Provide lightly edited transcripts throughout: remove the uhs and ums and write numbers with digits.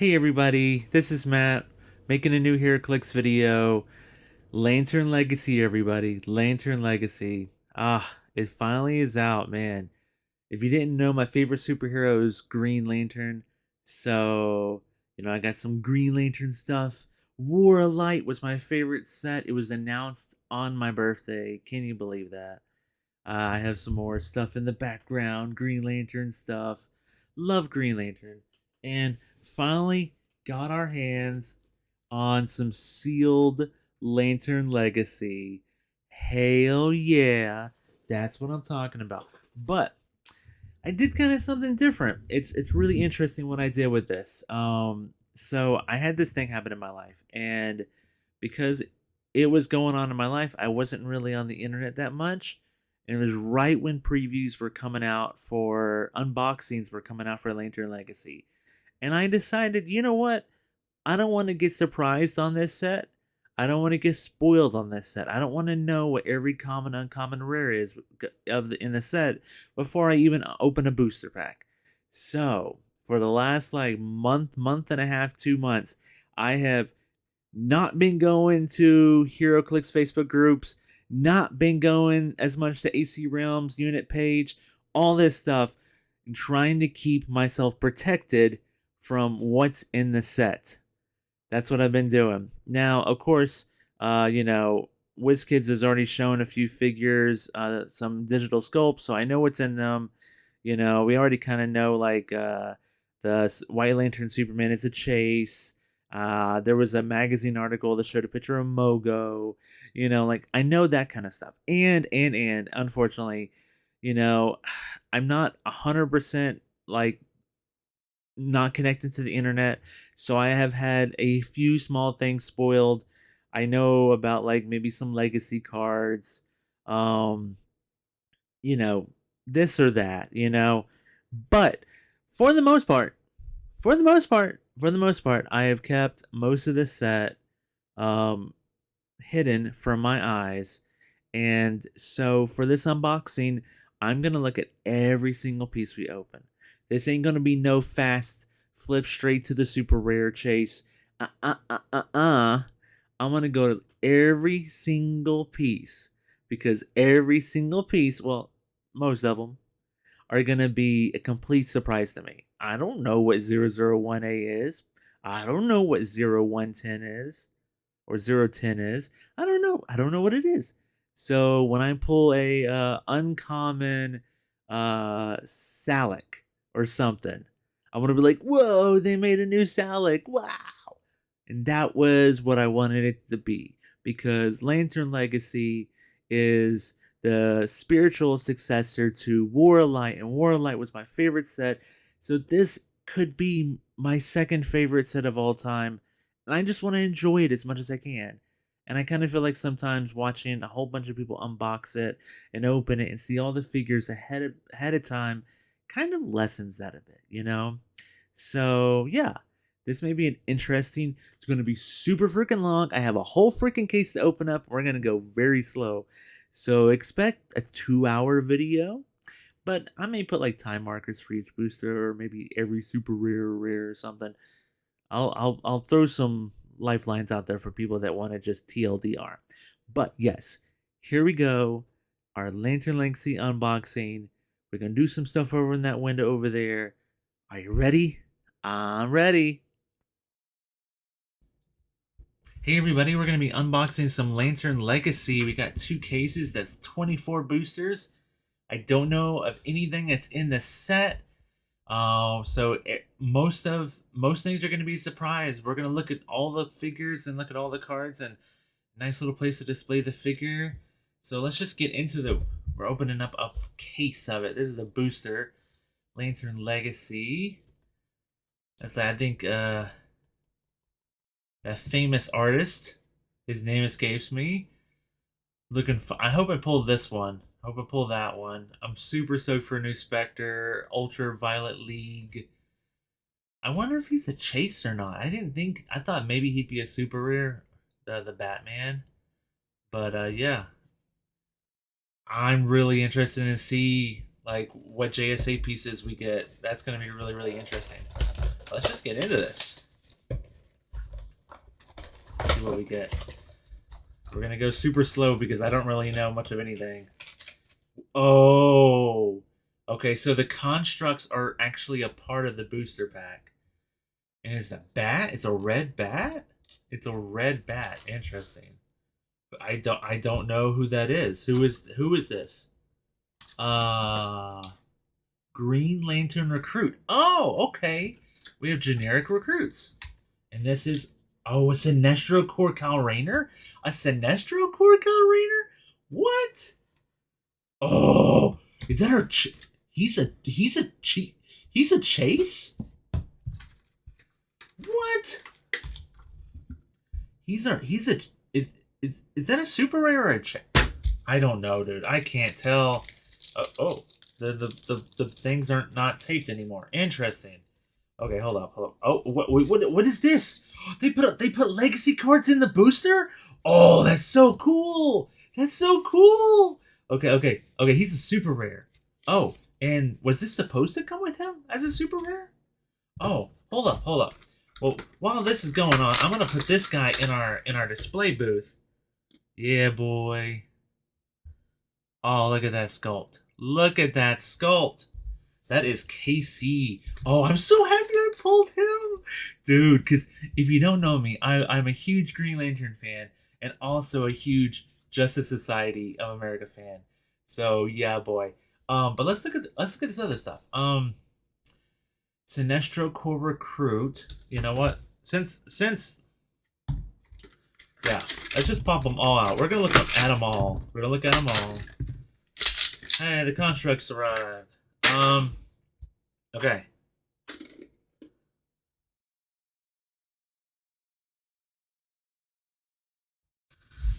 Hey everybody, this is Matt making a new Heroclix video. Lantern Legacy, everybody. Lantern Legacy. It finally is out, man. If you didn't know, my favorite superhero is Green Lantern. So, I got some Green Lantern stuff. War of Light was my favorite set. It was announced on my birthday. Can you believe that? I have some more stuff in the background, Green Lantern stuff. Love Green Lantern. And finally got our hands on some sealed Lantern Legacy. Hell yeah. That's what I'm talking about. But I did kind of something different. It's really interesting what I did with this. So I had this thing happen in my life, and because it was going on in my life, I wasn't really on the internet that much. And it was right when previews were coming out for unboxings were coming out for Lantern Legacy. And I decided, you know what? I don't want to get surprised on this set. I don't want to get spoiled on this set. I don't want to know what every common, uncommon, rare is in the set before I even open a booster pack. So for the last like month and a half, 2 months, I have not been going to Heroclix Facebook groups, not been going as much to AC Realms unit page, all this stuff, and trying to keep myself protected from what's in the set. That's what I've been doing. Now, of course, WizKids has already shown a few figures, some digital sculpts, so I know what's in them. We already kind of know like the White Lantern Superman is a chase. There was a magazine article that showed a picture of Mogo. Like I know that kind of stuff. And unfortunately, you know, I'm not 100% like not connected to the internet, so I have had a few small things spoiled. I know about like maybe some legacy cards, um, you know, this or that. But for the most part, I have kept most of this set um hidden from my eyes. And so for this unboxing, I'm going to look at every single piece we open. This ain't going to be no fast flip straight to the super rare chase. I'm going to go to every single piece because every single piece, well, most of them, are going to be a complete surprise to me. I don't know what 001A is. I don't know what 0110 is or 010 is. I don't know. I don't know what it is. So when I pull a uncommon Salic or something, I want to be like, whoa, they made a new Salic. Wow. And that was what I wanted it to be, because Lantern Legacy is the spiritual successor to War of Light, and War of Light was my favorite set. So this could be my second favorite set of all time, and I just want to enjoy it as much as I can. And I kind of feel like sometimes watching a whole bunch of people unbox it and open it and see all the figures ahead of time kind of lessens that a bit. So yeah, this may be an interesting. It's going to be super freaking long. I have a whole freaking case to open up. We're going to go very slow. So expect a 2-hour video. But I may put like time markers for each booster, or maybe every super rare or something. I'll throw some lifelines out there for people that want to just TLDR. But yes, here we go. Our Lantern Legacy unboxing. We're gonna do some stuff over in that window over there. Are you ready? I'm ready. Hey everybody, we're going to be unboxing some Lantern Legacy. We got 2 cases, that's 24 boosters. I don't know of anything that's in the set. Most things are going to be a surprise. We're going to look at all the figures and look at all the cards, and nice little place to display the figure. So let's just get into we're opening up a case of it. This is the booster, Lantern Legacy. That's I think that famous artist. His name escapes me. I hope I pulled this one. I hope I pull that one. I'm super stoked for a new Spectre, Ultraviolet League. I wonder if he's a chase or not. I thought maybe he'd be a super rare, the Batman. But yeah. I'm really interested to see like what JSA pieces we get. That's gonna be really, really interesting. Let's just get into this. see what we get. We're gonna go super slow because I don't really know much of anything. Oh, okay. So the constructs are actually a part of the booster pack, and it's a bat. It's a red bat. It's a red bat. Interesting. I don't know who that is. Who is this? Green Lantern recruit. Oh, okay. We have generic recruits, and this is a Sinestro Corps Kyle Rayner. A Sinestro Corps Kyle Rayner. What? Oh, is that our? He's a chase. What? Is that a super rare or a chase? I don't know, dude. I can't tell. The things aren't not taped anymore. Interesting. Okay, hold up. Oh, what is this? They put legacy cards in the booster. Oh, that's so cool. That's so cool. Okay. He's a super rare. Oh, and was this supposed to come with him as a super rare? Oh, hold up. Well, while this is going on, I'm gonna put this guy in our display booth. Yeah, boy. Oh, look at that sculpt. Look at that sculpt. That is KC. Oh, I'm so happy I pulled him. Dude, because if you don't know me, I'm a huge Green Lantern fan and also a huge Justice Society of America fan. So yeah, boy. But let's look at this other stuff. Sinestro Corps recruit. You know what? Since yeah, let's just pop them all out. We're gonna look at them all. Hey, the constructs arrived. Okay.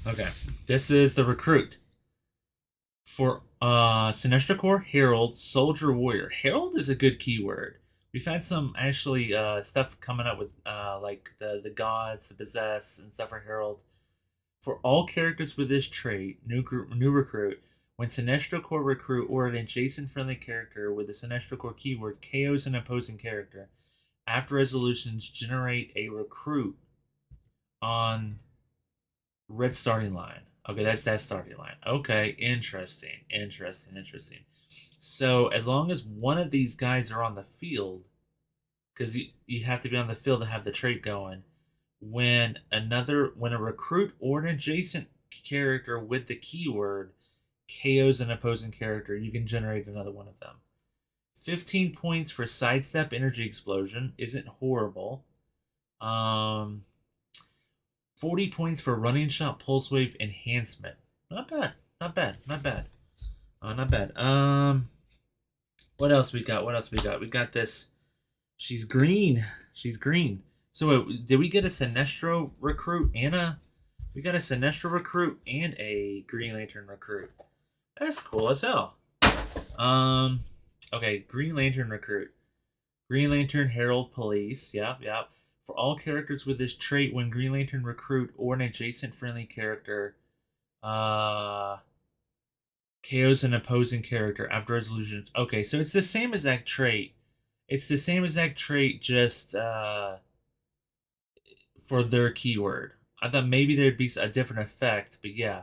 Okay. This is the recruit. For Sinestro Corps, Herald, Soldier, Warrior. Herald is a good keyword. We've had some actually stuff coming up with like the gods, the possess, and stuff for Herald. For all characters with this trait, new recruit, when Sinestro Corps recruit or an adjacent friendly character with the Sinestro Corps keyword KOs an opposing character, after resolutions generate a recruit on red starting line. Okay, that's that starting line. Okay, interesting. So as long as one of these guys are on the field, because you have to be on the field to have the trait going, when a recruit or an adjacent character with the keyword KOs an opposing character, you can generate another one of them. 15 points for sidestep energy explosion isn't horrible. 40 points for running shot pulse wave enhancement. Not bad. Not bad. What else we got? We got this. She's green. So did we get a Sinestro recruit and we got a Sinestro recruit and a Green Lantern recruit. That's cool as hell. Okay, Green Lantern recruit. Green Lantern Herald Police. Yep. For all characters with this trait, when Green Lantern recruit or an adjacent friendly character KOs an opposing character after resolution. Okay, so it's the same exact trait. Just for their keyword. I thought maybe there'd be a different effect, but yeah.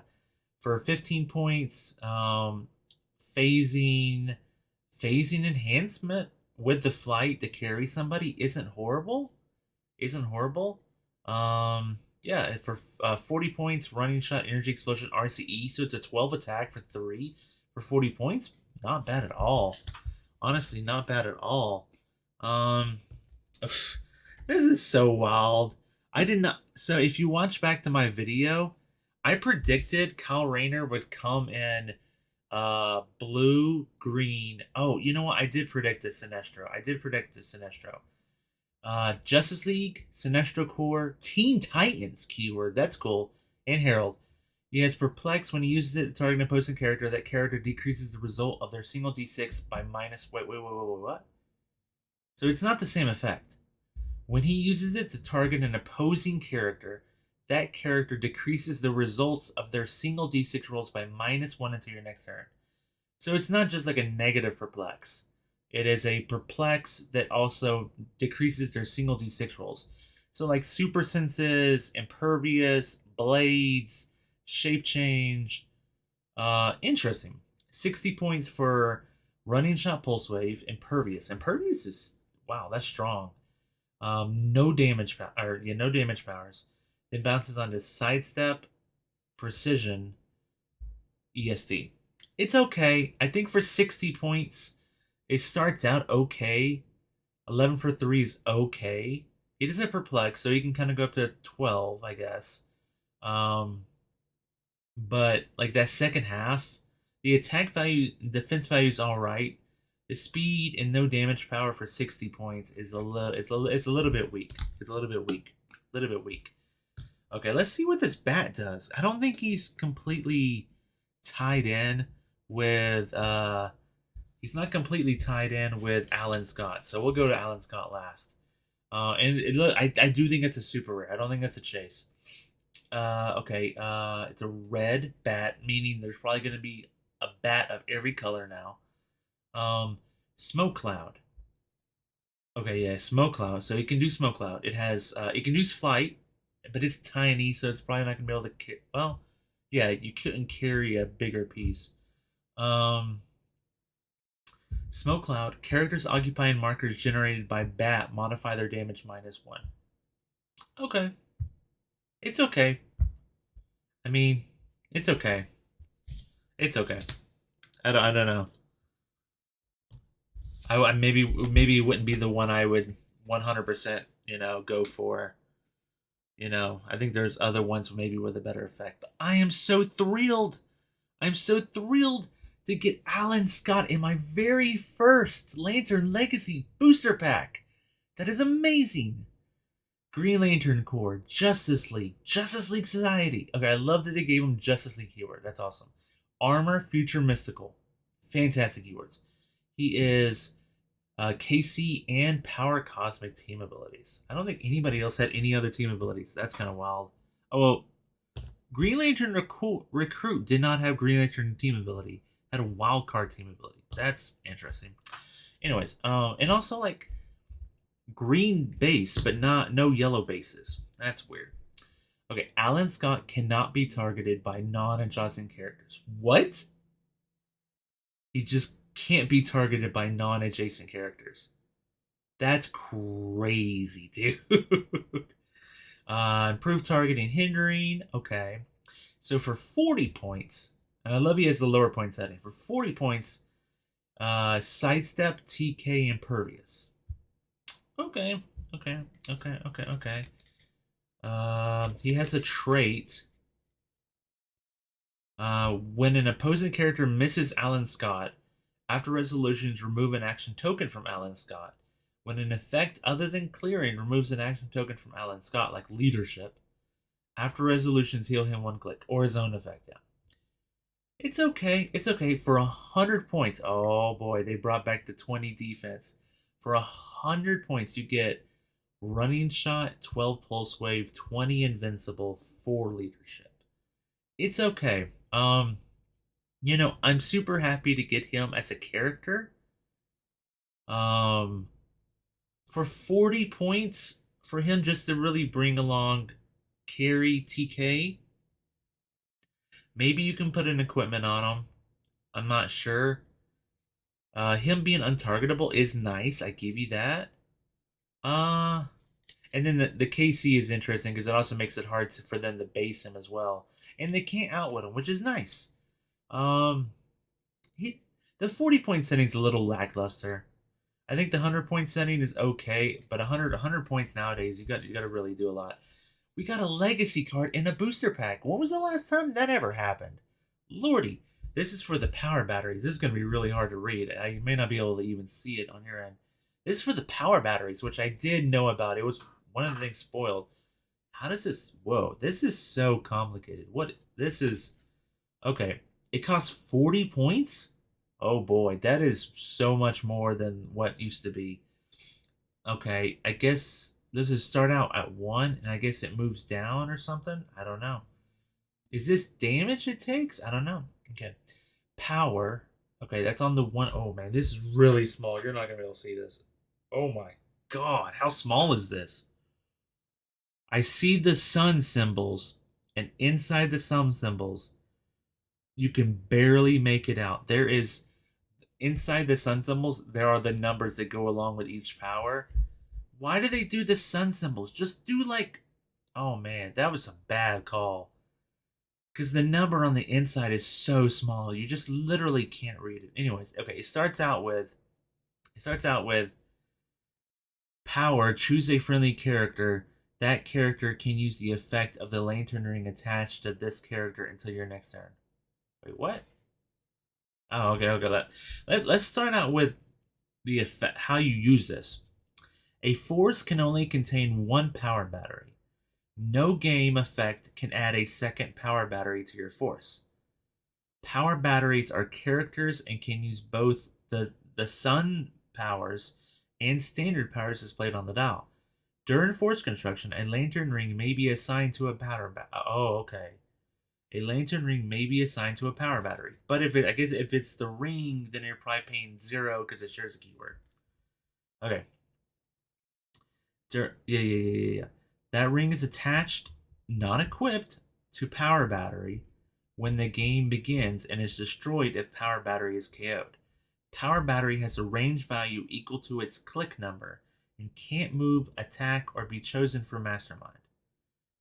For 15 points, phasing enhancement with the flight to carry somebody isn't horrible. Yeah, for 40 points, running shot, energy explosion, RCE, so it's a 12 attack for 3 for 40 points. Not bad at all. Honestly, not bad at all. This is so wild. I did not. So if you watch back to my video, I predicted Kyle Rayner would come in blue, green. Oh, you know what? I did predict the Sinestro. Justice League, Sinestro Corps, Teen Titans keyword. That's cool. And Herald. He has Perplex when he uses it to target an opposing character. That character decreases the result of their single d6 by minus. Wait, what? So it's not the same effect. When he uses it to target an opposing character, that character decreases the results of their single d6 rolls by -1 until your next turn. So it's not just like a negative Perplex. It is a Perplex that also decreases their single d6 rolls. So like super senses, impervious, blades, shape change. Interesting. 60 points for running shot, pulse wave, impervious. Impervious is wow, that's strong. No damage or yeah, no damage powers. It bounces onto sidestep, precision, EST. It's okay. I think for 60 points, it starts out okay. 11 for 3 is okay. He does have perplex, so he can kind of go up to 12, I guess. Um, but like that second half, the attack value, defense value is all right. The speed and no damage power for 60 points is a little. It's a little bit weak. It's a little bit weak. A little bit weak. Okay, let's see what this bat does. I don't think he's completely tied in with. He's not completely tied in with Alan Scott, so we'll go to Alan Scott last. I do think it's a super rare. I don't think it's a chase. Okay. It's a red bat, meaning there's probably going to be a bat of every color now. Smoke cloud. Okay, yeah, smoke cloud. So it can do smoke cloud. It can use flight, but it's tiny, so it's probably not gonna be able to. Well, yeah, you couldn't carry a bigger piece. Um, Smoke cloud. Characters occupying markers generated by bat modify their damage -1. Okay, it's okay. I mean, it's okay. It's okay. I don't know. Maybe it wouldn't be the one I would 100% go for. I think there's other ones maybe with a better effect. But I am so thrilled. I'm so thrilled to get Alan Scott in my very first Lantern Legacy booster pack. That is amazing. Green Lantern Corps, Justice League Society. Okay, I love that they gave him Justice League keyword. That's awesome. Armor, Future Mystical. Fantastic keywords. He is KC and Power Cosmic team abilities. I don't think anybody else had any other team abilities. That's kind of wild. Oh, well, Green Lantern Recruit did not have Green Lantern team ability. Had a wild card team ability. That's interesting. Anyways, and also like green base, but no yellow bases. That's weird. Okay, Alan Scott cannot be targeted by non-adjacent characters. What? He just can't be targeted by non-adjacent characters. That's crazy, dude. Improved targeting, hindering. Okay. So for 40 points, and I love he has the lower point setting. For 40 points, sidestep, TK, impervious. Okay. Okay. He has a trait. When an opposing character misses Alan Scott, after resolutions, remove an action token from Alan Scott. When an effect other than clearing removes an action token from Alan Scott, like leadership, after resolutions, heal him 1 click, or his own effect. Yeah, it's okay. It's okay for 100 points. Oh boy, they brought back the 20 defense. For 100 points, you get running shot, 12 pulse wave, 20 invincible, 4 leadership. It's okay. I'm super happy to get him as a character. Um, for 40 points, for him just to really bring along carry TK, maybe you can put an equipment on him. I'm not sure. Him being untargetable is nice. I give you that. Uh, and then the KC is interesting because it also makes it hard for them to base him as well. And they can't outwit him, which is nice. Um, he the 40 point setting is a little lackluster. I think the 100 point setting is okay, but 100 points nowadays, you got to really do a lot. We got a legacy card in a booster pack. When was the last time that ever happened? Lordy, this is for the power batteries. This is going to be really hard to read. You may not be able to even see it on your end. This is for the power batteries, which I did know about. It was one of the things spoiled. How does this? Whoa, this is so complicated. What? This is okay. It costs 40 points. Oh boy, that is so much more than what used to be. Okay, I guess does it start out at 1 and I guess it moves down or something? I don't know. Is this damage it takes? I don't know. Okay. Power. Okay, that's on the one. Oh man, this is really small. You're not gonna be able to see this. Oh my god, how small is this? I see the sun symbols, and inside the sun symbols, you can barely make it out. There is inside the sun symbols, there are the numbers that go along with each power. Why do they do the sun symbols? Just do like, oh man, that was a bad call. Because the number on the inside is so small, you just literally can't read it. Anyways, okay, it starts out with power. Choose a friendly character. That character can use the effect of the lantern ring attached to this character until your next turn. Wait, what? Oh, okay. Let's start out with the effect. How you use this. A force can only contain one power battery. No game effect can add a second power battery to your force. Power batteries are characters and can use both the sun powers and standard powers displayed on the dial. During force construction, a lantern ring may be assigned to a power battery. Oh, okay. A lantern ring may be assigned to a power battery, but I guess if it's the ring, then you're probably paying 0 because it shares a keyword. Okay. Yeah. That ring is attached, not equipped, to power battery when the game begins and is destroyed if power battery is KO'd. Power battery has a range value equal to its click number and can't move, attack, or be chosen for mastermind.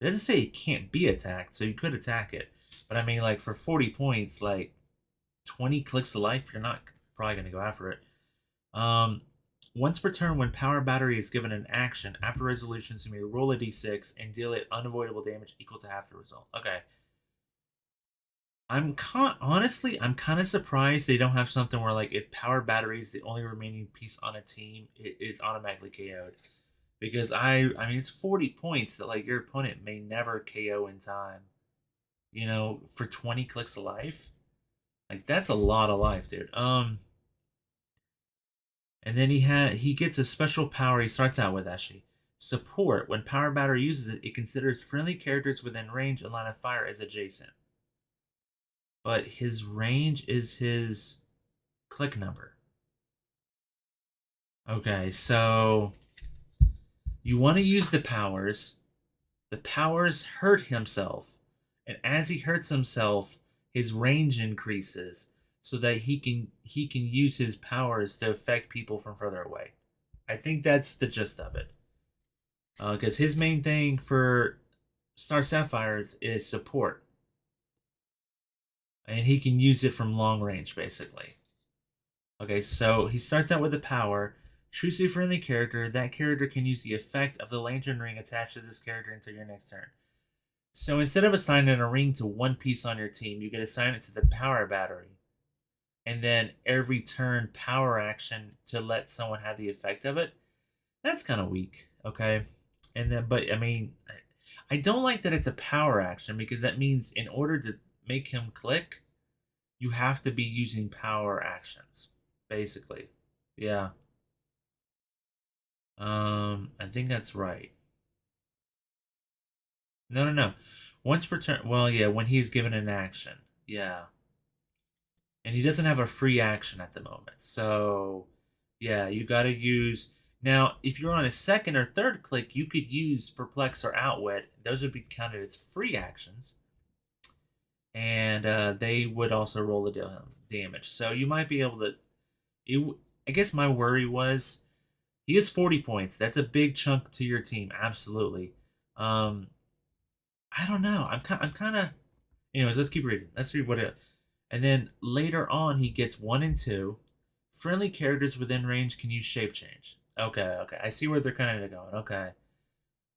It doesn't say it can't be attacked, so you could attack it. But I mean, like, for 40 points, like 20 clicks of life, you're not probably going to go after it. Once per turn, when power battery is given an action, after resolutions, you may roll a d6 and deal it unavoidable damage equal to half the result. Okay. Honestly, I'm kind of surprised they don't have something where, like, if power battery is the only remaining piece on a team, it is automatically KO'd. Because I mean, it's 40 points that, like, your opponent may never KO in time. You know, for 20 clicks of life. Like, that's a lot of life, dude. And then he gets a special power he starts out with, actually. Support. When power battery uses it, it considers friendly characters within range and line of fire as adjacent. But his range is his click number. Okay, so you want to use the powers. The powers hurt himself. And as he hurts himself, his range increases so that he can use his powers to affect people from further away. I think that's the gist of it. Because his main thing for Star Sapphires is support, and he can use it from long range, basically. Okay, so he starts out with the power. Choose a friendly character. That character can use the effect of the lantern ring attached to this character until your next turn. So instead of assigning a ring to one piece on your team, you can assign it to the power battery. And then every turn, power action to let someone have the effect of it. That's kind of weak, okay? And then, but I mean, I don't like that it's a power action because that means in order to make him click, you have to be using power actions, basically. Yeah. I think that's right. No. Once per turn. Well, yeah, when he's given an action. Yeah. And he doesn't have a free action at the moment. So, yeah, you got to use. Now, if you're on a second or third click, you could use Perplex or Outwit. Those would be counted as free actions. And they would also roll the damage. So you might be able to. I guess my worry was he has 40 points. That's a big chunk to your team. Absolutely. Um, I don't know. I'm kind of. Anyways, let's keep reading. Let's read what it. And then later on, he gets 1 and 2. Friendly characters within range can use shape change. Okay. I see where they're kind of going. Okay.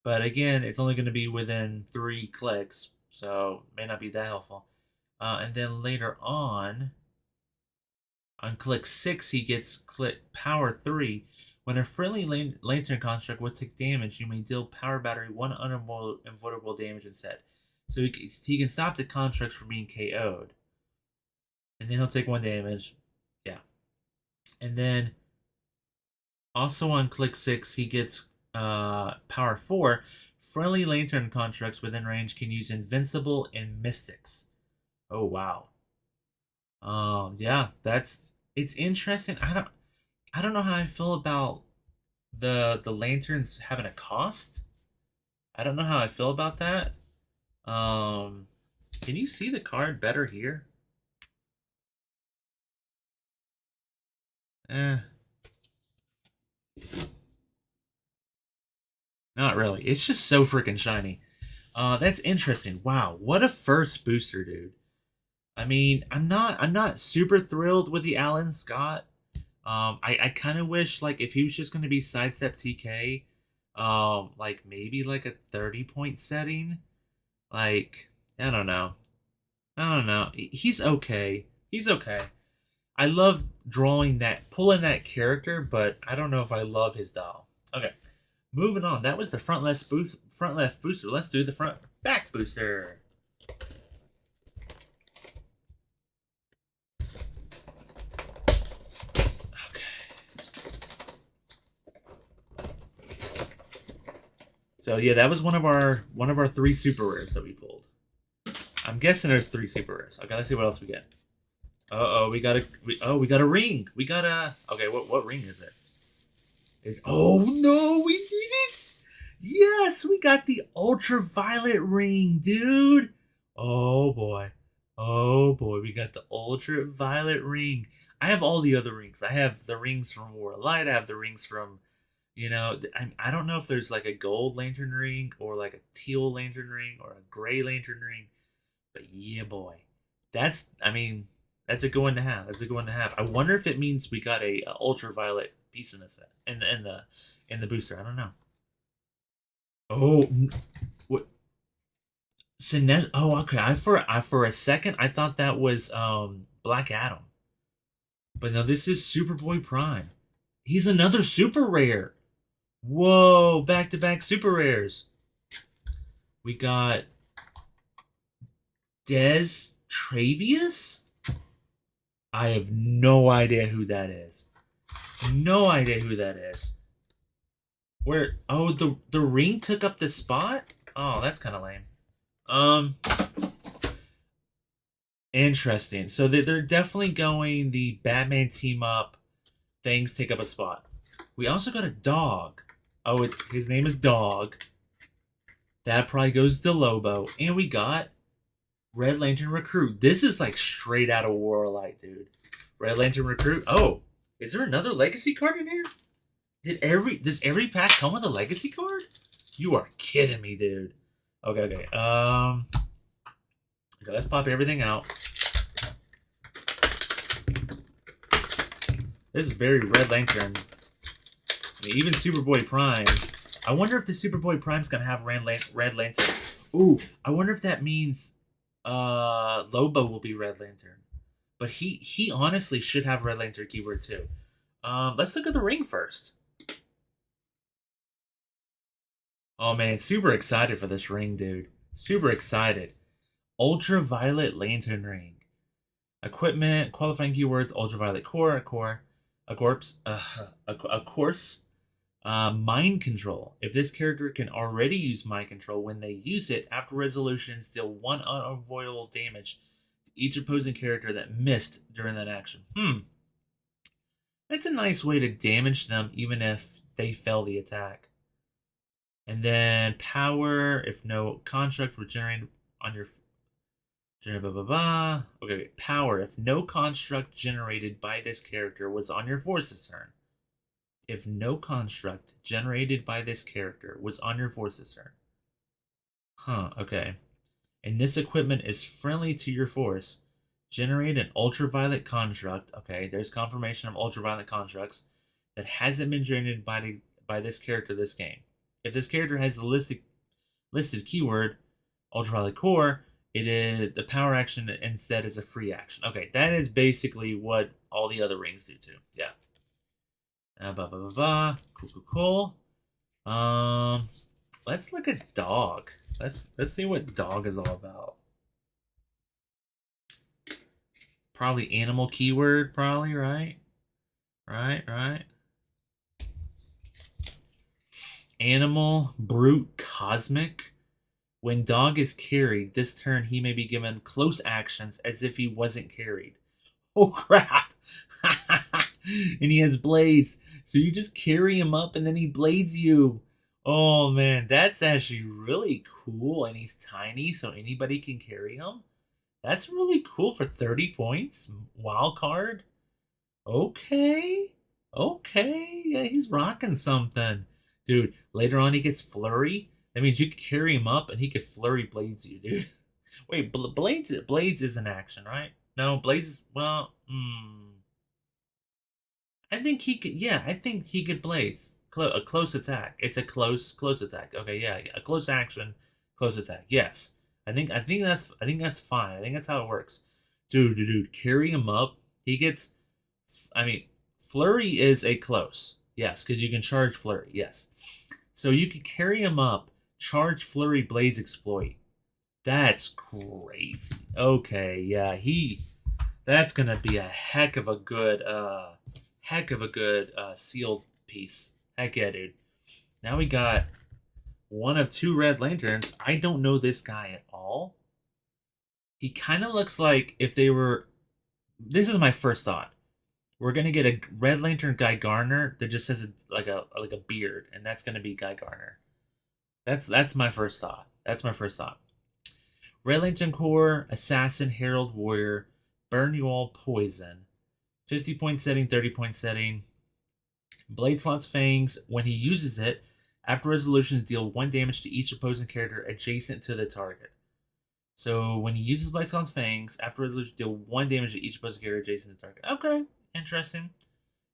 But again, it's only going to be within 3 clicks, so may not be that helpful. And then later on click 6, he gets click power 3. When a friendly lantern construct would take damage, you may deal power battery 1 unavoidable damage instead. So he can stop the constructs from being KO'd. And then he'll take 1 damage. Yeah. And then also on click 6, he gets power 4. Friendly lantern constructs within range can use invincible and mystics. Oh wow. Yeah, it's interesting. I don't know how I feel about the lanterns having a cost. I don't know how I feel about that. Can you see the card better here? Eh, not really. It's just so freaking shiny. That's interesting. Wow, what a first booster, dude. I mean, I'm not super thrilled with the Alan Scott. I kind of wish like if he was just gonna be sidestep TK, like maybe like a 30-point setting. Like I don't know. I don't know. He's okay. He's okay. I love drawing that, pulling that character, but I don't know if I love his doll. Okay, moving on. That was the front left booster. Let's do the front back booster. So yeah, that was one of our three super rares that we pulled. I'm guessing there's three super rares. Okay, let's see what else we get. We got a ring. We got a okay. What ring is it? It's oh no, we did it! Yes, we got the ultraviolet ring, dude. Oh boy, we got the ultraviolet ring. I have all the other rings. I have the rings from War of Light. I have the rings from I don't know if there's like a gold lantern ring or like a teal lantern ring or a gray lantern ring, but yeah, boy, I mean, that's a good one to have. That's a good one to have. I wonder if it means we got a ultraviolet piece in the set in the booster. I don't know. Oh, what? Oh, okay. I for a second I thought that was Black Adam, but no, this is Superboy Prime. He's another super rare. Whoa, back to back super rares. We got Des Travius? I have no idea who that is. No idea who that is. Where oh the ring took up the spot? Oh, that's kind of lame. Um Interesting. So they're definitely going the Batman team up, things take up a spot. We also got a dog. Oh, it's his name is Dog. That probably goes to Lobo. And we got Red Lantern Recruit. This is like straight out of Warlight, dude. Red Lantern Recruit. Oh, is there another legacy card in here? Does every pack come with a legacy card? You are kidding me, dude. Okay. Okay, let's pop everything out. This is very Red Lantern. I mean, even Superboy Prime. I wonder if the Superboy Prime's gonna have Red Lantern. Ooh, I wonder if that means Lobo will be Red Lantern. But he honestly should have Red Lantern keyword too. Let's look at the ring first. Oh man, super excited for this ring, dude. Super excited. Ultraviolet Lantern Ring. Equipment, qualifying keywords, ultraviolet core, a corpse, a course, mind control. If this character can already use mind control, when they use it, after resolution, deal one unavoidable damage to each opposing character that missed during that action. That's a nice way to damage them even if they fail the attack. And then power, if no construct were generated on your okay, power. If no construct generated by this character was on your force's turn. If no construct generated by this character was on your force's turn. Okay. And this equipment is friendly to your force. Generate an ultraviolet construct. Okay, there's confirmation of ultraviolet constructs that hasn't been generated by this character this game. If this character has the listed keyword, ultraviolet core, it is the power action instead is a free action. Okay, that is basically what all the other rings do too. Yeah. Cool. Let's look at dog. Let's see what dog is all about. Probably animal keyword, probably, right? Right. Animal, brute, cosmic. When dog is carried, this turn he may be given close actions as if he wasn't carried. Oh crap! And he has blades. So you just carry him up and then he blades you. Oh man, that's actually really cool, and he's tiny, so anybody can carry him. That's really cool for 30 points. Wild card. Okay. Okay. Yeah, he's rocking something. Dude, later on he gets flurry. That means you could carry him up and he could flurry blades you, dude. Wait, blades is an action, right? No, blades well, I think he could. Yeah, I think he could blaze a close attack. It's a close attack. Okay, yeah, a close action, close attack. Yes, I think that's fine. I think that's how it works. Dude, carry him up. He gets. I mean, flurry is a close. Yes, because you can charge flurry. Yes, so you could carry him up. Charge flurry blades exploit. That's crazy. Okay, yeah, that's gonna be a heck of a good sealed piece. Heck yeah, dude. Now we got one of two red lanterns. I don't know this guy at all. He kind of looks like if they were. This is my first thought. We're gonna get a red lantern Guy Garner that just has like a beard, and that's gonna be Guy Garner. That's my first thought. That's my first thought. Red Lantern Corps, Assassin, Herald, Warrior, Burn You All, Poison. 50-point setting, 30-point setting. Blade slots Fangs. When he uses it, after resolutions, deal 1 damage to each opposing character adjacent to the target. So when he uses Blade slots Fangs, after resolutions, deal 1 damage to each opposing character adjacent to the target. Okay, interesting.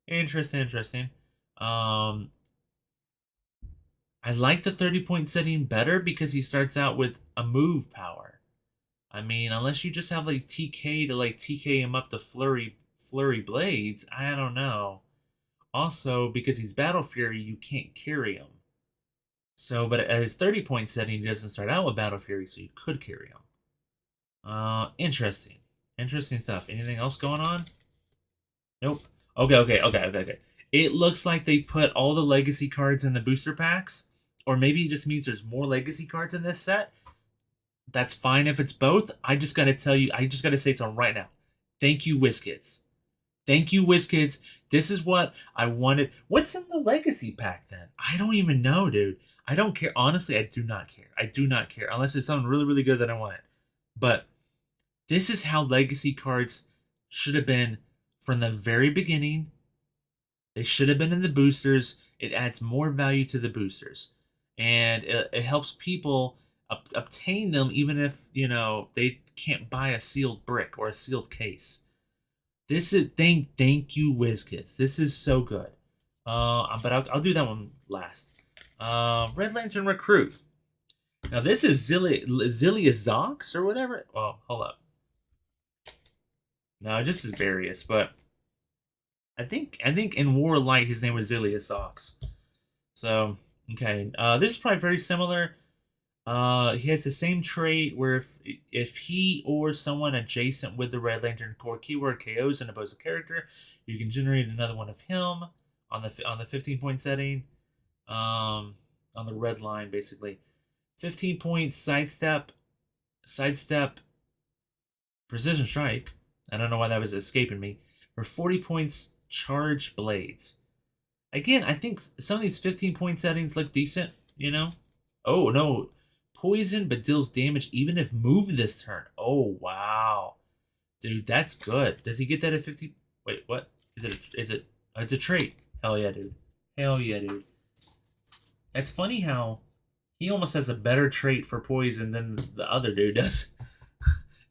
Interesting. Um, I like the 30-point setting better because he starts out with a move power. I mean, unless you just have like TK to like TK him up to flurry blades, I don't know. Also, because he's Battle Fury, you can't carry him. So, but at his 30-point setting, he doesn't start out with Battle Fury, so you could carry him. Interesting. Interesting stuff. Anything else going on? Nope. Okay. It looks like they put all the legacy cards in the booster packs, or maybe it just means there's more legacy cards in this set. That's fine if it's both. I just gotta tell you, I just gotta say something right now. Thank you, WizKids. Thank you, WizKids. This is what I wanted. What's in the legacy pack then? I don't even know, dude. I don't care. Honestly, I do not care. I do not care unless it's something really, really good that I want it. But this is how legacy cards should have been from the very beginning. They should have been in the boosters. It adds more value to the boosters, and it helps people obtain them even if they can't buy a sealed brick or a sealed case. This is thank you, WizKids. This is so good. But I'll do that one last. Red Lantern Recruit. Now this is Zilius Zox or whatever. Well, hold up. No, this is Various, but I think in War Light his name was Zilius Zox. So okay, this is probably very similar. He has the same trait where if he or someone adjacent with the Red Lantern Corps keyword KOs an opposing character, you can generate another one of him on the 15-point setting. On the red line basically. 15 points sidestep, precision strike. I don't know why that was escaping me. For 40 points, charge blades. Again, I think some of these 15-point settings look decent, you know? Oh, no. Poison, but deals damage even if moved this turn. Oh, wow. Dude, that's good. Does he get that at 50? Wait, what? It's a trait. Hell yeah, dude. Hell yeah, dude. It's funny how he almost has a better trait for poison than the other dude does.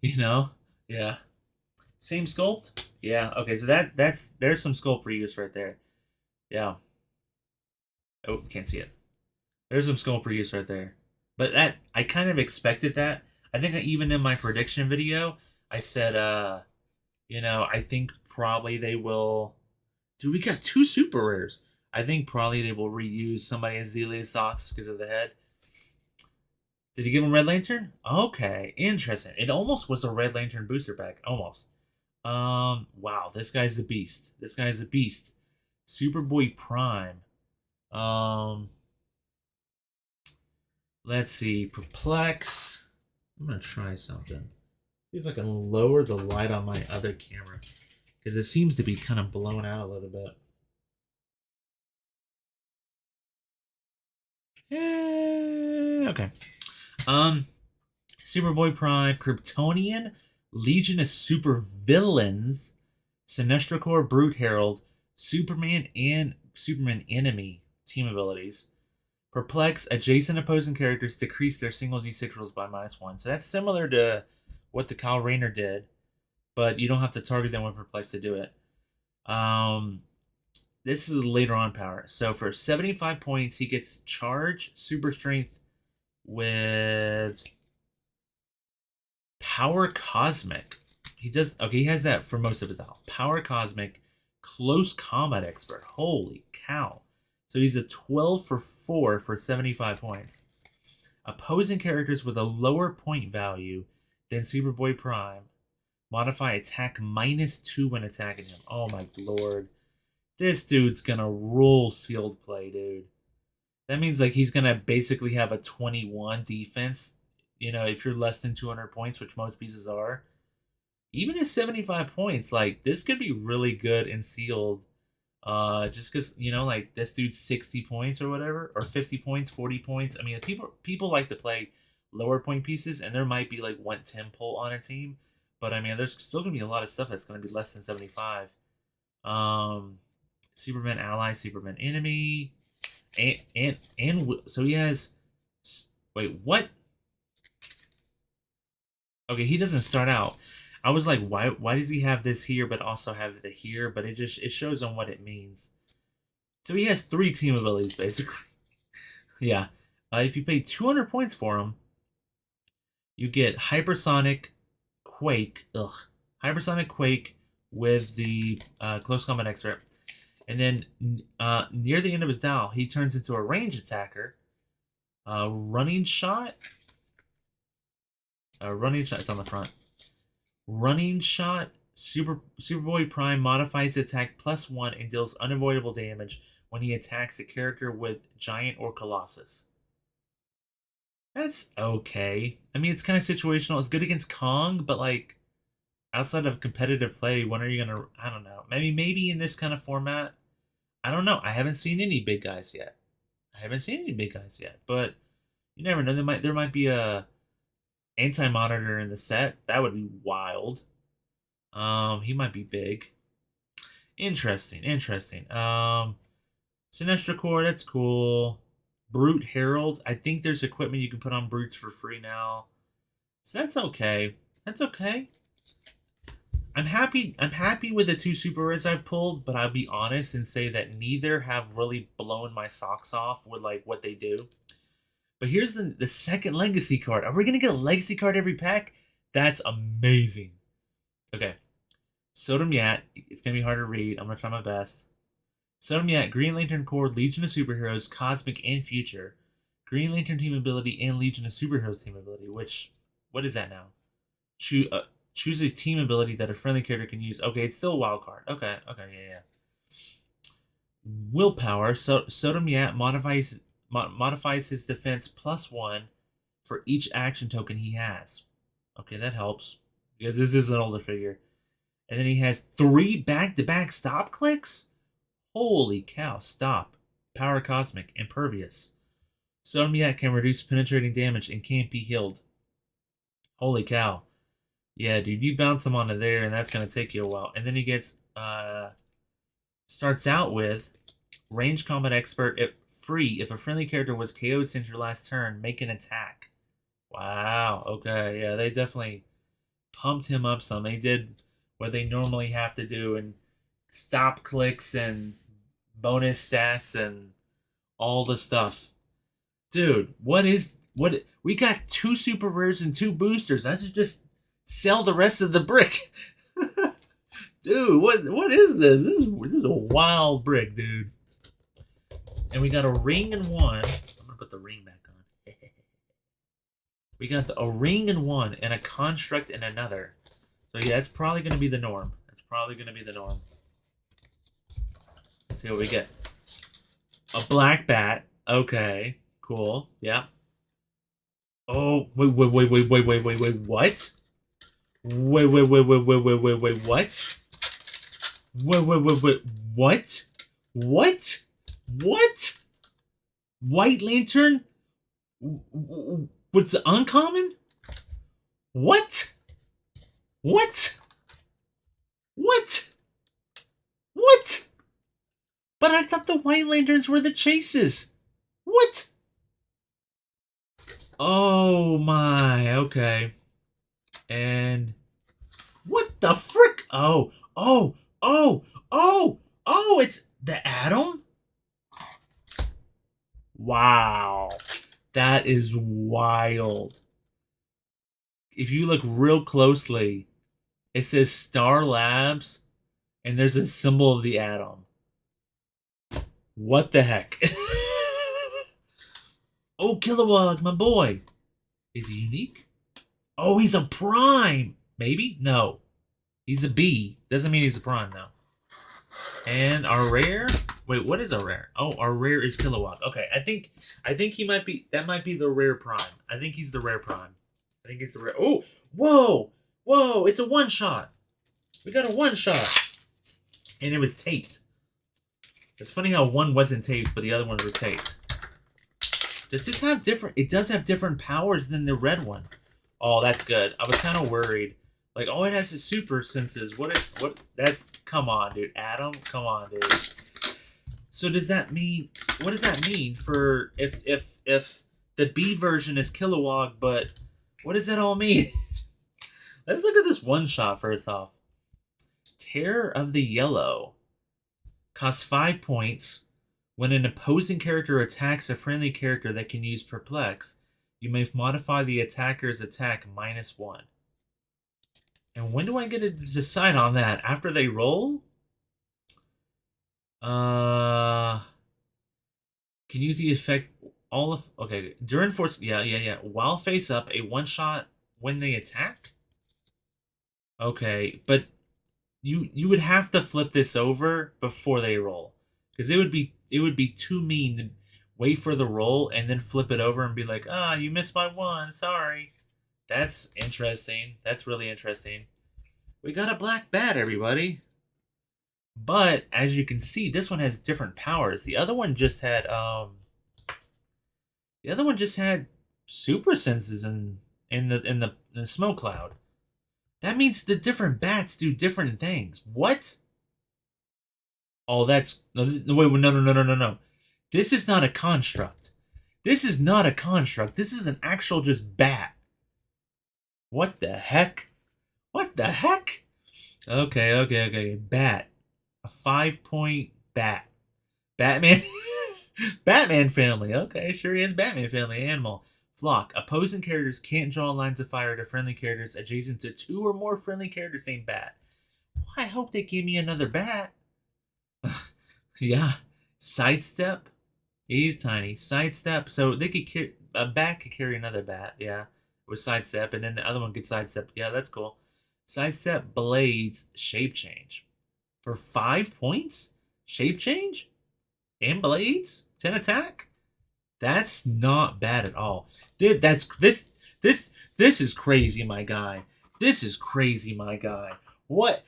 You know? Yeah. Same sculpt? Yeah. Okay, so there's some sculpt reuse right there. Yeah. Oh, can't see it. There's some sculpt reuse right there. But that I kind of expected that. I think even in my prediction video, I said I think probably they will. Dude, we got two super rares. I think probably they will reuse somebody as Zelia's socks because of the head. Did he give him Red Lantern? Okay, interesting. It almost was a Red Lantern booster pack. Almost. Wow, this guy's a beast. This guy's a beast. Superboy Prime. Um, let's see. Perplex. I'm gonna try something. See if I can lower the light on my other camera. Because it seems to be kind of blown out a little bit. Okay. Superboy Prime, Kryptonian, Legion of Super Villains, Sinestro Corps, Brute Herald, Superman and Superman Enemy team abilities. Perplex, adjacent opposing characters decrease their single D6 rolls by -1. So that's similar to what the Kyle Rayner did, but you don't have to target them with Perplex to do it. This is later on power. So for 75 points, he gets Charge, Super Strength with Power Cosmic. He does, okay, he has that for most of his out. Power Cosmic, Close Combat Expert. Holy cow. So he's a 12 for 4 for 75 points. Opposing characters with a lower point value than Superboy Prime modify attack -2 when attacking him. Oh my lord. This dude's gonna rule sealed play, dude. That means like he's gonna basically have a 21 defense. You know, if you're less than 200 points, which most pieces are. Even at 75 points, like this could be really good in sealed. Just because, you know, like this dude's 60 points or whatever, or 50 points, 40 points. I mean, people like to play lower point pieces, and there might be like 110 pull on a team, but I mean, there's still gonna be a lot of stuff that's gonna be less than 75. Superman ally, Superman enemy, and so he has. Wait, what? Okay, he doesn't start out. I was like, why does he have this here but also have it here? But it shows on what it means. So he has 3 team abilities basically. Yeah. If you pay 200 points for him, you get Hypersonic Quake. Ugh. Hypersonic Quake with the Close Combat Expert. And then near the end of his dial, he turns into a range attacker. Running Shot. Running Shot, it's on the front. Running Shot, Superboy Prime modifies attack +1 and deals unavoidable damage when he attacks a character with Giant or Colossus. That's okay. I mean, it's kind of situational. It's good against Kong, but like outside of competitive play, when are you gonna? I don't know. Maybe in this kind of format. I don't know. I haven't seen any big guys yet. But you never know. There might be a anti-monitor in the set. That would be wild. He might be big. Interesting. Sinestro Corps, that's cool. Brute Herald. I think there's equipment you can put on brutes for free now. So that's okay. I'm happy with the 2 super rares I've pulled, but I'll be honest and say that neither have really blown my socks off with like what they do. But here's the second legacy card. Are we gonna get a legacy card every pack? That's amazing. Okay. Sodom Yat. It's gonna be hard to read. I'm gonna try my best. Sodom Yat, Green Lantern Corps, Legion of Superheroes, Cosmic and Future. Green Lantern team ability and Legion of Superheroes team ability. What is that now? Choose a team ability that a friendly character can use. Okay, it's still a wild card. Okay, yeah. Willpower. Sodom Yat modifies his defense +1 for each action token he has. Okay, that helps because this is an older figure. And then he has 3 back-to-back stop clicks. Holy cow! Stop, Power Cosmic, Impervious. Sodom Yat can reduce penetrating damage and can't be healed. Holy cow! Yeah, dude, you bounce him onto there, and that's gonna take you a while. And then he gets starts out with Range Combat Expert free. If a friendly character was KO'd since your last turn, make an attack. Wow. Okay. Yeah, they definitely pumped him up some. They did what they normally have to do and stop clicks and bonus stats and all the stuff. Dude, what we got 2 super rares and 2 boosters. I should just sell the rest of the brick. Dude, what is this? This is a wild brick, dude. And we got a ring in one. I'm gonna put the ring back on. We got a ring in one and a construct in another. So yeah, that's probably gonna be the norm. Let's see what we get. A black bat. Okay, cool. Yeah. Oh, wait, what? Wait, what? What? What? White Lantern? What's uncommon? What? What? What? What? But I thought the White Lanterns were the chases. What? Oh my, okay. And what the frick? Oh, it's the Atom? Wow. That is wild. If you look real closely, it says Star Labs and there's a symbol of the Atom. What the heck? Oh, Kilowog, my boy. Is he unique? Oh, he's a prime. Maybe? No. He's a B. Doesn't mean he's a prime, though. And our rare? Wait, what is our rare? Oh, our rare is Kilowog. Okay, I think he might be, that might be the rare prime. I think he's the rare prime. I think he's the rare. Oh, whoa. Whoa, it's a one-shot. We got a one-shot. And it was taped. It's funny how one wasn't taped, but the other ones were taped. Does this have different... It does have different powers than the red one. Oh, that's good. I was kind of worried. Like, all it has is super senses. What? That's... Come on, dude. Atom? Come on, dude. So does that mean... What does that mean for... If the B version is Kilowog, but... What does that all mean? Let's look at this one shot first off. Terror of the Yellow. Costs 5 points. When an opposing character attacks a friendly character that can use Perplex, you may modify the attacker's attack -1. And when do I get to decide on that? After they roll? Can use the effect all of... Okay, during force... Yeah. While face up, a one-shot when they attack? Okay, but you would have to flip this over before they roll. Because it would be too mean to wait for the roll and then flip it over and be like, you missed my one, sorry. That's interesting. That's really interesting. We got a black bat, everybody. But as you can see, this one has different powers. The other one just had super senses in the smoke cloud. That means the different bats do different things. What? Oh, that's... Wait, no. This is not a construct. This is not a construct. This is an actual just bat. What the heck? What the heck? Okay. Bat. A 5-point bat. Batman? Batman family. Okay, sure he is Batman family animal. Flock. Opposing characters can't draw lines of fire to friendly characters adjacent to 2 or more friendly characters named Bat. Well, I hope they give me another bat. Yeah. Sidestep. He's tiny. Sidestep. So they could a bat could carry another bat. Yeah. With sidestep, and then the other one could sidestep. Yeah, that's cool. Sidestep blades shape change for 5 points. Shape change and blades 10 attack. That's not bad at all. This is crazy, my guy. This is crazy, my guy. What?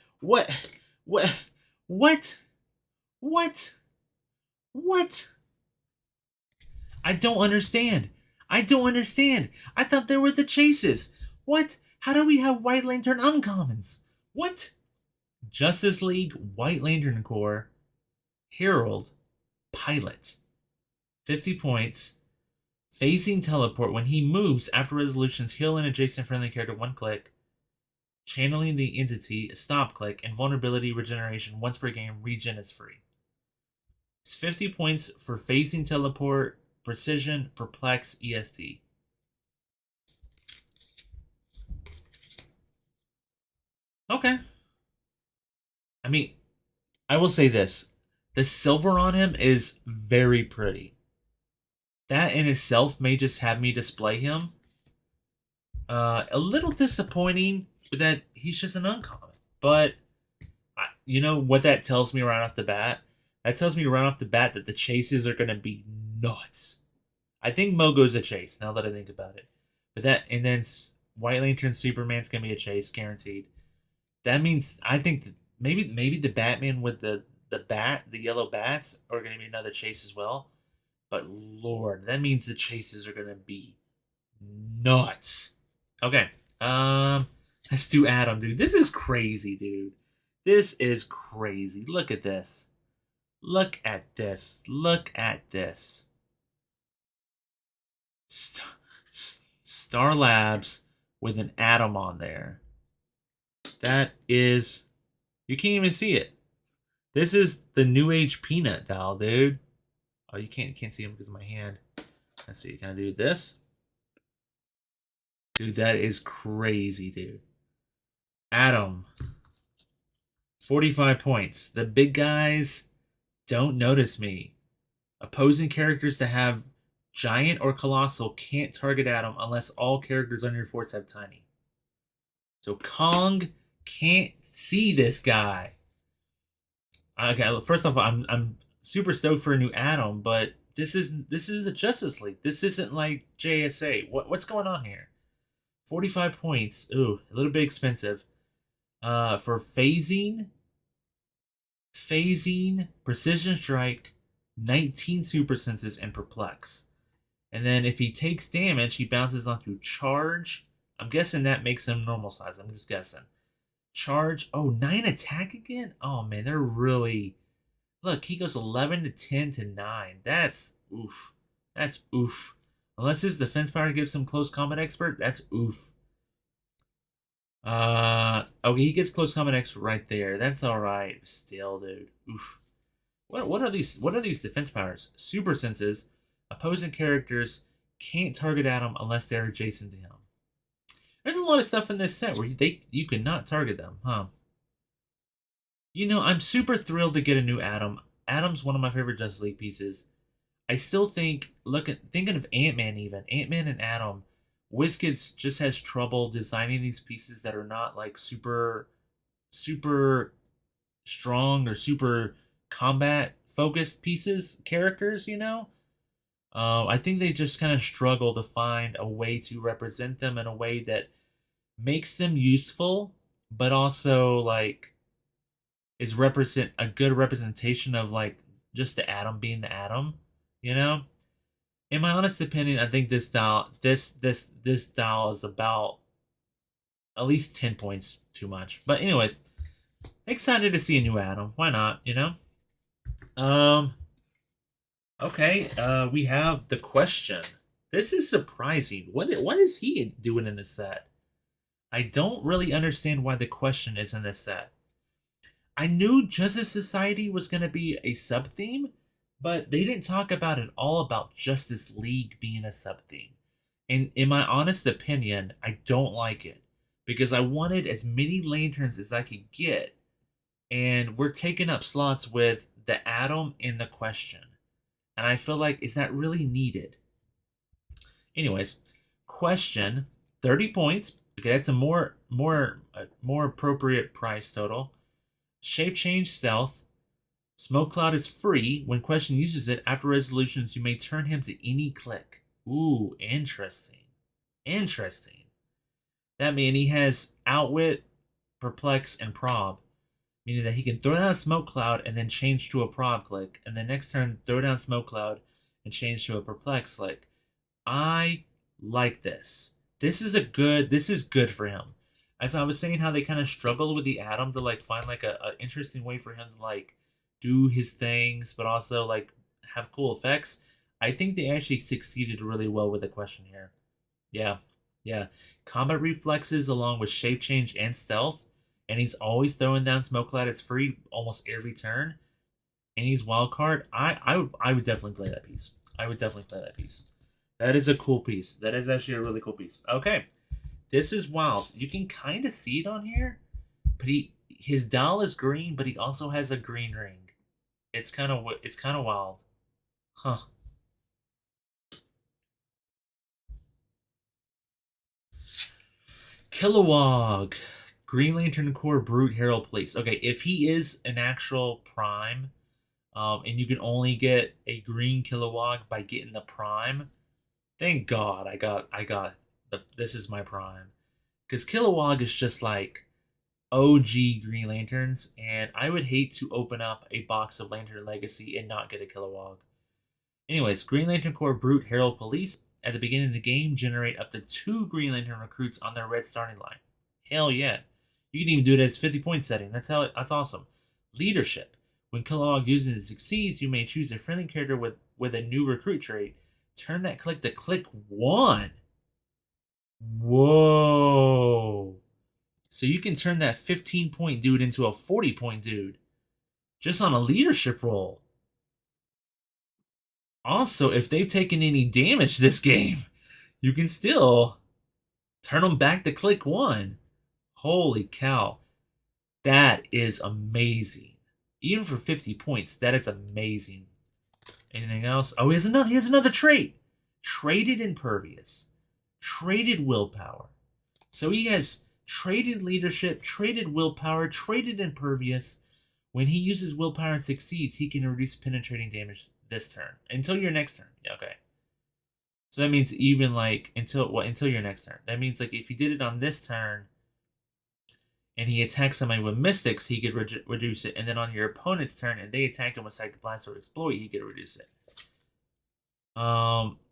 I don't understand. I thought there were the chases. What? How do we have White Lantern uncommons? What? Justice League White Lantern Corps Herald Pilot. 50 points. Phasing teleport. When he moves after resolutions, heal an adjacent friendly character 1 click. Channeling the entity, stop click, and vulnerability regeneration once per game. Regen is free. It's 50 points for phasing teleport, precision, perplex, EST. Okay. I mean, I will say this. The silver on him is very pretty. That in itself may just have me display him. A little disappointing that he's just an uncommon. But, you know what that tells me right off the bat? That tells me right off the bat that the chases are going to be nuts. I think Mogo's a chase, now that I think about it. But and then White Lantern Superman's going to be a chase, guaranteed. That means, I think that maybe the Batman with the yellow bats are going to be another chase as well. But Lord, that means the chases are gonna be nuts. Okay. Let's do Adam, dude. This is crazy, dude. This is crazy. Look at this. Look at this. Look at this. Star Labs with an Atom on there. That is, you can't even see it. This is the New Age Peanut doll, dude. Oh, you can't see him because of my hand. Let's see. Can I do this? Dude, that is crazy, dude. Atom. 45 points. The big guys don't notice me. Opposing characters that have giant or colossal can't target Atom unless all characters on your force have tiny. So Kong can't see this guy. Okay, first off, I'm super stoked for a new Atom, but this is a Justice League. This isn't like JSA. What's going on here? 45 points. Ooh, a little bit expensive. For phasing, precision strike, 19 super senses, and perplex. And then if he takes damage, he bounces onto charge. I'm guessing that makes him normal size. I'm just guessing. Charge. Oh, 9 attack again? Oh, man, they're really... Look, he goes 11 to 10 to 9. That's oof. That's oof. Unless his defense power gives him close combat expert, that's oof. Okay, he gets close combat expert right there. That's alright. Still, dude. Oof. What are these defense powers? Super senses. Opposing characters can't target Atom unless they're adjacent to him. There's a lot of stuff in this set where you cannot target them, huh? You know, I'm super thrilled to get a new Atom. Atom's one of my favorite Justice League pieces. I still think, thinking of Ant-Man even. Ant-Man and Atom. WizKids just has trouble designing these pieces that are not like super strong or super combat focused characters, you know? I think they just kind of struggle to find a way to represent them in a way that makes them useful, but also like is represent a good representation of like just the Atom being the Atom, you know? In my honest opinion, I think this dial is about at least 10 points too much. But anyways, excited to see a new Atom. Why not, you know? Okay, we have the Question. This is surprising. What is he doing in this set? I don't really understand why the Question is in this set. I knew Justice Society was going to be a sub-theme, but they didn't talk about it all about Justice League being a sub-theme. And in my honest opinion, I don't like it. Because I wanted as many lanterns as I could get. And we're taking up slots with the Atom and the Question. And I feel like, is that really needed? Anyways, Question, 30 points. Okay, that's a more appropriate price total. Shape change stealth. Smoke Cloud is free. When Question uses it, after resolutions, you may turn him to any click. Ooh, interesting. Interesting. That means he has Outwit, Perplex, and Prob. Meaning that he can throw down a Smoke Cloud and then change to a Prob click. And the next turn, throw down Smoke Cloud and change to a Perplex click. I like this. This is good for him. As I was saying, how they kind of struggled with the Atom to like find like a interesting way for him to like do his things, but also like have cool effects. I think they actually succeeded really well with the Question here. Yeah, yeah. Combat reflexes along with shape change and stealth, and he's always throwing down Smoke Cloud. It's free almost every turn, and he's wild card. I would definitely play that piece. I would definitely play that piece. That is a cool piece. That is actually a really cool piece. Okay. This is wild. You can kind of see it on here, but his doll is green, but he also has a green ring. It's kind of wild, huh? Kilowog, Green Lantern Corps Brute Heroclix. Okay, if he is an actual Prime, and you can only get a green Kilowog by getting the Prime, thank God I got this is my Prime. Because Kilowog is just like OG Green Lanterns, and I would hate to open up a box of Lantern Legacy and not get a Kilowog. Anyways, Green Lantern Corps Brute Herald Police at the beginning of the game generate up to 2 Green Lantern recruits on their red starting line. Hell yeah. You can even do it as 50 point setting. That's awesome. Leadership. When Kellogg uses it succeeds, you may choose a friendly character with a new recruit trait. Turn that click to click 1. Whoa. So you can turn that 15 point dude into a 40 point dude just on a leadership roll. Also, if they've taken any damage this game, you can still turn them back to click 1. Holy cow. That is amazing. Even for 50 points, that is amazing. Anything else? Oh, he has another trait. Traded impervious. Traded willpower. So he has traded leadership, traded willpower, traded impervious. When he uses willpower and succeeds, he can reduce penetrating damage this turn. Until your next turn. Yeah, okay. So that means even like until your next turn. That means like if he did it on this turn and he attacks somebody with mystics, he could reduce it. And then on your opponent's turn and they attack him with Psychic Blast or Exploit, he could reduce it.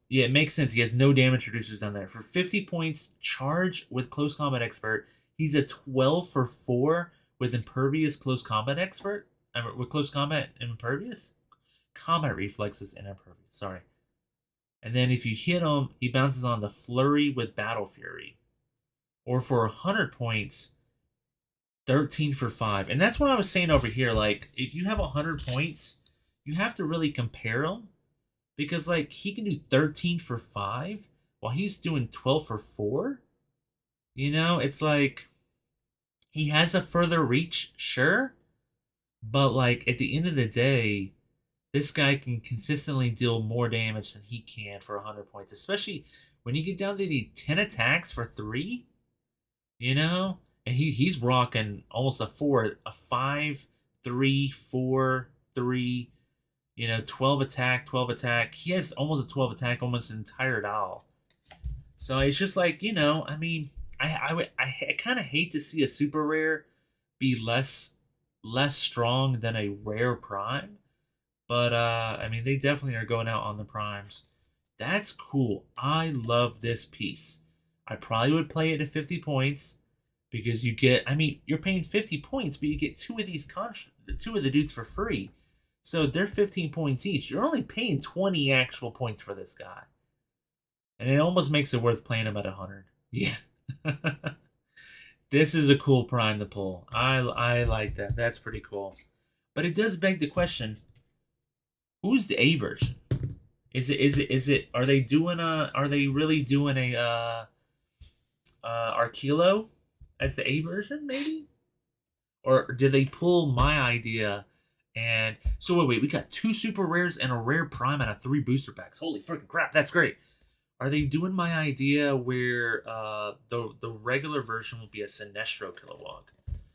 Yeah, it makes sense. He has no damage reducers on there. For 50 points, charge with Close Combat Expert. He's a 12 for 4 with Impervious Close Combat Expert. With Close Combat and Impervious? Combat Reflexes and Impervious, sorry. And then if you hit him, he bounces on the Flurry with Battle Fury. Or for 100 points, 13 for 5. And that's what I was saying over here. Like, if you have 100 points, you have to really compare them. Because, like, he can do 13 for 5 while he's doing 12 for 4. You know, it's like, he has a further reach, sure. But, like, at the end of the day, this guy can consistently deal more damage than he can for 100 points. Especially when you get down to the 10 attacks for 3. You know? And he's rocking almost a 5, 3, 4, 3... 12 attack, 12 attack. He has almost a 12 attack, almost an entire dial. So it's just like, I mean, I kind of hate to see a super rare be less strong than a rare prime. But, I mean, they definitely are going out on the primes. That's cool. I love this piece. I probably would play it at 50 points because you get, I mean, you're paying 50 points, but you get 2 of these, 2 of the dudes for free. So they're 15 points each. You're only paying 20 actual points for this guy. And it almost makes it worth playing him at 100. Yeah. This is a cool prime to pull. I like that. That's pretty cool. But it does beg the question, who's the A version? Is it are they really doing a Arkilo as the A version maybe? Or did they pull my idea? And so wait, we got 2 super rares and a rare prime out of 3 booster packs. Holy freaking crap, that's great. Are they doing my idea where the regular version will be a Sinestro Kilowog?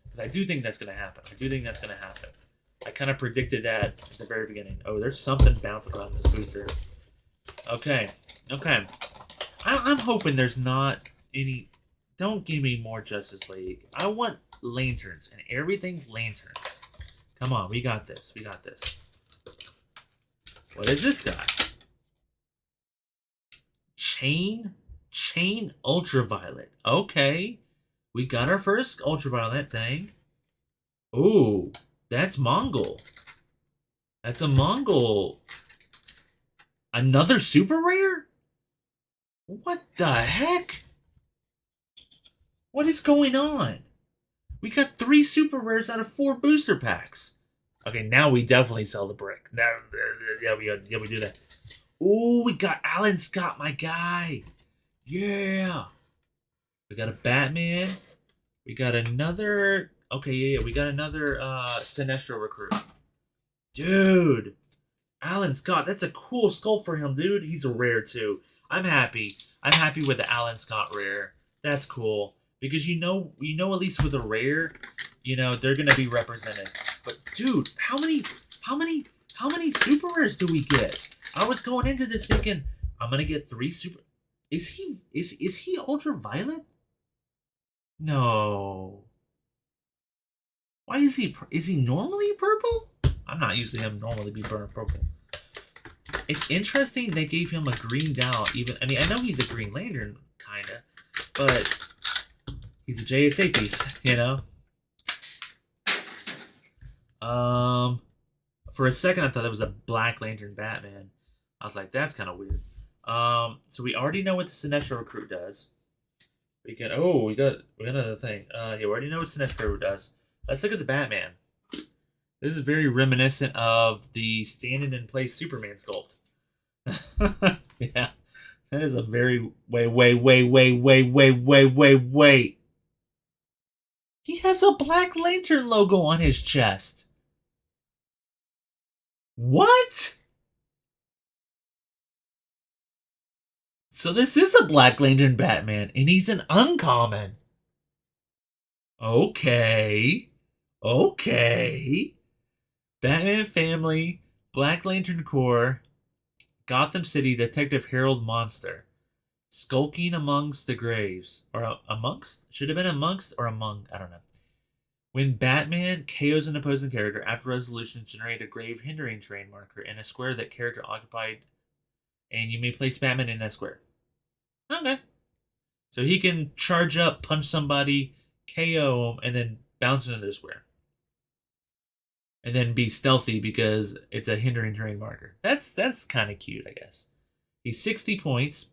Because I do think that's going to happen. I kind of predicted that at the very beginning. Oh, there's something bouncing around this booster. Okay. I'm hoping there's not any... Don't give me more Justice League. I want lanterns, and everything's lanterns. Come on, we got this. What is this guy? Chain Ultraviolet. Okay. We got our first Ultraviolet thing. Ooh, that's Mongol. That's a Mongol. Another super rare? What the heck? What is going on? We got 3 super rares out of 4 booster packs. Okay, now we definitely sell the brick. Yeah, we do that. Ooh, we got Alan Scott, my guy. Yeah. We got a Batman. We got another... Okay, yeah, we got another Sinestro recruit. Dude. Alan Scott, that's a cool sculpt for him, dude. He's a rare, too. I'm happy. I'm happy with the Alan Scott rare. That's cool. Because you know at least with a rare, they're gonna be represented. But dude, how many super rares do we get? I was going into this thinking I'm gonna get 3 super. Is he ultraviolet? No. Why is he normally purple? I'm not used to him normally be purple. It's interesting they gave him a greened out. Even I mean, I know he's a Green Lantern, kinda, but he's a JSA piece, you know. For a second, I thought it was a Black Lantern Batman. I was like, that's kind of weird. So we already know what the Sinestro Recruit does. We got another thing. Yeah, we already know what Sinestro Recruit does. Let's look at the Batman. This is very reminiscent of the standing in place Superman sculpt. Yeah, that is a very wait. He has a Black Lantern logo on his chest. What? So this is a Black Lantern Batman, and he's an uncommon. Okay. Batman Family, Black Lantern Corps, Gotham City, Detective Harold Monster. Skulking amongst the graves. Or amongst? Should have been amongst or among. I don't know. When Batman KOs an opposing character, after resolution, generate a grave hindering terrain marker in a square that character occupied, and you may place Batman in that square. Okay. So he can charge up, punch somebody, KO them, and then bounce into the square. And then be stealthy because it's a hindering terrain marker. That's kind of cute, I guess. He's 60 points.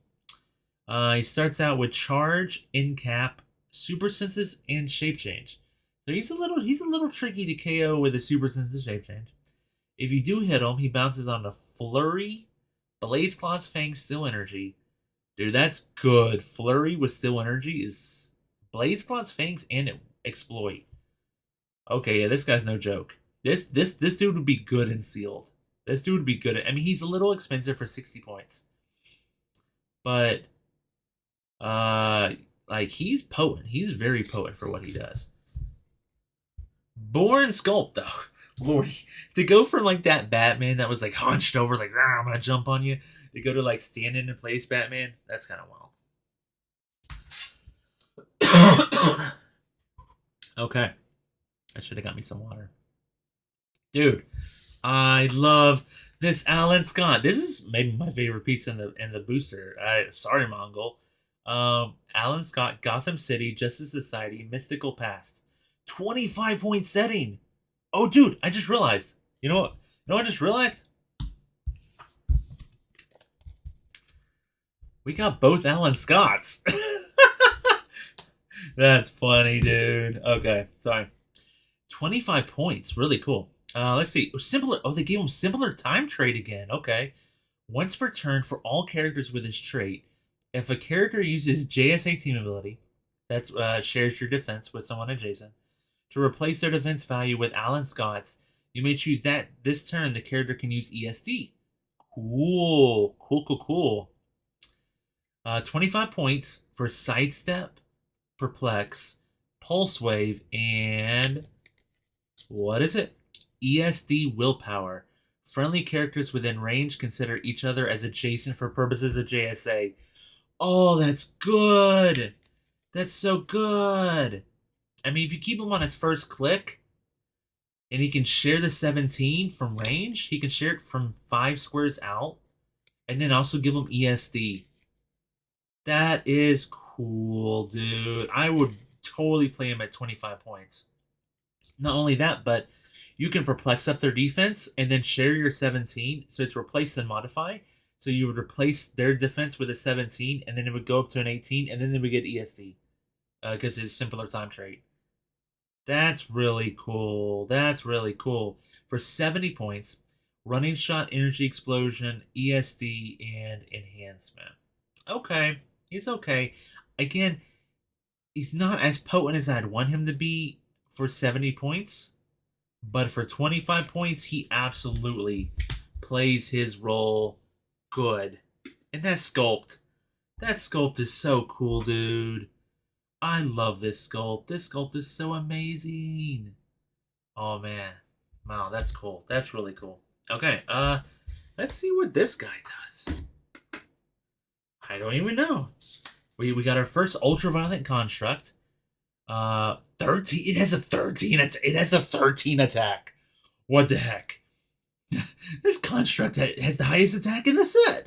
He starts out with charge, incap, super senses, and shape change. So he's a little tricky to KO with a super senses shape change. If you do hit him, he bounces on the flurry, Blaze Claws, Fang, Still Energy. Dude, that's good. Flurry with Still Energy is Blaze Claws, Fangs, and Exploit. Okay, yeah, this guy's no joke. This dude would be good in sealed. This dude would be good. I mean, he's a little expensive for 60 points, but like he's potent. He's very potent for what he does. Born Sculpt though, Lordy, to go from like that Batman that was like hunched over, like I'm gonna jump on you, to go to like standing in place Batman. That's kind of wild. Okay, I should have got me some water. Dude, I love this Alan Scott. This is maybe my favorite piece in the booster. Sorry, Mongol. Alan Scott, Gotham City, Justice Society, Mystical Past. 25-point setting. Oh, dude, I just realized. You know what? I just realized? We got both Alan Scotts. That's funny, dude. Okay, sorry. 25 points. Really cool. Let's see. Simpler. Oh, they gave him simpler time trait again. Okay. Once per turn for all characters with this trait, if a character uses JSA team ability, that shares your defense with someone adjacent, to replace their defense value with Alan Scott's, you may choose that this turn the character can use ESD. Cool. 25 points for Sidestep, Perplex, Pulse Wave, and what is it? ESD Willpower. Friendly characters within range consider each other as adjacent for purposes of JSA. Oh, that's good. That's so good. I mean, if you keep him on his first click, and he can share the 17 from range, he can share it from 5 squares out, and then also give him ESD. That is cool, dude. I would totally play him at 25 points. Not only that, but you can perplex up their defense and then share your 17. So it's replace and modify. So you would replace their defense with a 17, and then it would go up to an 18, and then they would get ESD. Because it's simpler time trait. That's really cool. For 70 points, running shot, energy explosion, ESD, and enhancement. Okay. He's okay. Again, he's not as potent as I'd want him to be for 70 points. But for 25 points, he absolutely plays his role good. And that sculpt is so cool, dude. I love this sculpt. This sculpt is so amazing. Oh, man. Wow, that's cool. That's really cool. Okay, let's see what this guy does. I don't even know. We got our first ultraviolet construct. 13. It has a 13. It has a 13 attack. What the heck? This construct has the highest attack in the set.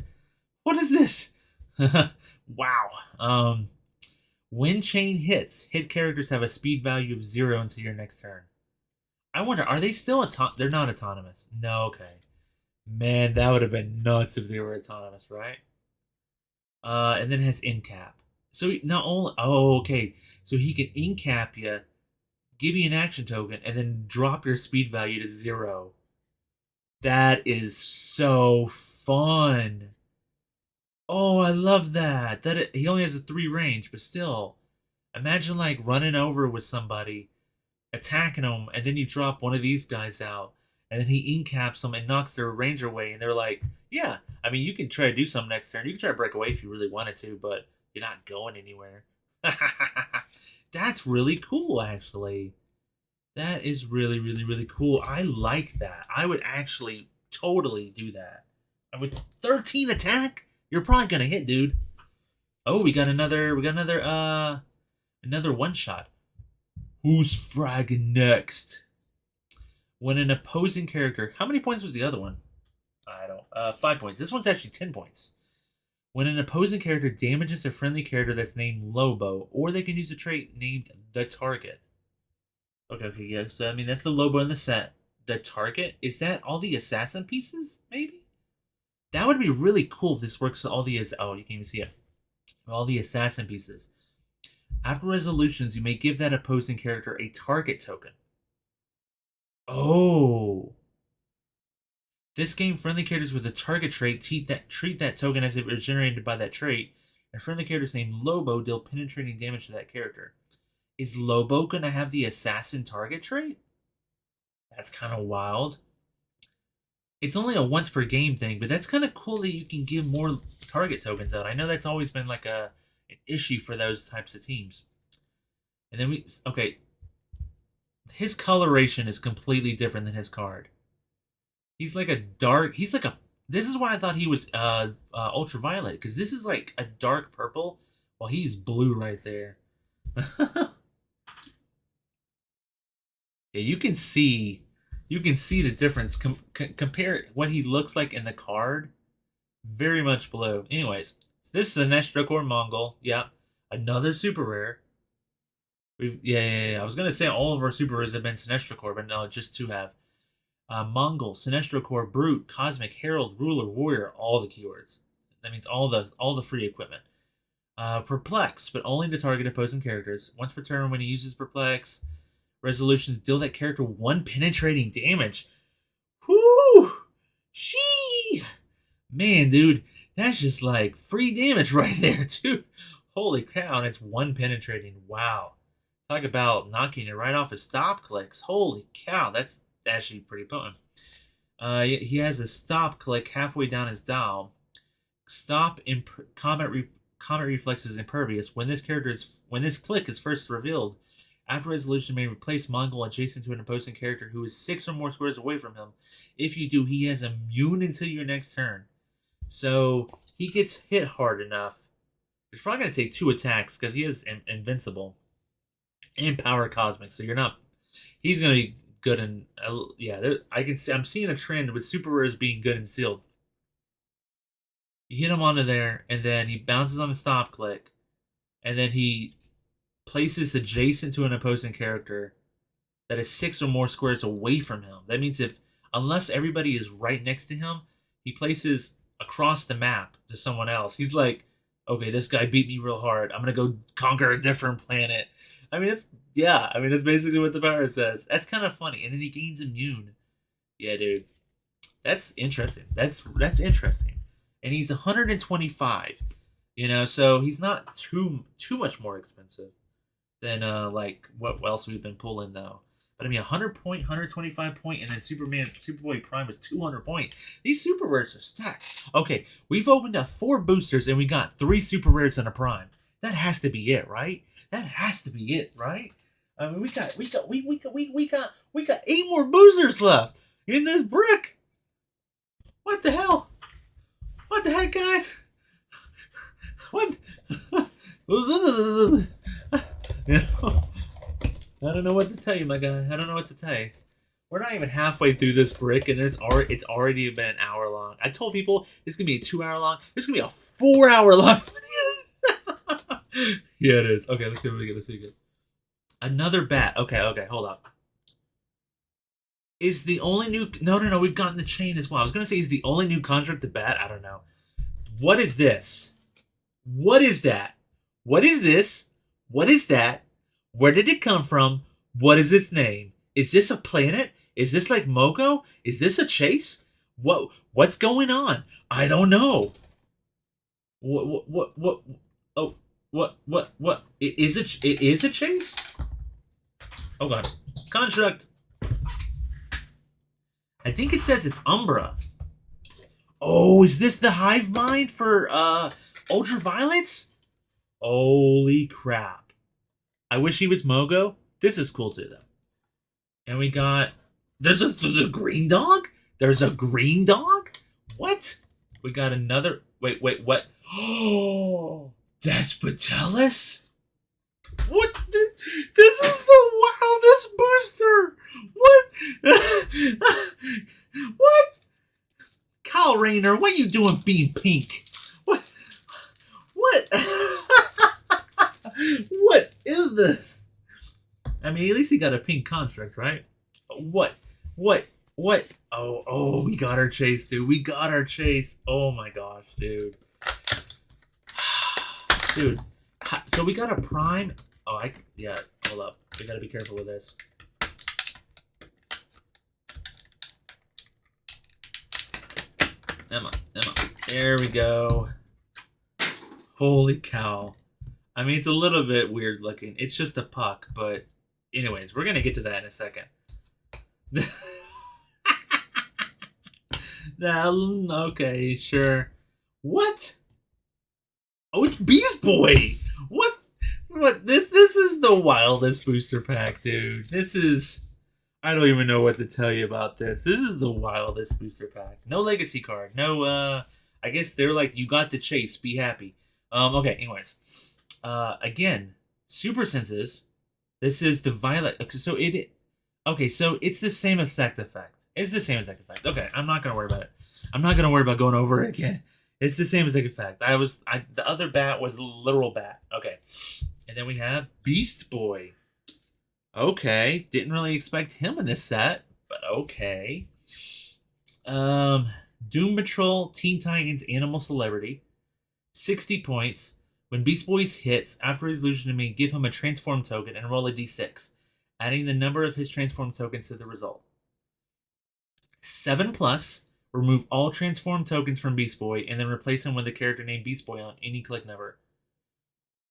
What is this? Wow. When chain hits, hit characters have a speed value of 0 until your next turn. I wonder, are they still they're not autonomous? No, okay. Man, that would have been nuts if they were autonomous, right? And then it has incap. So not only okay, so he can incap you, give you an action token, and then drop your speed value to 0. That is so fun. Oh, I love that. He only has a 3 range, but still, imagine like running over with somebody, attacking them, and then you drop one of these guys out, and then he incaps them and knocks their range away, and they're like, yeah, I mean, you can try to do something next turn. You can try to break away if you really wanted to, but you're not going anywhere. That's really cool, actually. That is really, really, really cool. I like that. I would actually totally do that. And with 13 attack, you're probably gonna hit, dude. Oh, we got another one shot. Who's fragging next? When an opposing character, how many points was the other one? I don't. 5 points. This one's actually 10 points. When an opposing character damages a friendly character that's named Lobo, or they can use a trait named the target. Okay, yeah. So I mean, that's the Lobo in the set. The target, is that all the assassin pieces? Maybe that would be really cool if this works. All the oh, you can't even see it. All the assassin pieces. After resolutions, you may give that opposing character a target token. Oh. This game, friendly characters with a target trait treat that token as if it was generated by that trait, and friendly characters named Lobo deal penetrating damage to that character. Is Lobo going to have the assassin target trait? That's kind of wild. It's only a once per game thing, but that's kind of cool that you can give more target tokens out. I know that's always been like an issue for those types of teams. And then okay, his coloration is completely different than his card. He's like this is why I thought he was ultraviolet, because this is like a dark purple, while he's blue right there. Yeah, you can see the difference. Compare what he looks like in the card. Very much blue. Anyways, so this is a Sinestro Core Mongol. Yeah, another super rare. Yeah. I was gonna say all of our super rares have been Sinestro Core, but no, just 2 have. Mongol, Sinestro Core, Brute, Cosmic, Herald, Ruler, Warrior, all the keywords. That means all the free equipment. Perplex, but only to target opposing characters. Once per turn, when he uses Perplex, resolutions deal that character 1 penetrating damage. Whoo! Shee! Man, dude, that's just like free damage right there, too. Holy cow, and it's 1 penetrating. Wow. Talk about knocking it right off his stop clicks. Holy cow, that's actually pretty potent. He has a stop click halfway down his dial. Stop combat reflex is impervious. When this click is first revealed, after resolution may replace Mongol adjacent to an opposing character who is 6 or more squares away from him. If you do, he has immune until your next turn. So he gets hit hard enough. It's probably going to take 2 attacks because he is invincible and power cosmic. So he's going to be good and yeah. I'm seeing a trend with super rares being good and sealed. You hit him onto there, and then he bounces on a stop click, and then he places adjacent to an opposing character that is 6 or more squares away from him. That means unless everybody is right next to him, he places across the map to someone else. He's like, okay, this guy beat me real hard. I'm gonna go conquer a different planet. I mean, that's basically what the power says. That's kind of funny. And then he gains immune. Yeah, dude. That's interesting. That's interesting. And he's 125. So he's not too much more expensive than like what else we've been pulling though. But I mean, 100 point, 125 point, and then Superboy Prime is 200 point. These super rares are stacked. Okay, we've opened up 4 boosters and we got 3 super rares and a prime. That has to be it, right? That has to be it, right? I mean, we got 8 more boosters left in this brick. What the hell? What the heck, guys? What? I don't know what to tell you, my guy. I don't know what to tell you. We're not even halfway through this brick, and it's already been an hour long. I told people this is gonna be a 2 hour long. This is gonna be a 4 hour long video. Yeah, it is. Okay, let's see what we get. Let's see what we get. Another bat. Okay, hold up. Is the only new... No, we've gotten the chain as well. I was gonna say, is the only new construct the bat? I don't know. What is this? What is that? What is this? What is that? Where did it come from? What is its name? Is this a planet? Is this like Mogo? Is this a chase? What's going on? I don't know. What? Oh, what? It is a chase? Oh god. Construct. I think it says it's Umbra. Oh, is this the hive mind for ultraviolets? Holy crap. I wish he was Mogo. This is cool too, though. And we got... There's a green dog? There's a green dog? What? We got another... Wait, what? Oh, Despotellus? What? This is the wildest booster! What? What? Kyle Rayner, what you doing being pink? What? What is this? I mean, at least he got a pink construct, right? What? Oh, we got our chase, dude. We got our chase. Oh my gosh, dude. Dude. So we got a prime. Oh, yeah, hold up. We gotta be careful with this. Emma. There we go. Holy cow. I mean, it's a little bit weird looking. It's just a puck, but anyways, we're gonna get to that in a second. Okay, sure. What? Oh, it's Beast Boy! What? This is the wildest booster pack, dude. This is... I don't even know what to tell you about this. This is the wildest booster pack. No legacy card. No, I guess they're like, you got the chase. Be happy. Okay, anyways. Again, super senses. This is the violet. Okay, so it's the same exact effect. It's the same exact effect. Okay, I'm not gonna worry about it. I'm not gonna worry about going over it again. It's the same exact effect. The other bat was a literal bat. Okay. And then we have Beast Boy. Okay, didn't really expect him in this set, but okay. Doom Patrol, Teen Titans, Animal Celebrity. 60 points. When Beast Boy hits, after his illusion to me, give him a transform token and roll a d6, adding the number of his transform tokens to the result. 7+, remove all transform tokens from Beast Boy, and then replace him with the character named Beast Boy on any click number.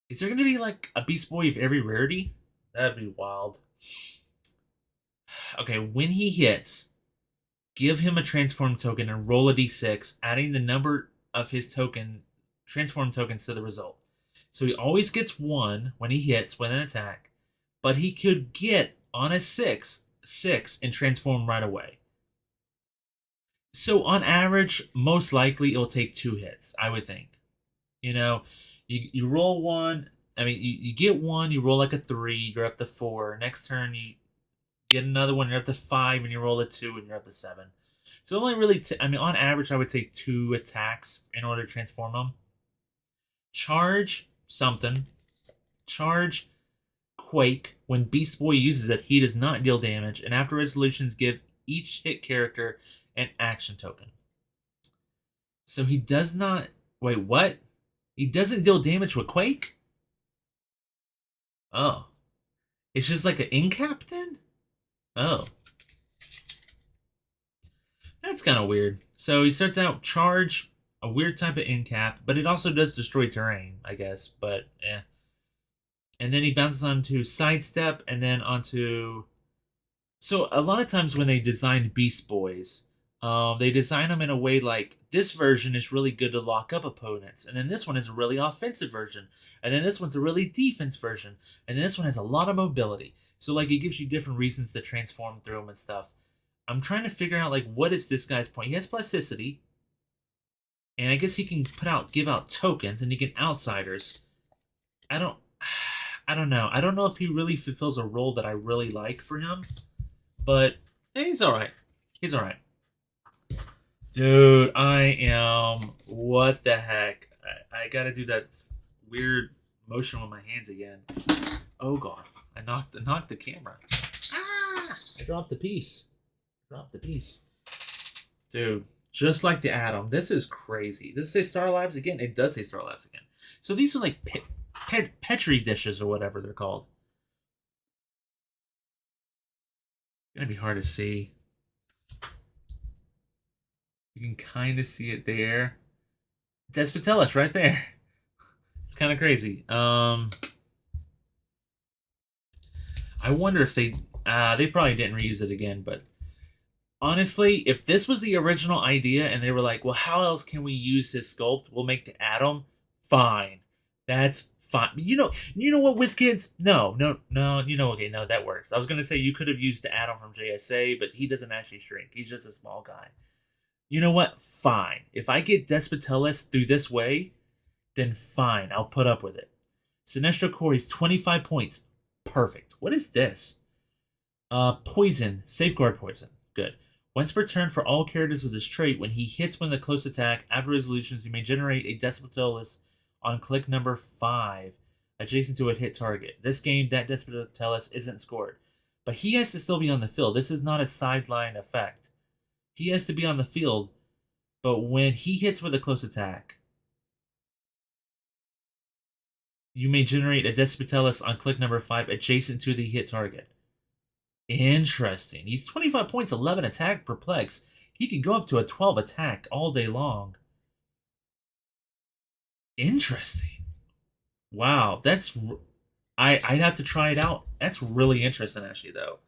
Is there going to be like a Beast Boy of every rarity? That'd be wild. Okay, when he hits, give him a transform token and roll a d6, adding the number of his transform tokens to the result. So he always gets 1 when he hits with an attack, but he could get on a 6 and transform right away. So on average, most likely it'll take 2 hits, I would think. You know, you roll 1. I mean, you get 1, you roll like a 3, you're up to 4. Next turn, you get another one, you're up to 5, and you roll a 2, and you're up to 7. So only really, on average, I would say 2 attacks in order to transform them. Charge something. Charge Quake. When Beast Boy uses it, he does not deal damage, and after resolutions, give each hit character an action token. So he does not... Wait, what? He doesn't deal damage with Quake? Oh. It's just like an in cap then? Oh. That's kind of weird. So he starts out charge, a weird type of in cap, but it also does destroy terrain, I guess, but eh. And then he bounces onto sidestep and then onto... So a lot of times when they designed Beast Boys, they design them in a way like this version is really good to lock up opponents, and then this one is a really offensive version, and then this one's a really defense version, and then this one has a lot of mobility. So like it gives you different reasons to transform through them and stuff. I'm trying to figure out like what is this guy's point. He has plasticity, and I guess he can give out tokens, and he can outsiders. I don't know. I don't know if he really fulfills a role that I really like for him, but He's all right. He's all right. Dude, I am. What the heck? I gotta do that weird motion with my hands again. Oh god, I knocked the camera. Ah! I dropped the piece. Dropped the piece. Dude, just like the Atom, this is crazy. Does it say Star Labs again? It does say Star Labs again. So these are like Petri dishes or whatever they're called. It's gonna be hard to see. You can kind of see it there. Despotellus right there. It's kind of crazy. I wonder if they probably didn't reuse it again, but honestly, if this was the original idea and they were like, well, how else can we use his sculpt? We'll make the Atom. Fine. That's fine. You know what, WizKids? No. Okay, no, that works. I was gonna say you could have used the Atom from JSA, but he doesn't actually shrink. He's just a small guy. You know what? Fine. If I get Despotellus through this way, then fine. I'll put up with it. Sinestro Core is 25 points. Perfect. What is this? Poison. Safeguard poison. Good. Once per turn for all characters with this trait, when he hits with a close attack, after resolutions, you may generate a Despotellus on click number 5, adjacent to a hit target. This game, that Despotellus isn't scored. But he has to still be on the field. This is not a sideline effect. He has to be on the field, but when he hits with a close attack, you may generate a Despotellus on click number 5 adjacent to the hit target. Interesting. He's 25 points, 11 attack, perplex. He can go up to a 12 attack all day long. Interesting. Wow, that's... I'd have to try it out. That's really interesting, actually, though.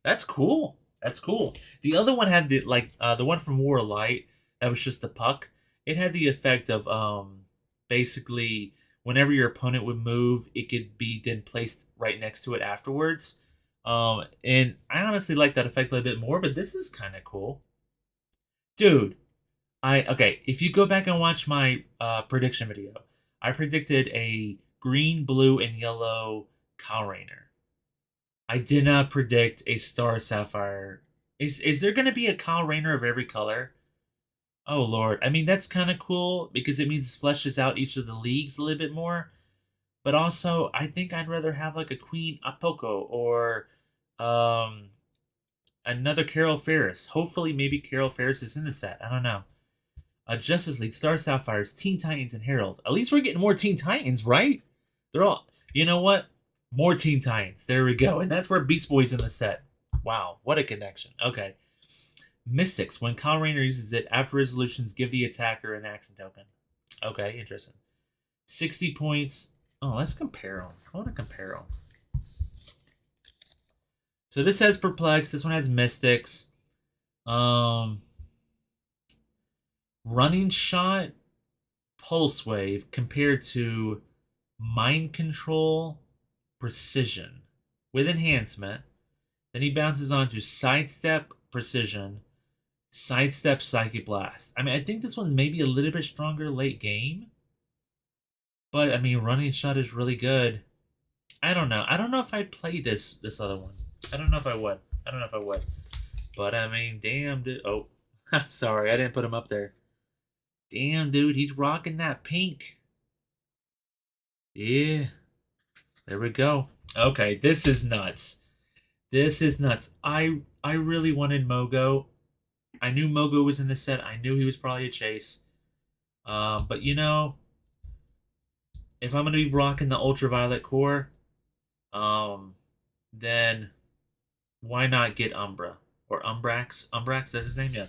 That's cool. That's cool. The other one had the one from War of Light that was just the puck. It had the effect of basically whenever your opponent would move, it could be then placed right next to it afterwards. And I honestly like that effect a little bit more, but this is kind of cool, dude. Okay. If you go back and watch my prediction video, I predicted a green, blue, and yellow Kyle Rayner. I did not predict a Star Sapphire. Is there going to be a Kyle Rayner of every color? Oh lord. I mean, that's kind of cool because it means it fleshes out each of the leagues a little bit more. But also, I think I'd rather have like a Queen Apoko or um another Carol Ferris. Hopefully maybe Carol Ferris is in the set. I don't know. Justice League, Star Sapphires, Teen Titans, and Herald. At least we're getting more Teen Titans, right? They're all, you know what? More Teen Titans. There we go. And that's where Beast Boy's in the set. Wow, what a connection. Okay. Mystics. When Kyle Rayner uses it, after resolutions, give the attacker an action token. Okay, interesting. 60 points. Oh, let's compare them. I want to compare them. So this has Perplex. This one has Mystics. Running Shot, Pulse Wave compared to Mind Control, Precision with Enhancement. Then he bounces on to Sidestep, Precision, Sidestep, Psychic Blast. I mean, I think this one's maybe a little bit stronger late game. But, I mean, Running Shot is really good. I don't know. I don't know if I'd play this other one. I don't know if I would. But, I mean, damn, dude. Oh, sorry. I didn't put him up there. Damn, dude, he's rocking that pink. Yeah. There we go. Okay, this is nuts. This is nuts. I really wanted Mogo. I knew Mogo was in the set. I knew he was probably a chase. But you know, if I'm gonna be rocking the ultraviolet core, then why not get Umbra or Umbrax? Umbrax, that's his name, yeah.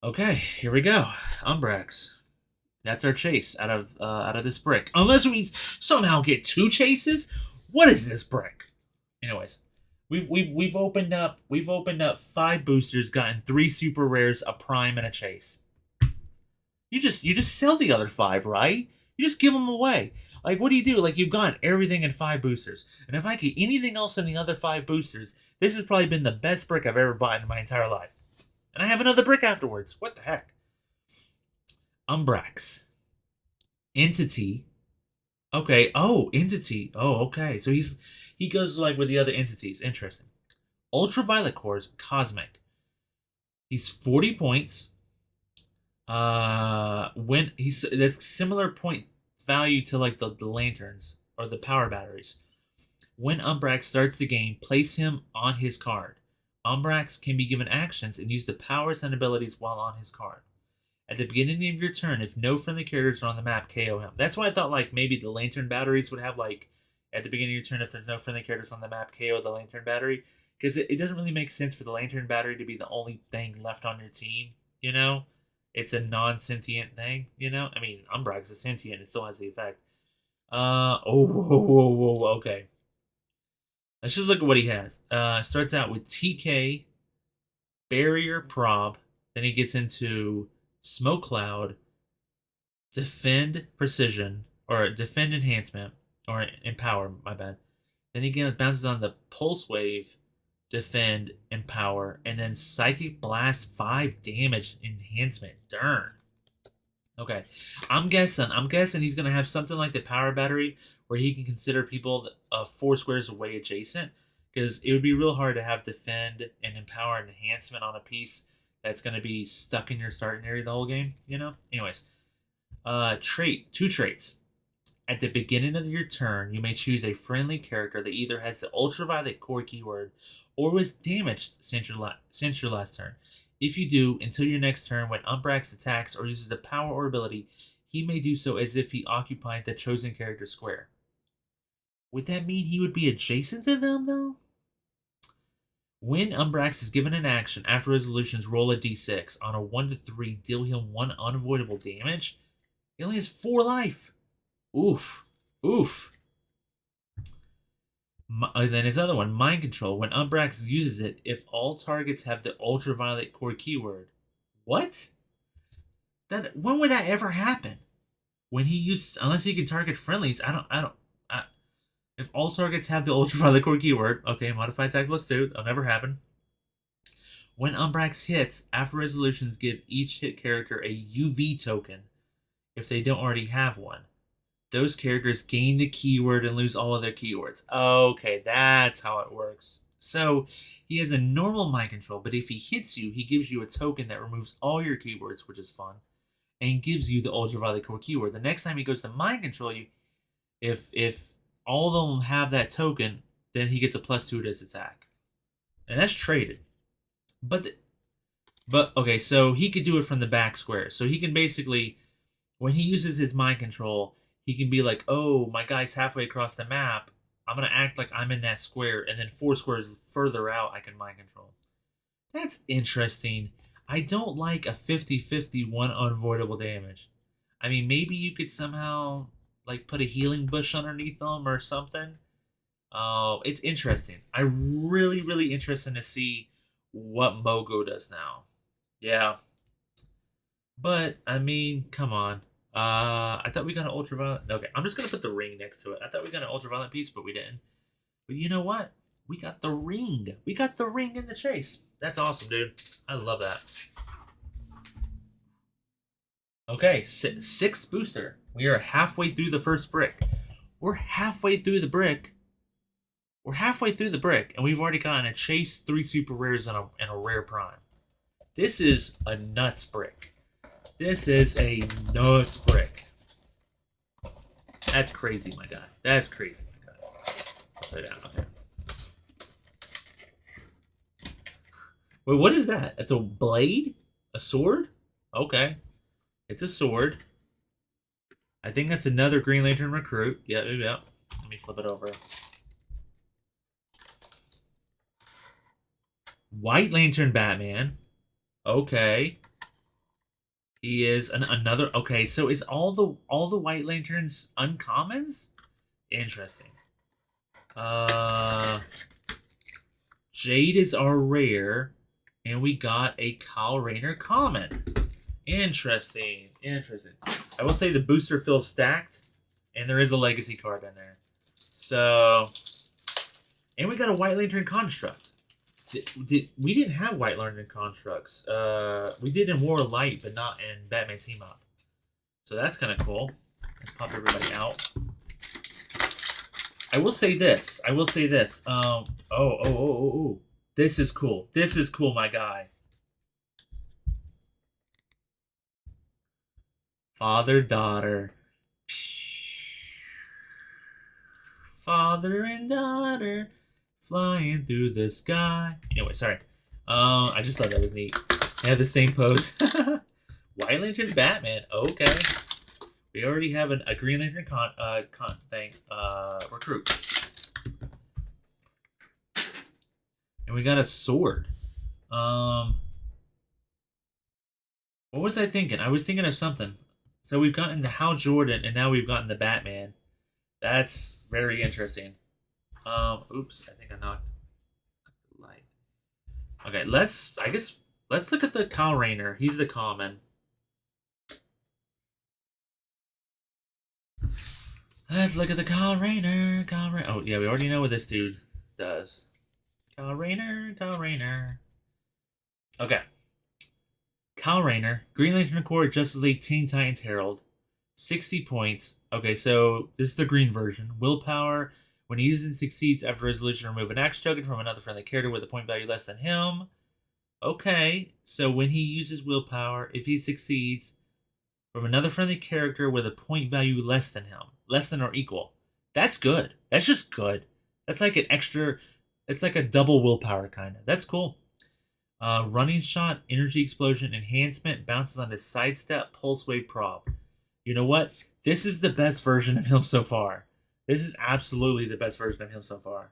Okay, here we go. Umbrax. That's our chase out of this brick. Unless we somehow get 2 chases. What is this brick? Anyways, we've opened up 5 boosters, gotten 3 super rares, a prime, and a chase. You just sell the other 5, right? You just give them away. Like, what do you do? Like, you've gotten everything in 5 boosters, and if I get anything else in the other 5 boosters, this has probably been the best brick I've ever bought in my entire life. And I have another brick afterwards. What the heck? Umbrax. Entity. Okay. Oh, Entity. Oh, okay. So he goes like with the other entities. Interesting. Ultraviolet cores, cosmic. He's 40 points. When he's that's similar point value to like the lanterns or the power batteries. When Umbrax starts the game, place him on his card. Umbrax can be given actions and use the powers and abilities while on his card. At the beginning of your turn, if no friendly characters are on the map, KO him. That's why I thought like maybe the lantern batteries would have like at the beginning of your turn, if there's no friendly characters on the map, KO the lantern battery. Because it doesn't really make sense for the lantern battery to be the only thing left on your team, you know? It's a non-sentient thing, you know? I mean, Umbrax is sentient, it still has the effect. Okay. Let's just look at what he has. Starts out with TK, Barrier, Prob. Then he gets into Smoke Cloud, Defend, Precision, or Defend Enhancement, or Empower, my bad. Then he bounces on the Pulse Wave, Defend, Empower, and then Psychic Blast 5 damage enhancement. Darn. Okay. I'm guessing he's gonna have something like the power battery where he can consider people 4 squares away adjacent. Because it would be real hard to have defend and empower and enhancement on a piece that's gonna be stuck in your starting area the whole game, you know? Anyways. Two traits. At the beginning of your turn, you may choose a friendly character that either has the ultraviolet core keyword or was damaged since your last turn. If you do, until your next turn, when Umbrax attacks or uses a power or ability, he may do so as if he occupied the chosen character square. Would that mean he would be adjacent to them, though? When Umbrax is given an action after resolutions, roll a d6. On a 1 to 3, deal him 1 unavoidable damage. He only has 4 life. Oof. Oof. Then his other one, Mind Control. When Umbrax uses it, if all targets have the ultraviolet core keyword. What? When would that ever happen? When he uses, unless he can target friendlies, if all targets have the ultraviolet core keyword, okay, modified attack +2, that'll never happen. When Umbrax hits, after resolutions, give each hit character a UV token if they don't already have one. Those characters gain the keyword and lose all of their keywords. Okay, that's how it works. So, he has a normal mind control, but if he hits you, he gives you a token that removes all your keywords, which is fun, and gives you the ultraviolet core keyword. The next time he goes to mind control you, if all of them have that token, then he gets a +2 to his attack. And that's traded. But okay, so he could do it from the back square. So he can basically, when he uses his mind control, he can be like, oh, my guy's halfway across the map. I'm going to act like I'm in that square. And then 4 squares further out, I can mind control. That's interesting. I don't like a 50-50 one unavoidable damage. I mean, maybe you could somehow like put a healing bush underneath them or something. Oh, it's interesting. I'm really interested to see what Mogo does now. Yeah. But, I mean, come on. I thought we got an ultraviolet. Okay, I'm just gonna put the ring next to it. I thought we got an ultraviolet piece, but we didn't. But you know what? We got the ring. We got the ring in the chase. That's awesome, dude. I love that. Okay, 6th booster. We are halfway through the first brick. We're halfway through the brick. And we've already gotten a chase, 3 super rares, and a rare prime. This is a nuts brick. This is a nuts brick. That's crazy, my guy. That's crazy, my guy. Put it down. Okay. Wait, what is that? It's a blade? A sword? Okay. It's a sword. I think that's another Green Lantern recruit. Yeah. Let me flip it over. White Lantern Batman. Okay. He is another. Okay, so is all the White Lanterns uncommons? Interesting. Jade is our rare, and we got a Kyle Rayner common. Interesting. I will say the booster feels stacked, and there is a legacy card in there. So, and we got a White Lantern construct. We didn't have White Lantern constructs. We did in War of Light, but not in Batman Team Up. So that's kind of cool. Let's pop everybody out. I will say this. Oh. This is cool. This is cool, my guy. Father, daughter. Father and daughter flying through the sky. Anyway, sorry. I just thought that was neat. They have the same pose. White Lantern Batman. Okay. We already have a Green Lantern recruit. And we got a sword. What was I thinking? I was thinking of something. So we've gotten the Hal Jordan, and now we've gotten the Batman. That's very interesting. Oops, I think I knocked the light. Okay, let's look at the Kyle Rayner. He's the common. Let's look at the Kyle Rayner. Oh, yeah, we already know what this dude does. Kyle Rayner. Okay. Kyle Rayner, Green Lantern Corps, Justice League, Teen Titans Herald. 60 points. Okay, so this is the green version. Willpower. When he uses and succeeds after resolution, remove an action token from another friendly character with a point value less than him. Okay, so when he uses willpower, if he succeeds, from another friendly character with a point value less than him. Less than or equal. That's good. That's just good. That's like an extra, it's like a double willpower kind of. That's cool. Running shot, energy explosion, enhancement, bounces on his sidestep, pulse wave prob. You know what? This is the best version of him so far. This is absolutely the best version of him so far.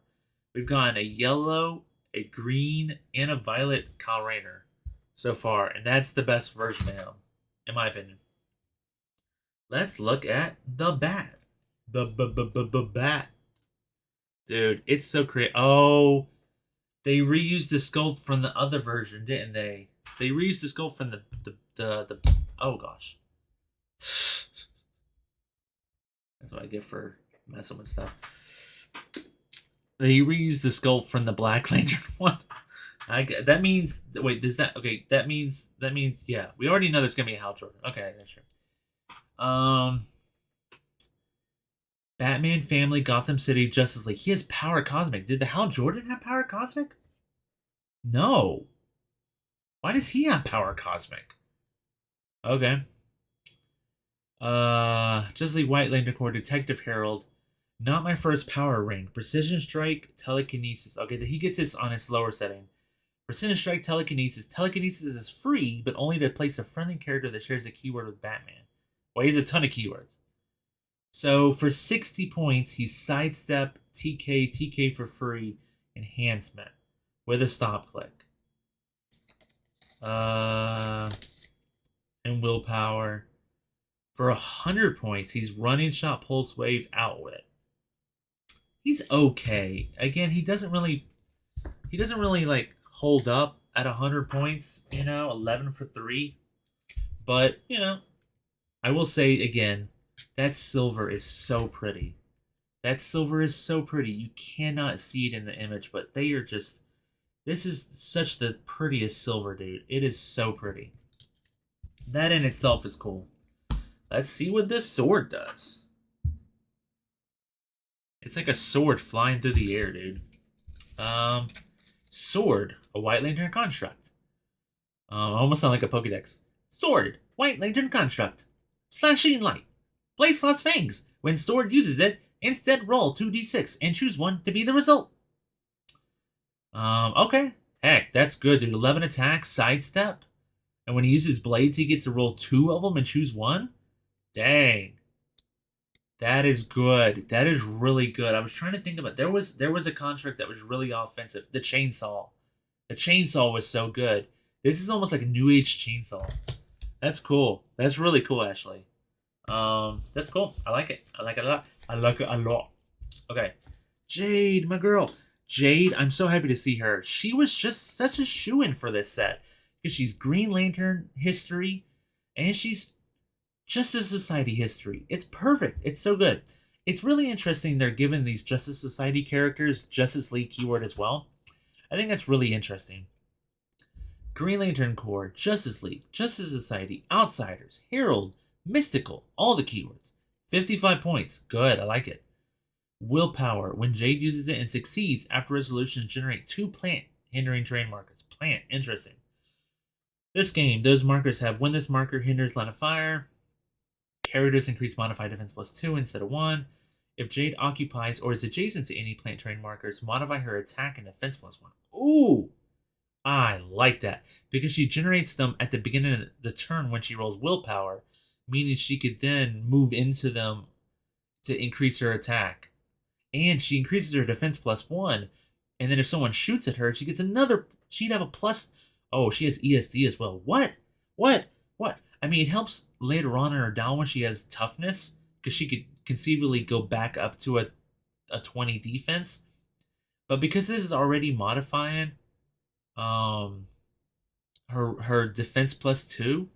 We've gotten a yellow, a green, and a violet Kyle Rayner so far, and that's the best version of him, in my opinion. Let's look at the bat. The bat. Dude, it's so creative. Oh, they reused the sculpt from the other version, didn't they? They reused the sculpt from the oh gosh. That's what I get for messing with stuff. They reused the sculpt from the Black Lantern one. That means wait, does that okay, that means yeah, we already know there's gonna be a Hal Jordan. Okay, that's sure. Batman Family, Gotham City, Justice League. He has power cosmic. Did the Hal Jordan have power cosmic? No. Why does he have power cosmic? Okay. Justice League White Lantern Corps, Detective Herald. Not my first power rank. Precision Strike, Telekinesis. Okay, he gets this on his lower setting. Precision Strike, Telekinesis. Telekinesis is free, but only to place a friendly character that shares a keyword with Batman. Well, he has a ton of keywords. So for 60 points, he's Sidestep, TK for free, Enhancement with a stop click. And Willpower. For 100 points, he's Running Shot, Pulse Wave, Outwit. He's okay. Again, he doesn't really like hold up at 100 points, 11 for 3. But, I will say again, that silver is so pretty. That silver is so pretty. You cannot see it in the image, but they are just... This is such the prettiest silver, dude. It is so pretty. That in itself is cool. Let's see what this sword does. It's like a sword flying through the air, dude. Sword, a White Lantern construct. Almost sound like a Pokédex. Sword, White Lantern construct. Slashing light. Play slots fangs. When sword uses it, instead roll 2d6 and choose one to be the result. Okay. Heck, that's good, dude. 11 attack, sidestep. And when he uses blades, he gets to roll 2 of them and choose one? Dang. That is good. That is really good. I was trying to think about there was a construct that was really offensive. The chainsaw. The chainsaw was so good. This is almost like a new age chainsaw. That's cool. That's really cool, actually. That's cool. I like it. I like it a lot. I like it a lot. Okay. Jade, my girl. Jade, I'm so happy to see her. She was just such a shoo-in for this set. Because she's Green Lantern history. And she's Justice Society history. It's perfect. It's so good. It's really interesting they're giving these Justice Society characters Justice League keyword as well. I think that's really interesting. Green Lantern Corps, Justice League, Justice Society, Outsiders, Herald, Mystical, all the keywords. 55 points. Good, I like it. Willpower. When Jade uses it and succeeds, after resolution, generate 2 plant hindering terrain markers. Plant. Interesting. This game, those markers have when this marker hinders line of fire, characters increase modified defense +2 instead of 1. If Jade occupies or is adjacent to any plant terrain markers, modify her attack and defense +1. Ooh! I like that. Because she generates them at the beginning of the turn when she rolls willpower, meaning she could then move into them to increase her attack. And she increases her defense +1. And then if someone shoots at her, she gets another. She'd have a plus. Oh, she has ESD as well. What? I mean, it helps later on in her down when she has toughness, because she could conceivably go back up to a 20 defense. But because this is already modifying her defense +2,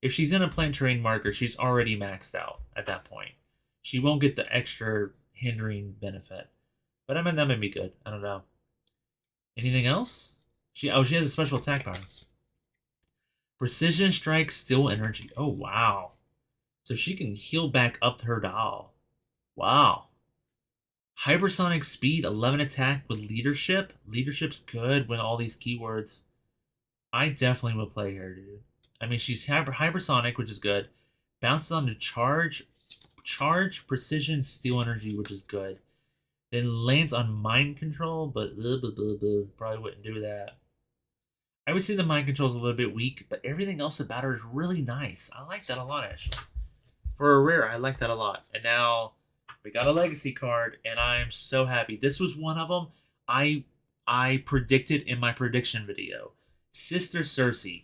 if she's in a plant terrain marker, she's already maxed out at that point. She won't get the extra hindering benefit. But I mean, that may be good. I don't know. Anything else? She has a special attack arm. Precision Strike, Still Energy. Oh, wow. So she can heal back up her doll. Wow. Hypersonic Speed, 11 attack with Leadership. Leadership's good when all these keywords. I definitely would play her, dude. I mean, she's hypersonic, which is good. Bounces on to charge, precision, Steel Energy, which is good. Then lands on mind control, but probably wouldn't do that. I would say the mind control is a little bit weak, but everything else about her is really nice. I like that a lot, actually. For a rare, I like that a lot. And now we got a legacy card, and I'm so happy. This was one of them I predicted in my prediction video. Sister Cersei.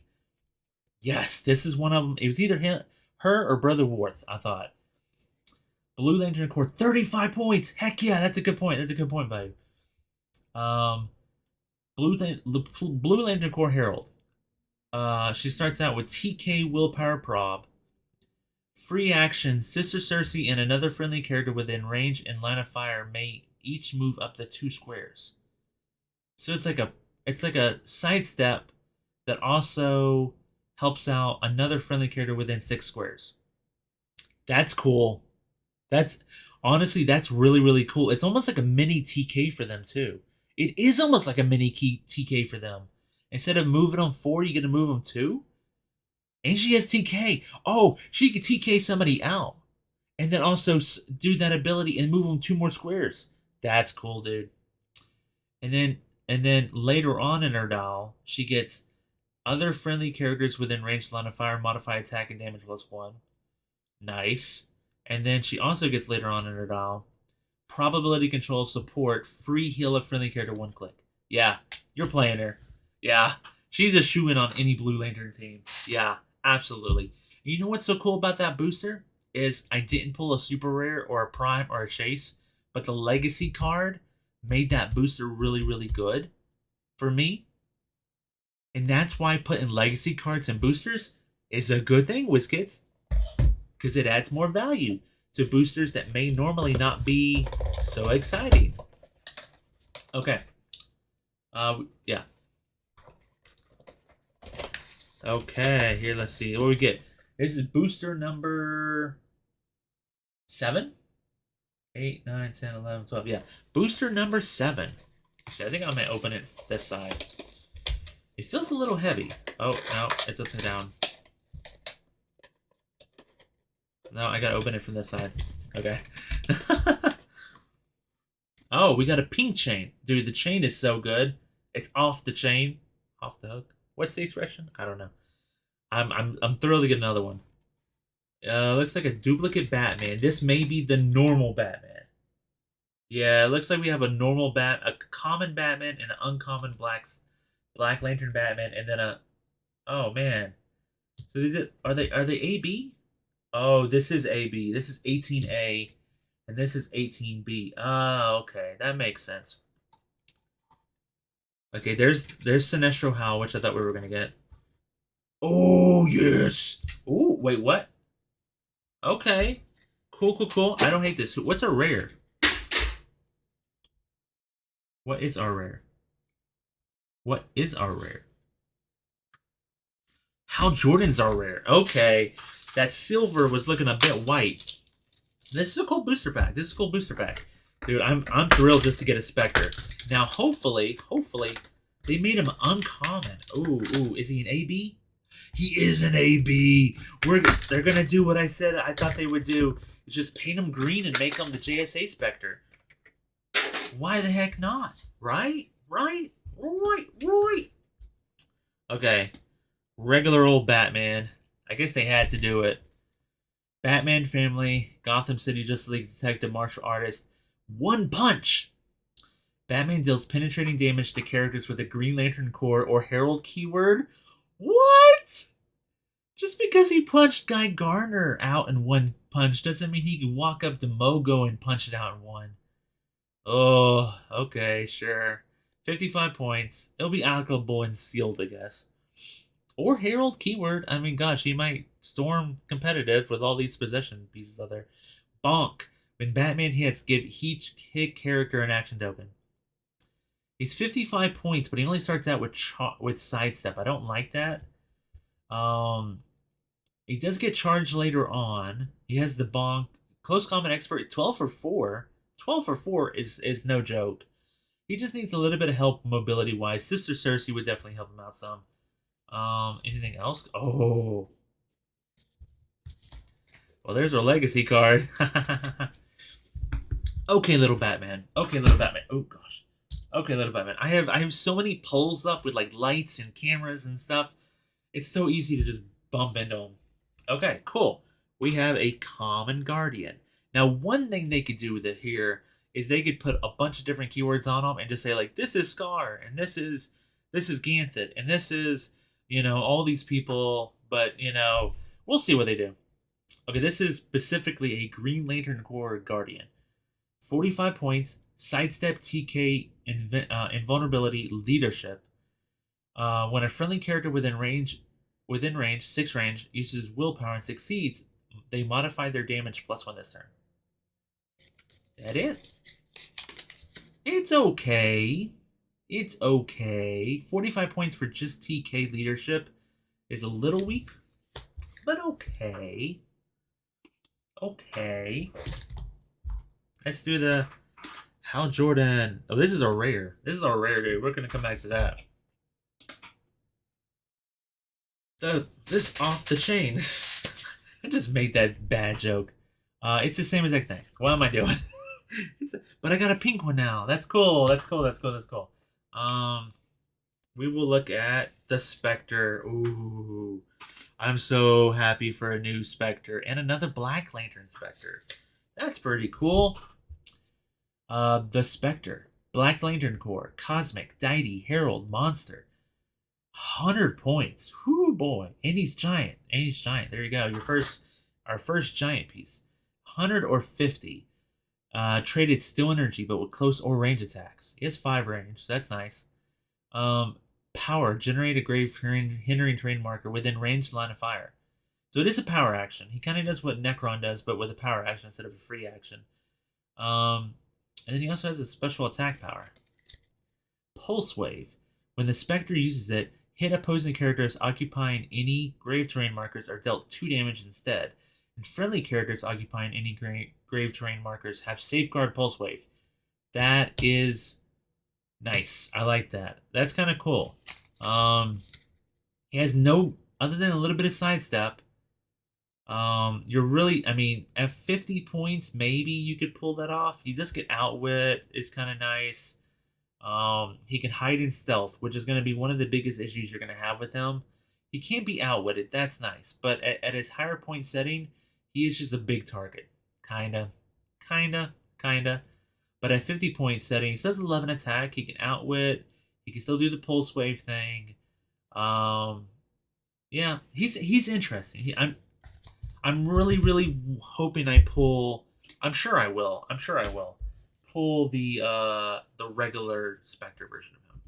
Yes, this is one of them. It was either her or Brother Worth, I thought. Blue Lantern Corps, 35 points. Heck yeah, that's a good point. That's a good point value. Blue Lantern Corps Herald. She starts out with TK Willpower Prob. Free action. Sister Cersei and another friendly character within range and line of fire may each move up to 2 squares. So it's like a sidestep that also helps out another friendly character within 6 squares. That's cool. That's really, really cool. It's almost like a mini TK for them too. It is almost like a mini TK for them. Instead of moving them 4, you get to move them 2. And she has TK. Oh, she could TK somebody out. And then also do that ability and move them 2 more squares. That's cool, dude. And then later on in her dial, she gets other friendly characters within range line of fire modify attack and damage +1. Nice. And then she also gets later on in her dial probability control support, free heal a friendly character 1 click. Yeah, you're playing her. Yeah, she's a shoo-in on any Blue Lantern team. Yeah, absolutely. And you know what's so cool about that booster? Is I didn't pull a super rare or a prime or a chase, but the legacy card made that booster really, really good for me. And that's why putting legacy cards and boosters is a good thing, WizKids. Because it adds more value to boosters that may normally not be so exciting. Okay. Yeah. Okay, here, let's see. What we get? This is booster number 7? 8, 9, 10, 11, 12. Yeah. Booster number 7. See, I think I might open it this side. It feels a little heavy. Oh, no, it's upside down. No, I gotta open it from this side. Okay. Oh, we got a pink chain. Dude, the chain is so good. It's off the chain. Off the hook. What's the expression? I don't know. I'm thrilled to get another one. Looks like a duplicate Batman. This may be the normal Batman. Yeah, it looks like we have a normal a common Batman and an uncommon Black Lantern Batman, and then a. Oh man. So are they AB? Oh, this is AB. This is 18A, and this is 18B. Oh, okay, that makes sense. Okay, there's Sinestro Howl, which I thought we were gonna get. Oh yes. Oh wait, what? Okay, cool. I don't hate this. What's our rare? What is our rare? What is our rare? Hal Jordan's our rare. Okay. That silver was looking a bit white. This is a cool booster pack. Dude, I'm thrilled just to get a Spectre. Now, hopefully, They made him uncommon. Ooh, is he an AB? He is an AB. They're gonna do what I said I thought they would do. Just paint him green and make him the JSA Spectre. Why the heck not? Right? Okay. Regular old Batman. I guess they had to do it. Batman family, Gotham City Justice League detective martial artist. One punch! Batman deals penetrating damage to characters with a Green Lantern core or Herald keyword. What? Just because he punched Guy Gardner out in one punch doesn't mean he can walk up to Mogo and punch it out in one. Oh, okay, sure. 55 points. It'll be applicable and sealed, I guess. Or Herald keyword. I mean, gosh, he might storm competitive with all these possession pieces out there. Bonk. When Batman hits, give each hit character an action token. He's 55 points, but he only starts out with sidestep. I don't like that. He does get charged later on. He has the bonk. Close combat expert, 12 for 4. 12 for 4 is no joke. He just needs a little bit of help mobility-wise. Sister Cersei would definitely help him out some. Anything else? Oh. Well, there's our legacy card. Okay, little Batman. Oh, gosh. Okay, little Batman. I have so many poles up with like lights and cameras and stuff. It's so easy to just bump into them. Okay, cool. We have a common guardian. Now, one thing they could do with it here is they could put a bunch of different keywords on them and just say like, this is Scar, and this is Ganthet, and this is, all these people, but, we'll see what they do. Okay, this is specifically a Green Lantern Corps Guardian. 45 points, sidestep, TK, invulnerability, leadership. When a friendly character within range, 6 range, uses willpower and succeeds, they modify their damage +1 this turn. That it? It's okay. 45 points for just TK leadership is a little weak, but okay. Let's do the Hal Jordan. Oh, this is a rare. Dude. We're gonna come back to that. This off the chain. I just made that bad joke. It's the same exact thing. What am I doing? But I got a pink one now. That's cool. We will look at the Spectre. Ooh, I'm so happy for a new Spectre and another Black Lantern Spectre. That's pretty cool. The Spectre, Black Lantern Corps, Cosmic, Deity, Herald, Monster. 100 points. Whoo boy. And he's giant. There you go. Our first giant piece. 100 or 50. Traded still energy, but with close or range attacks. He has 5 range. That's nice. Power. Generate a grave hindering terrain marker within range line of fire. So it is a power action. He kind of does what Necron does, but with a power action instead of a free action. And then he also has a special attack power. Pulse Wave. When the Spectre uses it, hit opposing characters occupying any grave terrain markers are dealt 2 damage instead. And friendly characters occupying any grave terrain markers have Safeguard Pulse Wave. That is nice. I like that. That's kind of cool. He has no, other than a little bit of sidestep. You're really, at 50 points, maybe you could pull that off. You just get outwit. It's kind of nice. He can hide in stealth, which is going to be one of the biggest issues you're going to have with him. He can't be outwitted. That's nice. But at his higher point setting, he is just a big target. Kinda. But at 50 point setting, he does 11 attack. He can outwit. He can still do the pulse wave thing. Yeah, he's interesting. I'm really hoping I pull. I'm sure I will. Pull the regular Spectre version of him.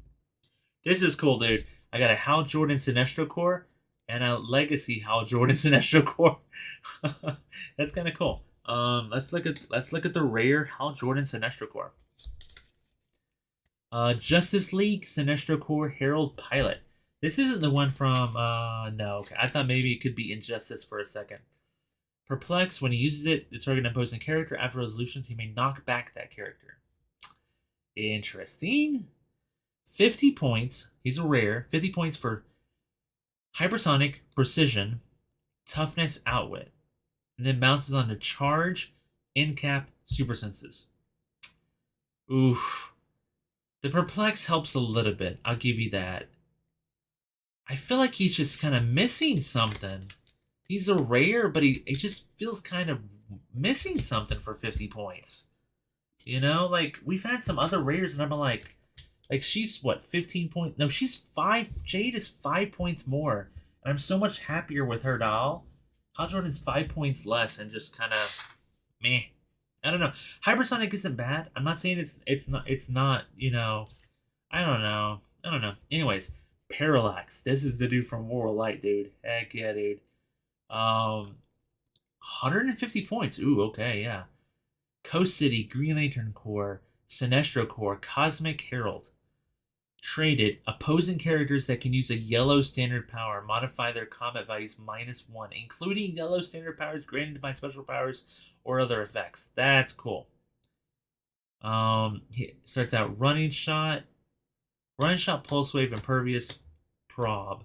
This is cool, dude. I got a Hal Jordan Sinestro Corps and a Legacy Hal Jordan Sinestro Corps. That's kind of cool. Let's look at the rare Hal Jordan Sinestro Corps. Justice League Sinestro Corps Herald Pilot. This isn't the one from no. Okay. I thought maybe it could be Injustice for a second. Perplex, when he uses it, the target opposing character after resolutions, he may knock back that character. Interesting. 50 points. He's a rare. 50 points for hypersonic, precision, toughness, outwit. And then bounces on to charge, in-cap, super senses. Oof. The perplex helps a little bit. I'll give you that. I feel like he's just kind of missing something. He's a rare, but he just feels kind of missing something for 50 points. You know, like, we've had some other rares, and I'm like she's, what, 15 points? No, she's 5. Jade is 5 points more. And I'm so much happier with her doll. Hal Jordan's 5 points less and just kind of meh. I don't know. Hypersonic isn't bad. I'm not saying it's not, you know, I don't know. Anyways, Parallax. This is the dude from War of Light, dude. Heck yeah, dude. 150 points. Ooh, okay, yeah. Coast City, Green Lantern Corps, Sinestro Corps, Cosmic Herald. Traded. Opposing characters that can use a yellow standard power modify their combat values -1, including yellow standard powers granted by special powers or other effects. That's cool. He starts out running shot, pulse wave, impervious, prob.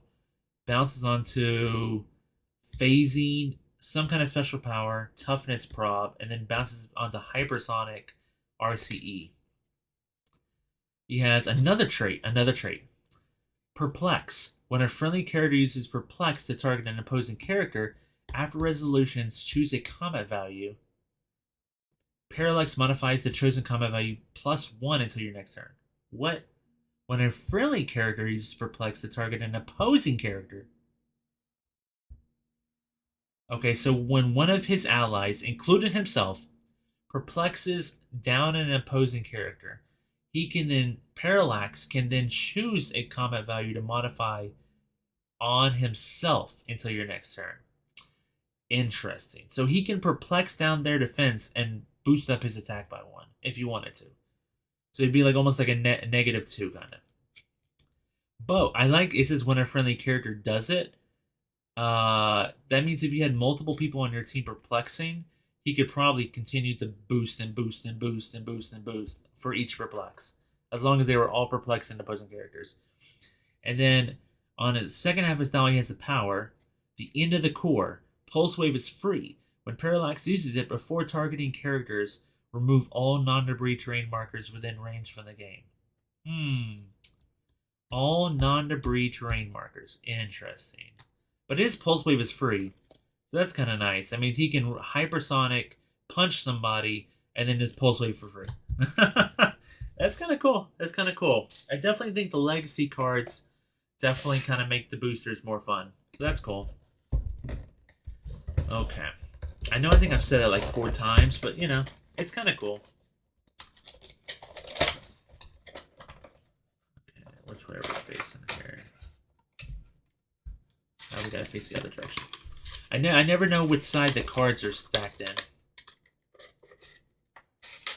Bounces onto phasing, some kind of special power, toughness, prob, and then bounces onto hypersonic, RCE. He has another trait. Perplex. When a friendly character uses Perplex to target an opposing character, after resolutions, choose a combat value. Parallax modifies the chosen combat value +1 until your next turn. What? When a friendly character uses Perplex to target an opposing character. Okay, so when one of his allies, including himself, perplexes down an opposing character, Parallax can then choose a combat value to modify on himself until your next turn. Interesting. So he can perplex down their defense and boost up his attack by 1 if you wanted to. So it'd be like almost like a -2 kind of. But I like it says when a friendly character does it. That means if you had multiple people on your team perplexing, he could probably continue to boost for each perplex, as long as they were all perplexing opposing characters. And then on the second half of his dial, he has the power. The end of the core. Pulse wave is free. When Parallax uses it before targeting characters, remove all non-debris terrain markers within range from the game. All non-debris terrain markers. Interesting. But his pulse wave is free. So that's kind of nice. That means he can hypersonic, punch somebody, and then just pulse wave for free. That's kind of cool. I definitely think the legacy cards definitely kind of make the boosters more fun. So that's cool. Okay. I think I've said that like 4 times, but you know, it's kind of cool. Okay, which way are we facing here? Now we gotta face the other direction. I never know which side the cards are stacked in.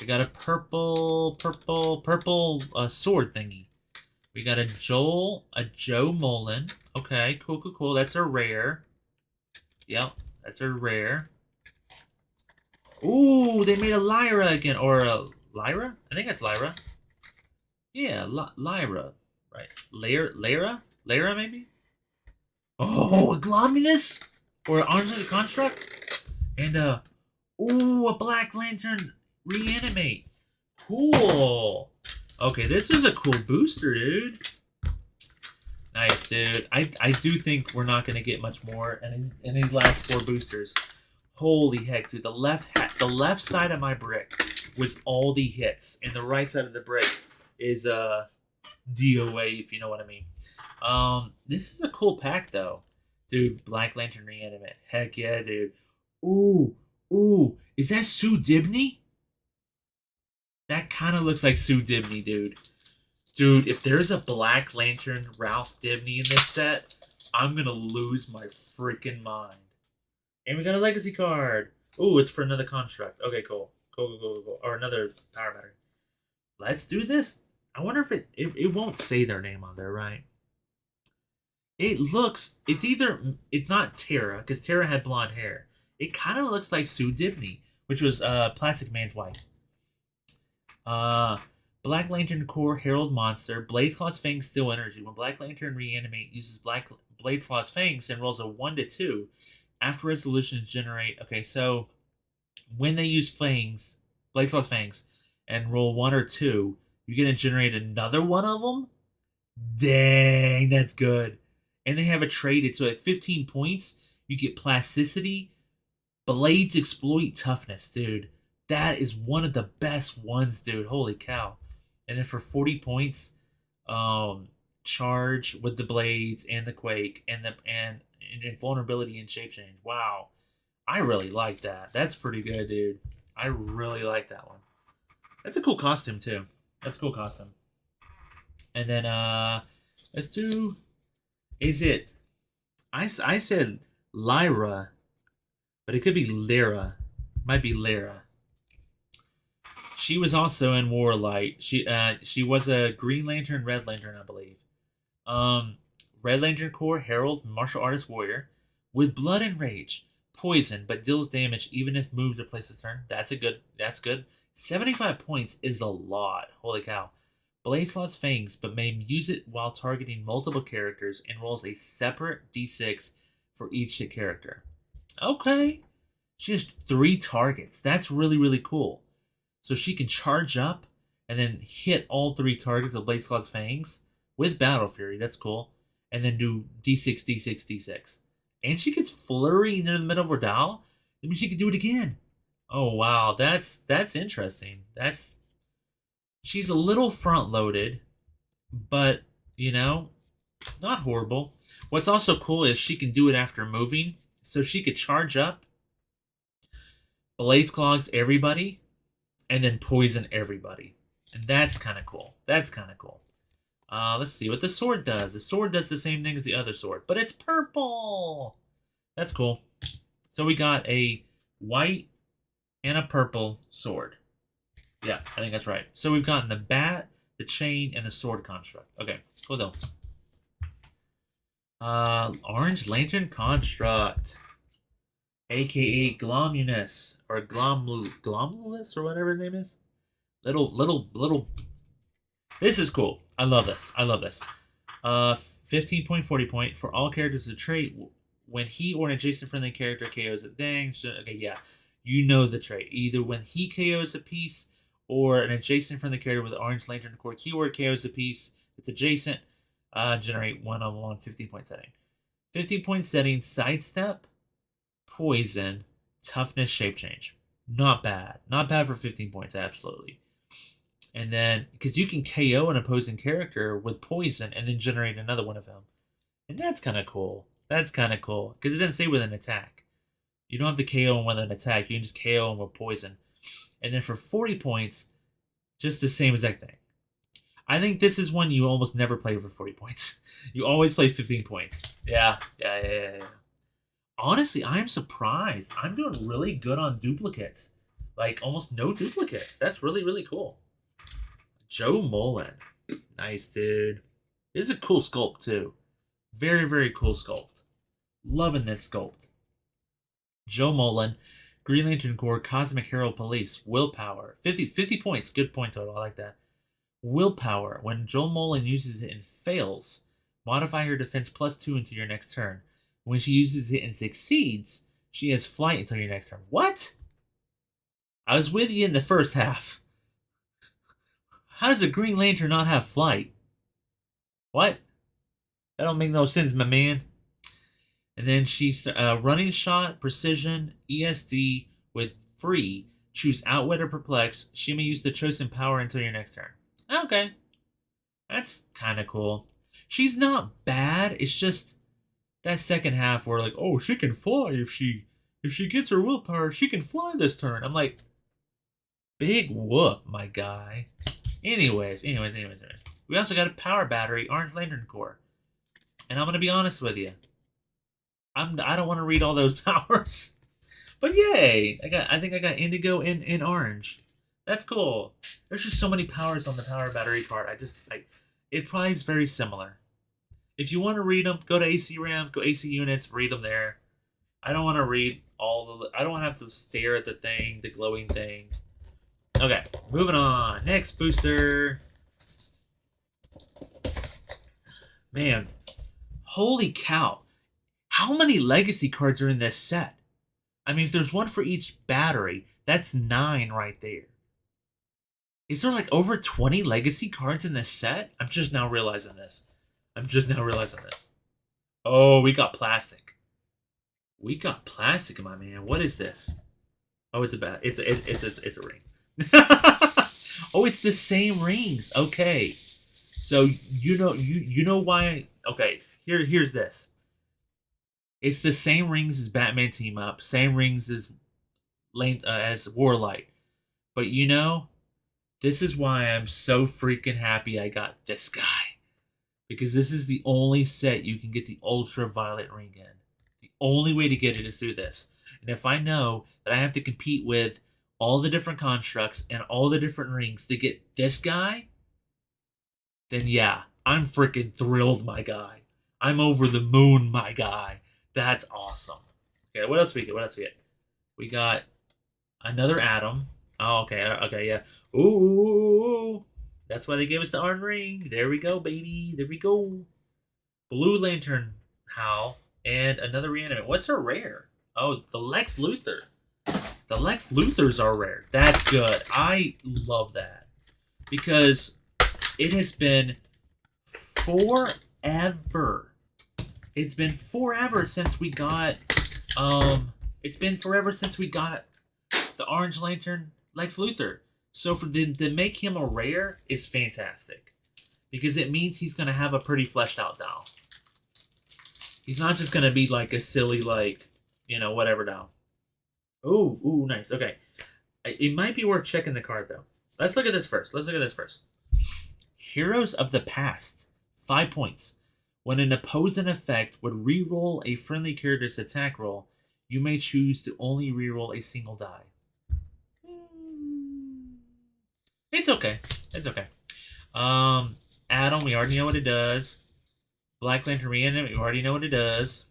We got a purple sword thingy. We got a Joe Mullen. Okay, cool. That's a rare. Yep, that's a rare. Ooh, they made a Lyra again, or a Lyra? I think that's Lyra. Yeah, Lyra, right? Lyra maybe. Oh, a Glomulus or an Construct, and a Black Lantern Reanimate. Cool. Okay, this is a cool booster, dude. Nice, dude. I do think we're not gonna get much more in these last 4 boosters. Holy heck, dude! The left side of my brick was all the hits, and the right side of the brick is DOA, if you know what I mean. This is a cool pack though, dude. Black Lantern Reanimate. Heck yeah, dude. Ooh, is that Sue Dibney? That kind of looks like Sue Dibney, dude. Dude, if there's a Black Lantern Ralph Dibney in this set, I'm gonna lose my freaking mind. And we got a legacy card. Ooh, it's for another construct. Okay, cool. Cool. Or another power battery. Let's do this. I wonder if it won't say their name on there, right? It's not Tara, because Tara had blonde hair. It kind of looks like Sue Dibney, which was Plastic Man's wife. Black Lantern Core Herald Monster. Blaze Claw's Fangs Steal Energy. When Black Lantern Reanimate uses Blaze Claw's Fangs and rolls a 1 to 2, after resolutions generate... Okay, so when they use Fangs, Blaze Claw's Fangs, and roll 1 or 2, you're going to generate another one of them? Dang, that's good. And they have it traded, so at 15 points, you get Plasticity. Blades Exploit Toughness, dude. That is one of the best ones, dude. Holy cow. And then for 40 points, charge with the blades and the quake and invulnerability and shape change. Wow. I really like that. That's pretty good, dude. I really like that one. That's a cool costume too. That's a cool costume. And then let's do, is it, I said Lyra, but it could be Lyra. Might be Lyra. She was also in Warlight. She was a Green Lantern, Red Lantern, I believe. Red Lantern Core Herald Martial Artist Warrior with Blood and Rage, Poison, but deals damage even if moves or places turn. That's good. 75 points is a lot. Holy cow. Blaze Claw's Fangs, but may use it while targeting multiple characters and rolls a separate d6 for each hit character. Okay. She has 3 targets. That's really, really cool. So she can charge up and then hit all 3 targets of Blaze Claw's Fangs with Battle Fury. That's cool. And then do D6, D6, D6. And she gets Flurry in the middle of her dial. That means she can do it again. Oh, wow. That's interesting. She's a little front-loaded, but, you know, not horrible. What's also cool is she can do it after moving. So she could charge up, Blades Clogs everybody, and then poison everybody. And that's kind of cool. Let's see what the sword does. The sword does the same thing as the other sword, but it's purple. That's cool. So we got a white and a purple sword. Yeah, I think that's right. So we've gotten the bat, the chain, and the sword construct. Okay, cool though. Orange Lantern Construct, aka Glomunus or Glomulus or whatever his name is. Little. This is cool. I love this. 15 point, 40 point for all characters to trait when he or an adjacent friendly character KOs a thing. Okay, yeah, you know the trait. Either when he KOs a piece or an adjacent friendly character with Orange Lantern Core keyword KOs a piece that's adjacent. Generate 1/1 15 point setting. 15 point setting, sidestep, poison, toughness, shape change. Not bad. Not bad for 15 points, absolutely. And then, because you can KO an opposing character with poison and then generate another one of them. And that's kind of cool. Because it doesn't say with an attack. You don't have to KO him with an attack. You can just KO him with poison. And then for 40 points, just the same exact thing. I think this is one you almost never play for 40 points. You always play 15 points. Yeah. Honestly, I'm surprised. I'm doing really good on duplicates. Like, almost no duplicates. That's really, really cool. Joe Mullen. Nice, dude. This is a cool sculpt, too. Very, very cool sculpt. Loving this sculpt. Joe Mullen. Green Lantern Corps, Cosmic Herald Police. Willpower. 50 points. Good point total. I like that. Willpower. When Joe Mullen uses it and fails, modify her defense +2 until your next turn. When she uses it and succeeds, she has flight until your next turn. What? I was with you in the first half. How does a Green Lantern not have flight? What? That don't make no sense, my man. And then she's running shot, precision, ESD with free. Choose Outwit or Perplex. She may use the chosen power until your next turn. Okay. That's kind of cool. She's not bad. It's just that second half where like, oh, she can fly if she gets her willpower, she can fly this turn. I'm like, big whoop, my guy. Anyways. We also got a power battery, Orange Lantern Core. And I'm gonna be honest with you. I don't want to read all those powers. But yay! I think I got indigo and orange. That's cool. There's just so many powers on the power battery card. It probably is very similar. If you want to read them, go to AC RAM, go AC units, read them there. I don't want to read I don't want to have to stare at the thing, the glowing thing. Okay, moving on. Next booster. Man, holy cow. How many legacy cards are in this set? I mean, if there's one for each battery, that's 9 right there. Is there like over 20 legacy cards in this set? I'm just now realizing this. Oh, we got plastic. We got plastic, my man. What is this? Oh, it's a bat. It's a ring. Oh, it's the same rings. Okay. So you know why? Okay, here's this. It's the same rings as Batman Team Up, same rings as Warlight. But you know, this is why I'm so freaking happy I got this guy. Because this is the only set you can get the ultraviolet ring in. The only way to get it is through this. And if I know that I have to compete with all the different constructs and all the different rings to get this guy, then yeah, I'm freaking thrilled, my guy. I'm over the moon, my guy. That's awesome. Okay, what else we get? We got another Atom. Oh, okay, yeah. Ooh, that's why they gave us the Iron Ring. There we go, baby. There we go. Blue Lantern Howl and another reanimate. What's a rare? Oh, the Lex Luthor. The Lex Luthors are rare. That's good. I love that because it has been forever. It's been forever since we got the Orange Lantern Lex Luthor. So for to make him a rare is fantastic. Because it means he's gonna have a pretty fleshed out doll. He's not just gonna be like a silly whatever doll. Ooh, nice. Okay. It might be worth checking the card though. Let's look at this first. Heroes of the Past. 5 points. When an opposing effect would reroll a friendly character's attack roll, you may choose to only reroll a single die. It's okay. Atom, we already know what it does. Black Lantern Reanimate, we already know what it does.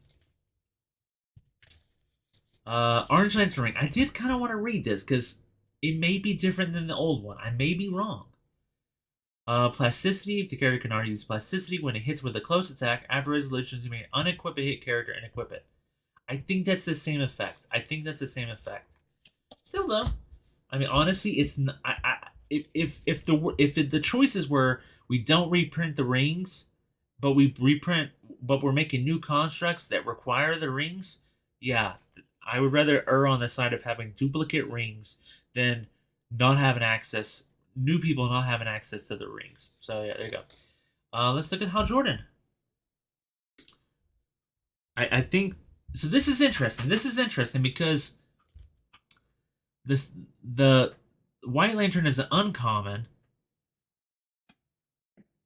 Orange Lantern Ring. I did kind of want to read this because it may be different than the old one. I may be wrong. Plasticity. If the character can already use plasticity when it hits with a close attack, after resolutions, you may unequip a hit character and equip it. I think that's the same effect. Still though, I mean honestly, it's not, if the choices were we don't reprint the rings, but we're making new constructs that require the rings. Yeah, I would rather err on the side of having duplicate rings than not having access. New people not having access to the rings. So yeah, there you go. Let's look at Hal Jordan. I think so. This is interesting because the White Lantern is an uncommon.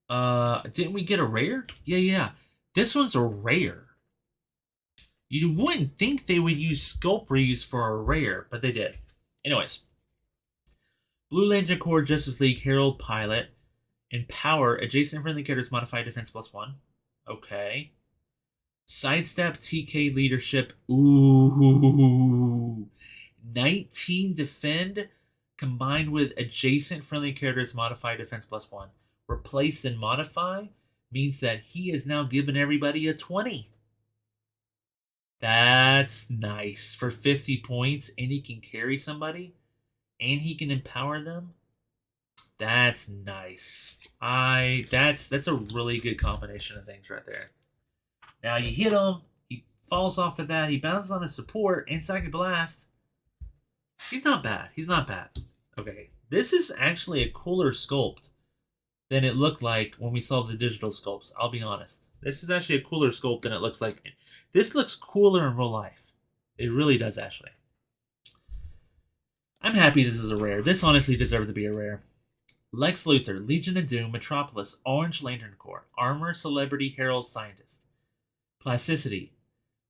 Didn't we get a rare? Yeah. This one's a rare. You wouldn't think they would use Sculpt Reeves for a rare, but they did. Anyways. Blue Lantern Corps Justice League Herald Pilot. Empower adjacent friendly characters modify defense +1. Okay. Sidestep TK Leadership. Ooh. 19 defend combined with adjacent friendly characters modify defense +1. Replace and modify means that he is now giving everybody a 20. That's nice. For 50 points and he can carry somebody and he can empower them. That's nice. That's a really good combination of things right there. Now you hit him, he falls off of that, he bounces on his support and Psychic Blast. He's not bad. Okay, this is actually a cooler sculpt than it looked like when we saw the digital sculpts. I'll be honest. This is actually a cooler sculpt than it looks like. This looks cooler in real life. It really does, actually. I'm happy this is a rare. This honestly deserved to be a rare. Lex Luthor, Legion of Doom, Metropolis, Orange Lantern Corps, Armor, Celebrity, Herald, Scientist. Plasticity.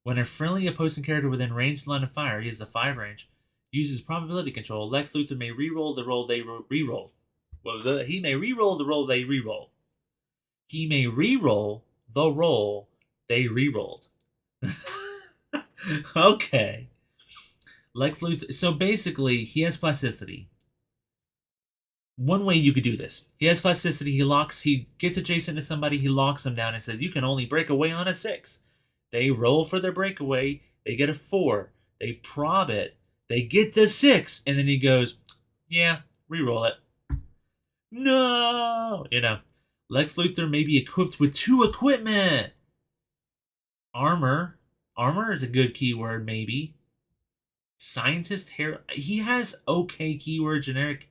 When a friendly opposing character within range line of fire, he has a 5 range, uses probability control, Lex Luthor may reroll the roll they reroll. Well, he may reroll the roll they reroll. He may reroll the roll they rerolled. Okay. Lex Luthor. So basically, he has plasticity. one way you could do this. He has plasticity. He gets adjacent to somebody. He locks them down and says, you can only break away on a 6. They roll for their breakaway. They get a 4. They prob it. They get the 6. And then he goes, yeah, re-roll it. No! Lex Luthor may be equipped with 2 equipment. Armor. Armor is a good keyword, maybe. Scientist hair. He has okay keyword generic.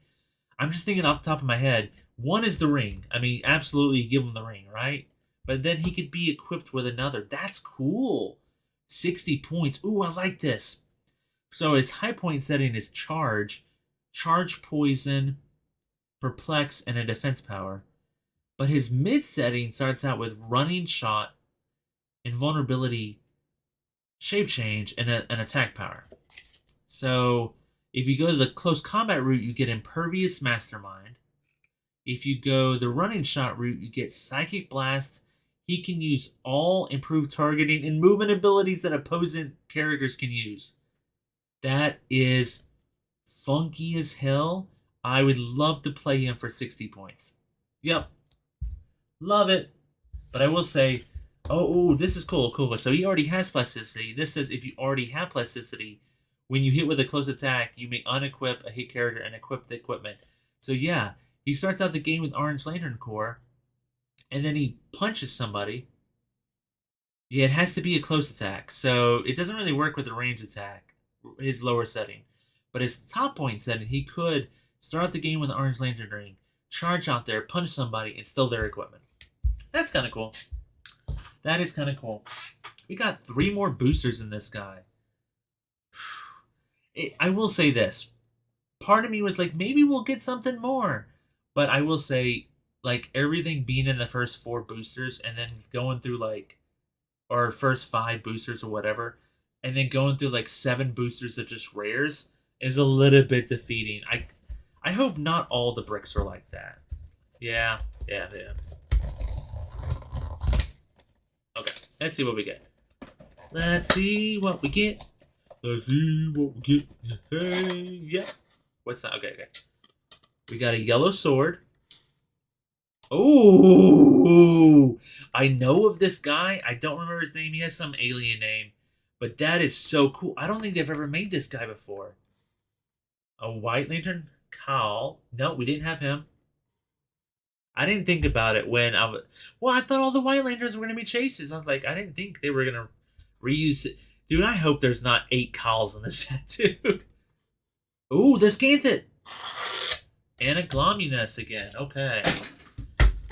I'm just thinking off the top of my head. One is the ring. I mean, absolutely give him the ring, right? But then he could be equipped with another. That's cool. 60 points. Ooh, I like this. So his high point setting is charge, poison, perplex, and a defense power. But his mid setting starts out with running shot, invulnerability, shape change, and an attack power. So if you go to the close combat route, you get Impervious Mastermind. If you go the running shot route, you get Psychic Blast. He can use all improved targeting and movement abilities that opposing characters can use. That is funky as hell. I would love to play him for 60 points. Yep. Love it. But I will say, oh, this is cool. So he already has plasticity. This says if you already have plasticity, when you hit with a close attack, you may unequip a hit character and equip the equipment. So yeah, he starts out the game with Orange Lantern Core, and then he punches somebody. Yeah, it has to be a close attack, so it doesn't really work with the range attack, his lower setting. But his top point setting, he could start out the game with an Orange Lantern Ring, charge out there, punch somebody, and steal their equipment. That's kind of cool. That is kind of cool. We got 3 more boosters in this guy. I will say this. Part of me was like, maybe we'll get something more. But I will say, like, everything being in the first 4 boosters and then going through, like, or first 5 boosters or whatever, and then going through, like, 7 boosters of just rares is a little bit defeating. I hope not all the bricks are like that. Yeah. Okay, let's see what we get. Hey, yeah. What's that? Okay. We got a yellow sword. Oh, I know of this guy. I don't remember his name. He has some alien name. But that is so cool. I don't think they've ever made this guy before. A White Lantern Cowl. No, we didn't have him. I didn't think about it when I was... Well, I thought all the White Lanterns were going to be chases. I was like, I didn't think they were going to reuse it. Dude, I hope there's not 8 Cowls in this set, dude. Ooh, there's Ganthet. And a Glominus again. Okay.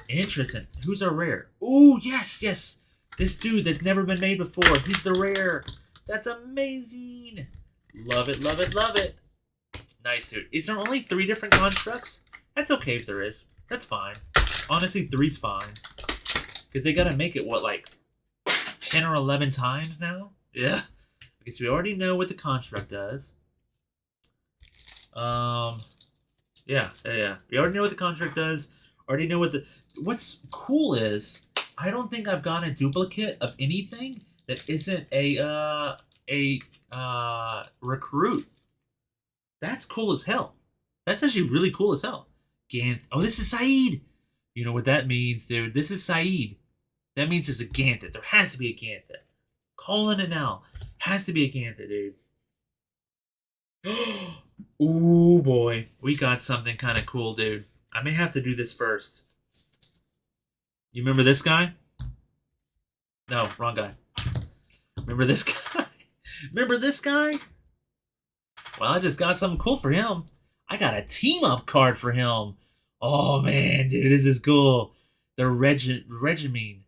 Interesting. Who's our rare? Ooh, yes. This dude that's never been made before. He's the rare. That's amazing. Love it. Nice, dude. Is there only 3 different constructs? That's okay if there is. That's fine. Honestly, 3's fine. Because they gotta make it, what, like 10 or 11 times now? Yeah. Okay, so we already know what the construct does. Yeah. We already know what the construct does. Already know what the... What's cool is, I don't think I've got a duplicate of anything that isn't a recruit. That's cool as hell. That's actually really cool as hell. Oh, this is Saeed. You know what that means, dude. This is Saeed. That means there's a Ganthet. There has to be a Ganthet. Calling it now. Has to be a Ganthet, dude. Ooh, boy. We got something kind of cool, dude. I may have to do this first. You remember this guy? No, wrong guy. Remember this guy? Remember this guy? Well, I just got something cool for him. I got a team-up card for him. Oh, man, dude, this is cool. The Regiment.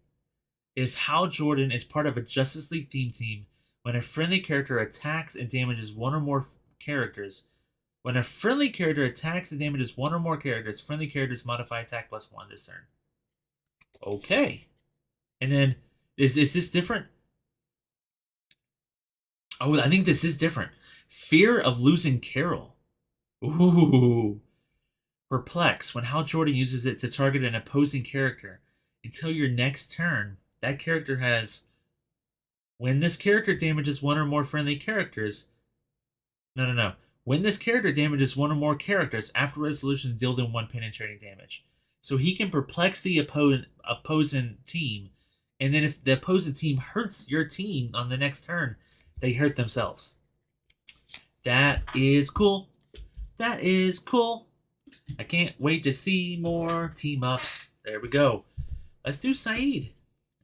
If Hal Jordan is part of a Justice League theme team, when a friendly character attacks and damages one or more characters, friendly characters, friendly characters modify attack +1 this turn. Okay. And then, is this different? Oh, I think this is different. Fear of losing Carol. Ooh. Perplex. When Hal Jordan uses it to target an opposing character, until your next turn, that character has... When this character damages one or more friendly characters... No. When this character damages one or more characters, after resolution, deal them 1 penetrating damage. So he can perplex the opposing team, and then if the opposing team hurts your team on the next turn, they hurt themselves. That is cool. That is cool. I can't wait to see more team ups. There we go. Let's do Saeed.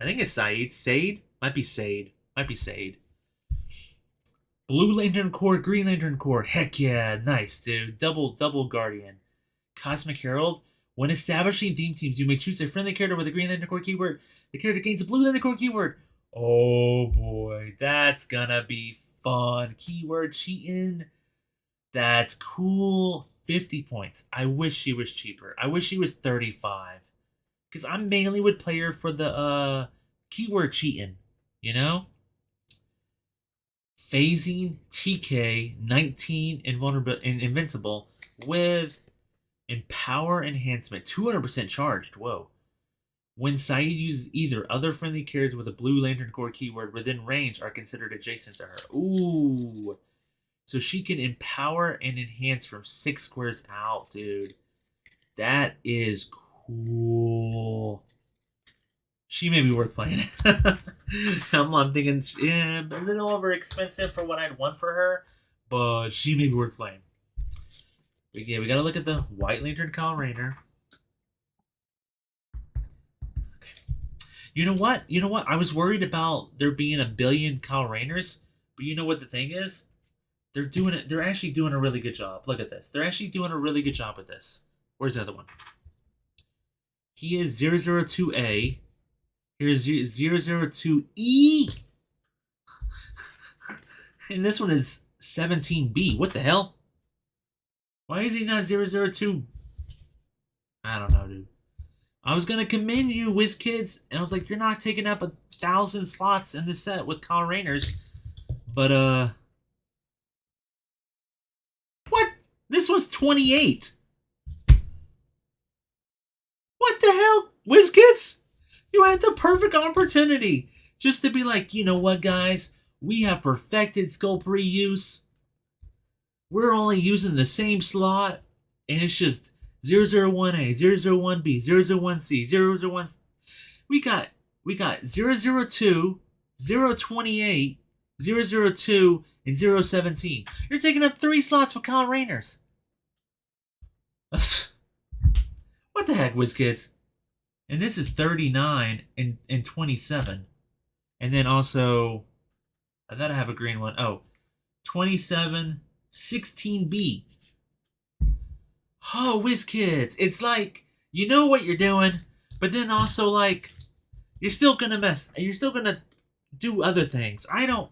I think it's Saeed. Sade? Might be Sade. Might be Sade. Blue Lantern Corps, Green Lantern Corps. Heck yeah. Nice, dude. Double Guardian. Cosmic Herald. When establishing theme teams, you may choose a friendly character with a Green Lantern Corps keyword. The character gains a Blue Lantern Corps keyword. Oh boy. That's gonna be fun. Keyword cheating. That's cool. 50 points. I wish she was cheaper. I wish she was 35. Because I mainly would play her for the keyword cheating. You know? Phasing TK 19 Invincible with Empower Enhancement. 200% charged. Whoa. When Saeed uses either, other friendly characters with a Blue Lantern Corps keyword within range are considered adjacent to her. Ooh. So she can empower and enhance from 6 squares out, dude. That is cool. She may be worth playing. I'm thinking, yeah, a little over expensive for what I'd want for her, but she may be worth playing. But yeah, we gotta look at the White Lantern Kyle Rayner. Okay. You know what? I was worried about there being a billion Kyle Rayners, but you know what the thing is? They're doing it. They're actually doing a really good job. Look at this. They're actually doing a really good job with this. Where's the other one? He is 002A. Here's 002E. And this one is 17B. What the hell? Why is he not 002? I don't know, dude. I was going to commend you, WizKids. And I was like, you're not taking up 1,000 slots in the set with Kyle Rayners. But, what? This was 28. What the hell? WizKids? You had the perfect opportunity just to be like, you know what, guys? We have perfected sculpt reuse. We're only using the same slot, and it's just 001A, 001B, 001C, 001. We got 002, 028, 002, and 017. You're taking up 3 slots with Kyle Rayners. What the heck, WizKids? And this is 39 and 27. And then also, I thought I have a green one. Oh, 27, 16B. Oh, WizKids. It's like, you know what you're doing, but then also like, you're still gonna mess. You're still gonna do other things. I don't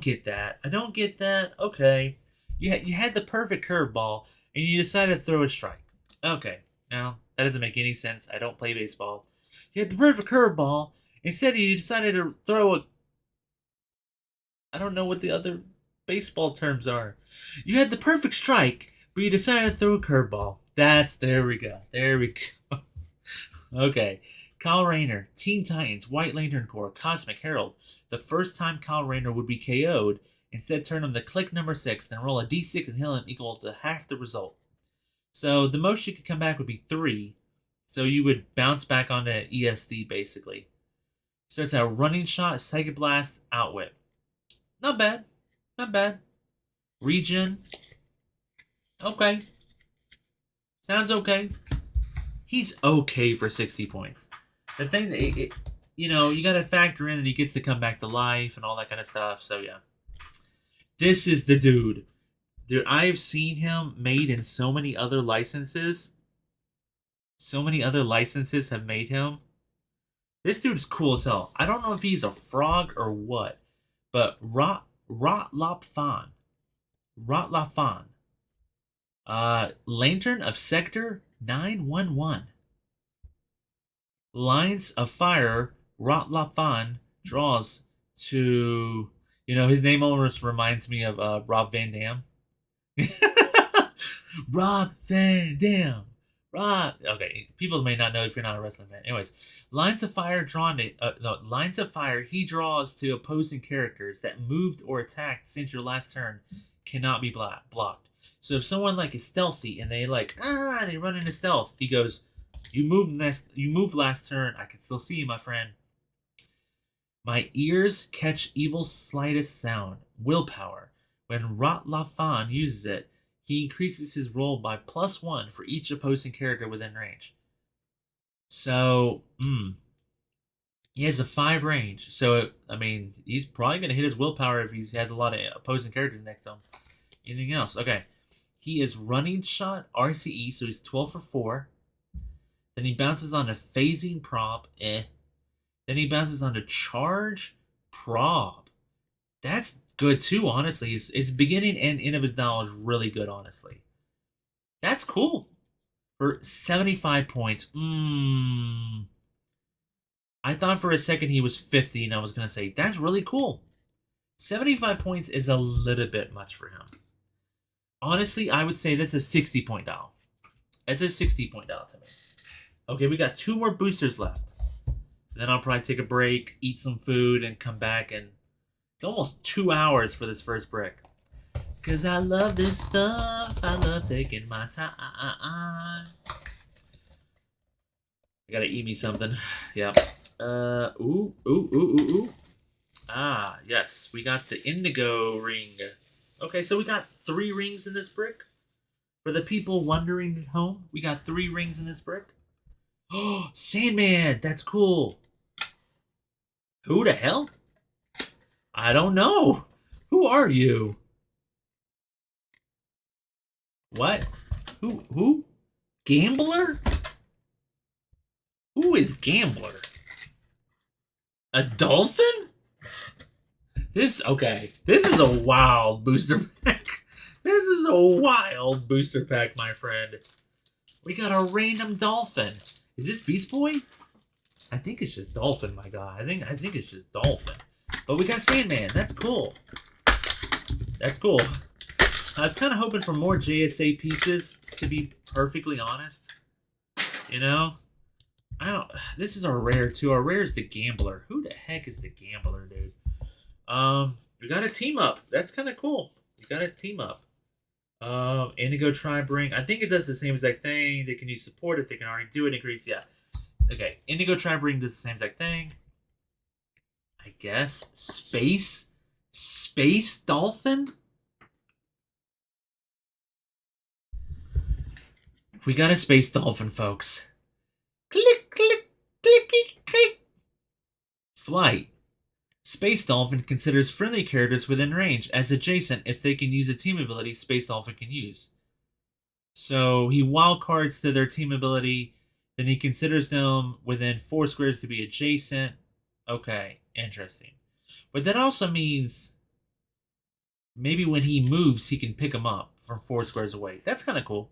get that. I don't get that. Okay. You had the perfect curveball, and you decided to throw a strike. Okay. Now, that doesn't make any sense. I don't play baseball. You had the perfect curveball. Instead, you decided to throw a... I don't know what the other baseball terms are. You had the perfect strike, but you decided to throw a curveball. There we go. There we go. Okay. Kyle Rayner, Teen Titans, White Lantern Corps, Cosmic Herald. The first time Kyle Rayner would be KO'd, instead turn him to click number 6, then roll a d6 and heal him equal to half the result. So the most you could come back would be 3. So you would bounce back onto ESD basically. So it's a running shot, Psychic Blast, Outwit. Not bad. Not bad. Regen. Okay. Sounds okay. He's okay for 60 points. The thing that, you got to factor in that he gets to come back to life and all that kind of stuff. So yeah. This is the dude. Dude, I've seen him made in so many other licenses. So many other licenses have made him. This dude's cool as hell. I don't know if he's a frog or what, but Rotlopfan. Lantern of Sector 911. Lines of Fire, Rotlopfan draws to... his name almost reminds me of Rob Van Dam. Rob Van Dam. Okay, people may not know if you're not a wrestling fan. Anyways, Lines of Fire Lines of Fire he draws to opposing characters that moved or attacked since your last turn. cannot be blocked. So if someone like is stealthy and they they run into stealth, he goes, you move last turn, I can still see you, my friend. My ears catch evil's slightest sound. Willpower. When Rot Lafan uses it, he increases his roll by +1 for each opposing character within range. So, he has a 5 range. So, I mean, he's probably going to hit his willpower if he has a lot of opposing characters next to him. Anything else? Okay. He is running shot, RCE, so he's 12 for 4. Then he bounces on a phasing prob, Then he bounces on to charge, prob. That's good too, honestly. His beginning and end of his knowledge really good, honestly. That's cool. For 75 points. I thought for a second he was 50, and I was going to say, that's really cool. 75 points is a little bit much for him. Honestly, I would say that's a 60-point dial. It's a 60-point dial to me. Okay, we got 2 more boosters left. Then I'll probably take a break, eat some food, and come back. And it's almost 2 hours for this first brick. Because I love this stuff. I love taking my time. I gotta eat me something. Yeah. Ooh. Ah, yes. We got the indigo ring. Okay, so we got 3 rings in this brick. For the people wondering at home, we got 3 rings in this brick. Oh, Sandman! That's cool. Who the hell? I don't know. Who are you? What? Who? Gambler? Who is Gambler? A dolphin? This is a wild booster pack. This is a wild booster pack, my friend. We got a random dolphin. Is this Beast Boy? I think it's just Dolphin, my guy. I think it's just Dolphin. But we got Sandman. That's cool. That's cool. I was kind of hoping for more JSA pieces, to be perfectly honest. You know? This is our rare, too. Our rare is the Gambler. Who the heck is the Gambler, dude? We got a team up. That's kind of cool. We got a team up. Indigo Tribe Ring. I think it does the same exact thing. They can use support if they can already do it. Increase, yeah. Okay, Indigo Tribe Ring does the same exact thing. I guess. Space Dolphin? We got a Space Dolphin, folks. Click, click, clicky, click. Flight. Space Dolphin considers friendly characters within range as adjacent if they can use a team ability Space Dolphin can use. So he wildcards to their team ability, then he considers them within 4 squares to be adjacent. Okay, interesting. But that also means maybe when he moves, he can pick them up from 4 squares away. That's kind of cool.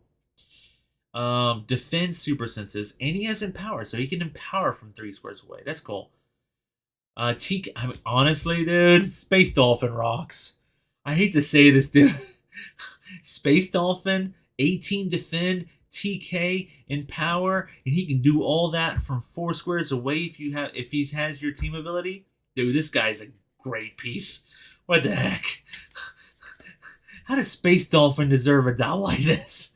Defend super senses, and he has empower, so he can empower from 3 squares away. That's cool. Honestly, dude, Space Dolphin rocks. I hate to say this, dude. Space Dolphin, 18 defend, TK, empower, and he can do all that from 4 squares away if he has your team ability. Dude, this guy's a great piece. What the heck? How does Space Dolphin deserve a dial like this?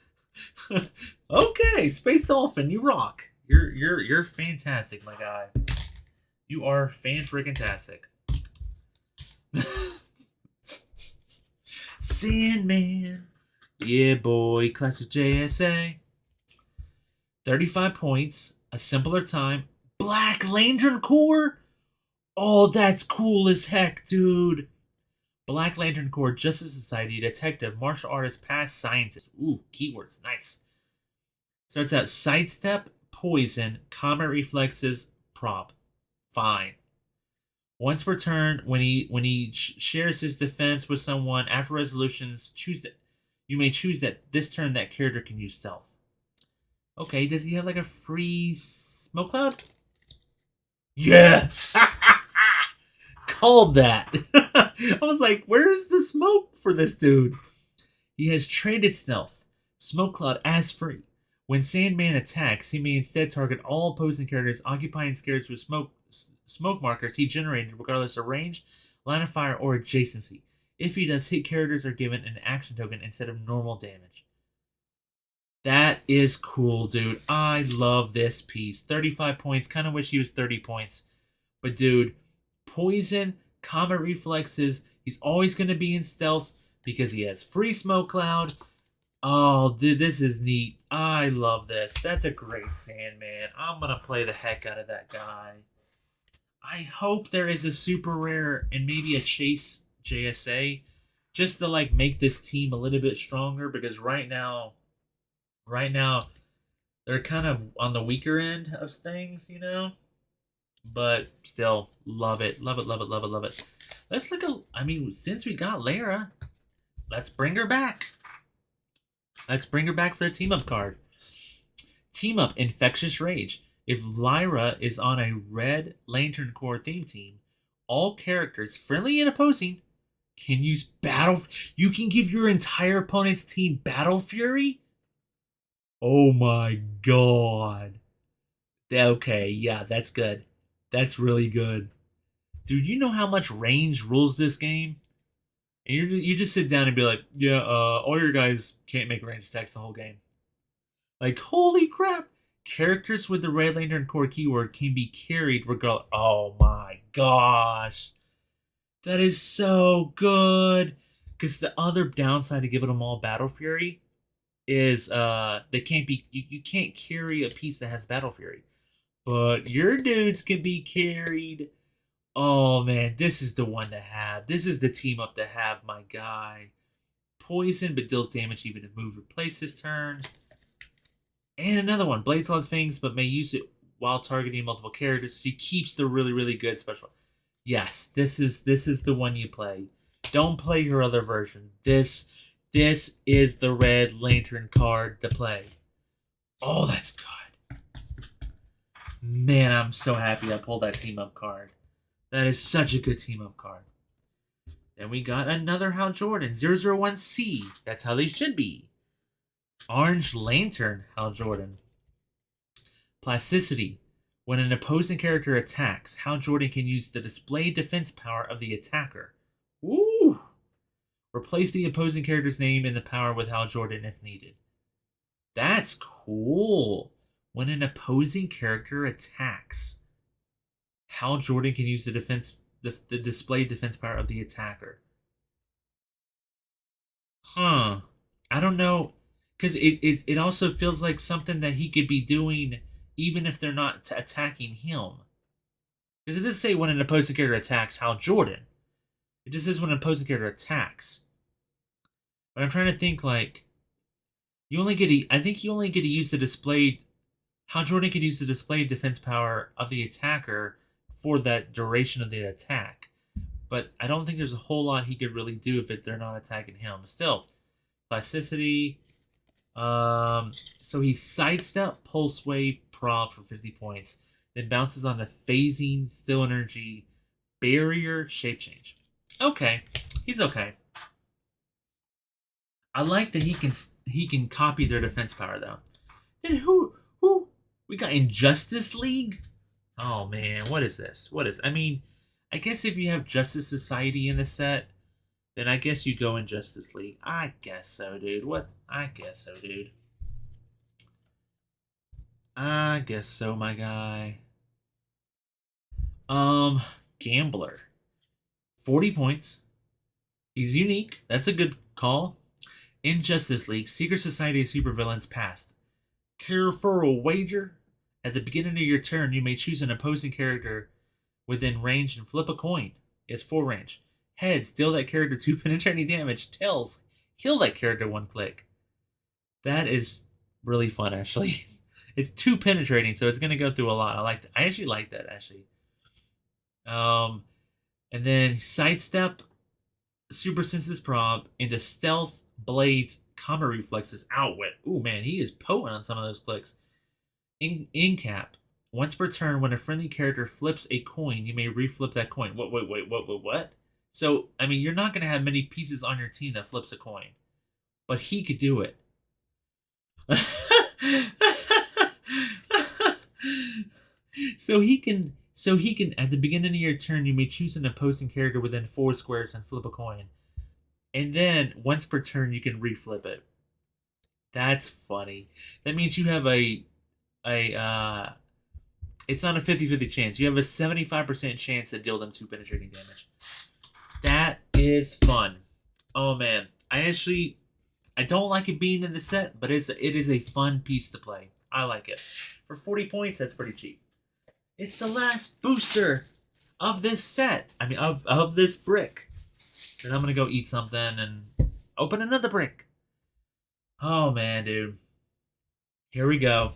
Okay, Space Dolphin, you rock. You're fantastic, my guy. You are fan-freaking-tastic. Sandman. Yeah, boy. Classic JSA. 35 points. A simpler time. Black Lantern Corps? Oh, that's cool as heck, dude. Black Lantern Corps, Justice Society, Detective, Martial Artist, Past Scientist. Ooh, keywords. Nice. Starts out Sidestep, Poison, Comet Reflexes, Prop. Fine. Once per turn, when he shares his defense with someone, after resolutions, you may choose that this turn that character can use stealth. Okay, does he have like a free smoke cloud? Yes! Called that. I was like, where's the smoke for this dude? He has traded stealth. Smoke cloud as free. When Sandman attacks, he may instead target all opposing characters occupying squares with smoke markers he generated regardless of range, line of fire, or adjacency. If he does, hit characters are given an action token instead of normal damage. That is cool, dude. I love this piece. 35 points. Kind of wish he was 30 points. But, dude, poison, comet reflexes. He's always going to be in stealth because he has free smoke cloud. Oh, dude, this is neat. I love this. That's a great Sandman. I'm going to play the heck out of that guy. I hope there is a super rare and maybe a chase JSA just to like make this team a little bit stronger, because right now they're kind of on the weaker end of things, you know? But still, love it. Love it, love it, love it, love it. Let's look at, I mean, since we got Lara, let's bring her back. Let's bring her back for the team up card. Team up Infectious Rage. If Lyra is on a red Lantern Corps theme team, all characters, friendly and opposing, can use battle. You can give your entire opponent's team Battle Fury? Oh my god. Okay, yeah, that's good. That's really good. Dude, you know how much range rules this game? And you just sit down and be like, yeah, all your guys can't make range attacks the whole game. Like, holy crap! Characters with the Red Lantern Corps keyword can be carried regardless. Oh my gosh. That is so good. Because the other downside to giving them all Battle Fury is they can't be you can't carry a piece that has Battle Fury. But your dudes can be carried. Oh man, this is the one to have. This is the team up to have, my guy. Poison, but deals damage even if move replace this turn. And another one, Blades Love Things, but may use it while targeting multiple characters. She keeps the really, really good special. Yes, this is the one you play. Don't play her other version. This is the Red Lantern card to play. Oh, that's good. Man, I'm so happy I pulled that team up card. That is such a good team up card. Then we got another Hal Jordan, 001C. That's how they should be. Orange Lantern Hal Jordan. Plasticity. When an opposing character attacks, Hal Jordan can use the displayed defense power of the attacker. Ooh! Replace the opposing character's name in the power with Hal Jordan if needed. That's cool. When an opposing character attacks, Hal Jordan can use the displayed defense power of the attacker. Huh. I don't know. Because it also feels like something that he could be doing even if they're not attacking him. Because it does say when an opposing character attacks Hal Jordan. It just says when an opposing character attacks. But I'm trying to think, like, I think you only get to use the displayed, Hal Jordan can use the displayed defense power of the attacker for that duration of the attack. But I don't think there's a whole lot he could really do if they're not attacking him. Still, plasticity. So he sidestep Pulse Wave Prob for 50 points, then bounces on the Phasing, Still Energy, Barrier, Shape Change. Okay, he's okay. I like that he can copy their defense power though. Then who we got Injustice League? Oh man, what is this? I mean, I guess if you have Justice Society in the set, then I guess you go in Justice League. I guess so, dude. I guess so, dude. I guess so, my guy. Gambler. 40 points. He's unique. That's a good call. In Justice League, Secret Society of Supervillains Past. Care for a wager? At the beginning of your turn, you may choose an opposing character within range and flip a coin. It's full range. Heads, deal that character 2 penetrating damage. Tails, kill that character 1 click. That is really fun, actually. It's 2 penetrating, so it's gonna go through a lot. I actually like that, actually. And then sidestep, super senses prob into stealth, blades, comet reflexes, outwit. Ooh man, he is potent on some of those clicks. In cap. Once per turn, when a friendly character flips a coin, you may reflip that coin. What? So, I mean, you're not going to have many pieces on your team that flips a coin. But he could do it. So he can, at the beginning of your turn, you may choose an opposing character within 4 squares and flip a coin. And then once per turn, you can reflip it. That's funny. That means you have a it's not a 50-50 chance. You have a 75% chance to deal them 2 penetrating damage. That is fun. Oh man, I don't like it being in the set, but it is a fun piece to play. I like it. For 40 points, that's pretty cheap. It's the last booster of this set. I mean, of this brick. Then I'm gonna go eat something and open another brick. Oh man, dude. Here we go.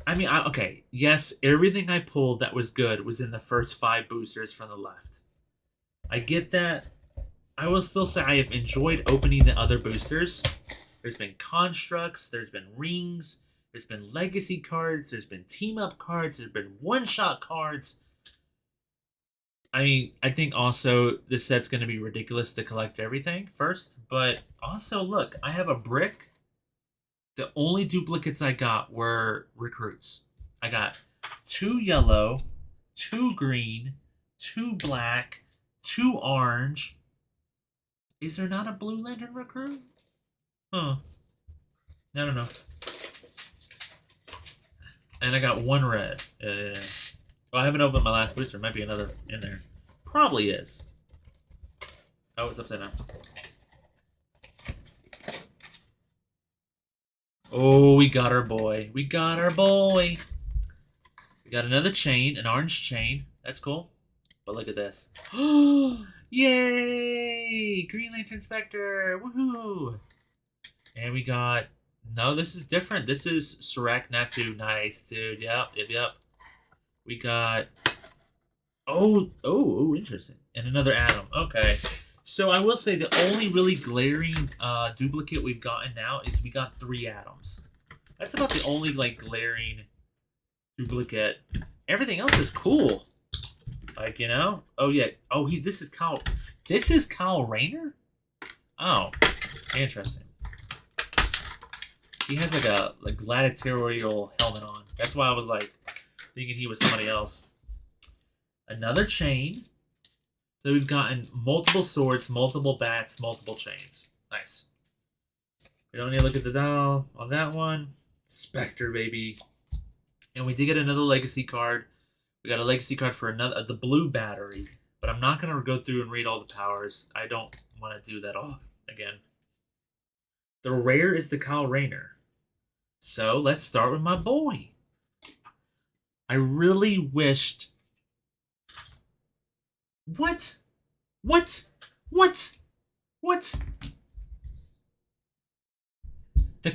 I mean, okay. Yes, everything I pulled that was good was in the first 5 boosters from the left. I get that. I will still say I have enjoyed opening the other boosters. There's been constructs, there's been rings, there's been legacy cards, there's been team up cards, there's been one-shot cards. I mean, I think also this set's going to be ridiculous to collect everything first, but also look, I have a brick. The only duplicates I got were recruits. I got 2 yellow, 2 green, 2 black, 2 orange. Is there not a Blue Lantern recruit? Huh. I don't know. And I got 1 red. Well, I haven't opened my last booster. Might be another in there. Probably is. Oh, it's upside down. Oh, we got our boy. We got our boy. We got another chain, an orange chain. That's cool. But look at this. Yay! Green Lantern Spectre. Woohoo! And we got... No, this is different. This is Surak Natu. Nice, dude. Yep. We got... Oh, interesting. And another Atom. Okay. So I will say the only really glaring duplicate we've gotten now is we got 3 Atoms. That's about the only like glaring duplicate. Everything else is cool. Like, you know? Oh yeah. Oh, this is Kyle. This is Kyle Rayner? Oh. Interesting. He has like a gladiatorial helmet on. That's why I was like thinking he was somebody else. Another chain. So we've gotten multiple swords, multiple bats, multiple chains. Nice. We don't need to look at the dial on that one. Spectre, baby. And we did get another legacy card. We got a legacy card for the blue battery. But I'm not going to go through and read all the powers. I don't want to do that all again. The rare is the Kyle Rayner. So let's start with my boy. I really wished... What? The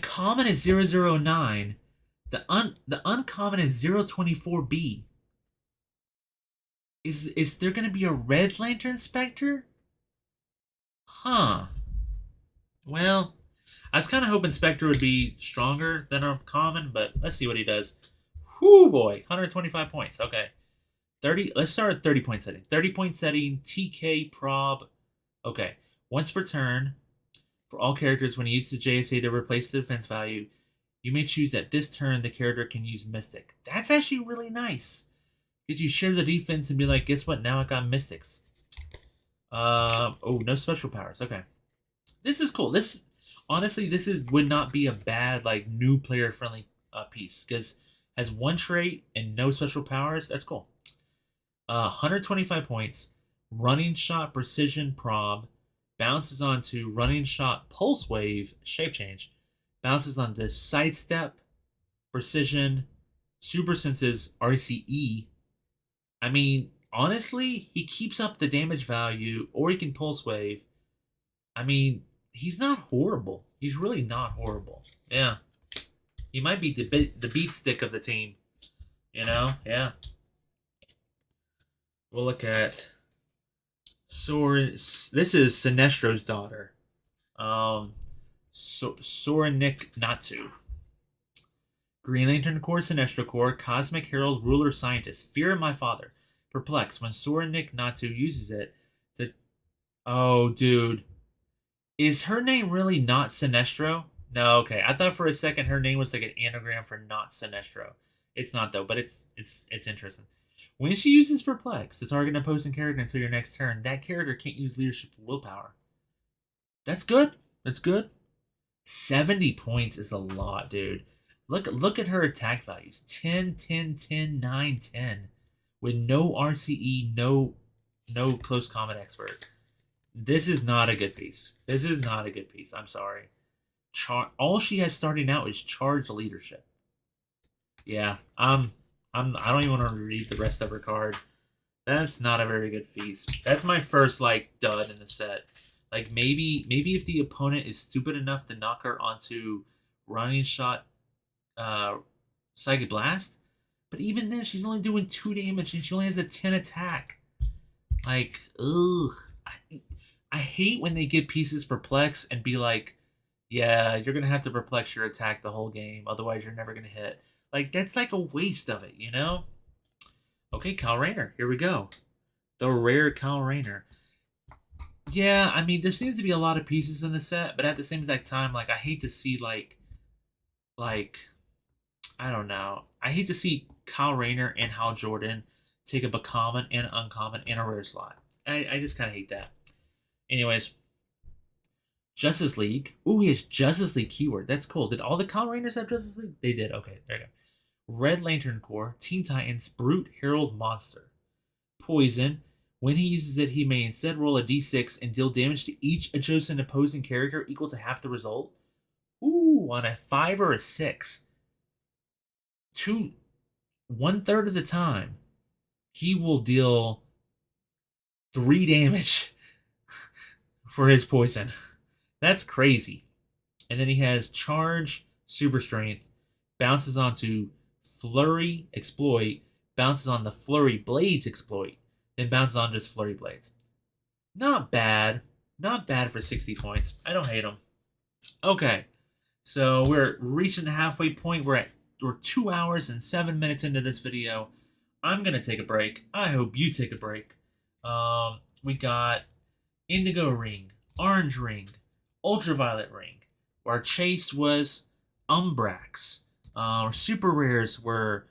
common is 009. The uncommon is 024B. Is there going to be a red Lantern Spectre? Huh. Well, I was kind of hoping Spectre would be stronger than a common, but let's see what he does. Whoo boy, 125 points. Okay. 30. Let's start at 30-point setting. 30-point setting, TK prob. Okay. Once per turn, for all characters, when you use the JSA to replace the defense value, you may choose that this turn the character can use Mystic. That's actually really nice. Because you share the defense and be like, guess what? Now I got Mystics. Oh, no special powers. Okay. This is cool. Honestly, would not be a bad like new player friendly piece because has 1 trait and no special powers. That's cool. 125 points, running shot precision prob, bounces onto running shot pulse wave shape change, bounces onto sidestep, precision, super senses RCE. I mean, honestly, he keeps up the damage value, or he can pulse wave. I mean, he's not horrible. He's really not horrible. Yeah, he might be the beat stick of the team. You know, yeah. We'll look at This is Sinestro's daughter. Soranik Natsu. Green Lantern Corps, Sinestro Corps, Cosmic Herald, Ruler Scientist. Fear of my father. Perplex. When Soranik Natsu uses it to... Oh, dude. Is her name really not Sinestro? No, okay. I thought for a second her name was like an anagram for not Sinestro. It's not though, but it's interesting. When she uses Perplex, the target opposing character until your next turn, that character can't use leadership or willpower. That's good. That's good. 70 points is a lot, dude. Look at her attack values. 10, 10, 10, 9, 10. With no RCE, no close combat expert. This is not a good piece. This is not a good piece. I'm sorry. All she has starting out is charge leadership. Yeah, I don't even want to read the rest of her card. That's not a very good feast. That's my first like dud in the set. Like maybe if the opponent is stupid enough to knock her onto running shot, uh, psychic blast, but even then she's only doing 2 damage and she only has a 10 attack. Like ugh, I hate when they give pieces perplex and be like, yeah, you're gonna have to perplex your attack the whole game, otherwise you're never gonna hit. Like that's like a waste of it, you know? Okay, Kyle Rayner, here we go. The rare Kyle Rayner. Yeah, I mean, there seems to be a lot of pieces in the set, but at the same exact time, like I hate to see like I don't know. I hate to see Kyle Rayner and Hal Jordan take up a common and uncommon and a rare slot. I just kind of hate that. Anyways, Justice League. Ooh, he has Justice League keyword. That's cool. Did all the Kyle Rayners have Justice League? They did. Okay, there you go. Red Lantern Corps, Teen Titans, Brute, Herald, Monster. Poison. When he uses it, he may instead roll a d6 and deal damage to each adjacent opposing character equal to half the result. Ooh, on a 5 or a 6. 1/3 of the time, he will deal 3 damage for his poison. That's crazy. And then he has Charge, Super Strength, bounces onto Flurry, Exploit, bounces on the Flurry Blades Exploit, then bounces on just Flurry Blades. Not bad. Not bad for 60 points. I don't hate him. Okay. So we're reaching the halfway point. We're 2 hours and 7 minutes into this video. I'm going to take a break. I hope you take a break. We got Indigo Ring, Orange Ring, Ultraviolet Ring. Our chase was Umbrax. Our super rares were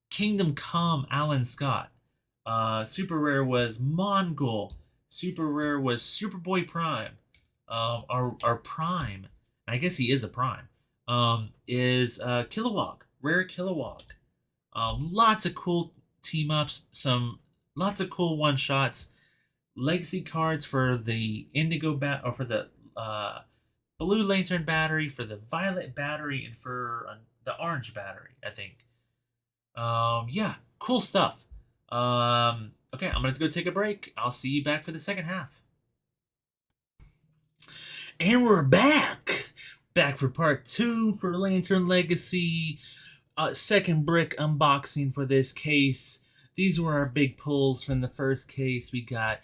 Kingdom Come Alan Scott. Super rare was Mongol. Super rare was Superboy Prime. Our Prime, I guess he is a Prime, is Kilowog. Rare Kilowog. Lots of cool team ups. Lots of cool one shots. Legacy cards for the Indigo or for the Blue Lantern battery, for the Violet battery, and for the Orange battery, I think. Yeah, cool stuff. Okay, I'm gonna go take a break. I'll see you back for the second half. And we're back! Back for part 2 for Lantern Legacy. Second brick unboxing for this case. These were our big pulls from the first case. We got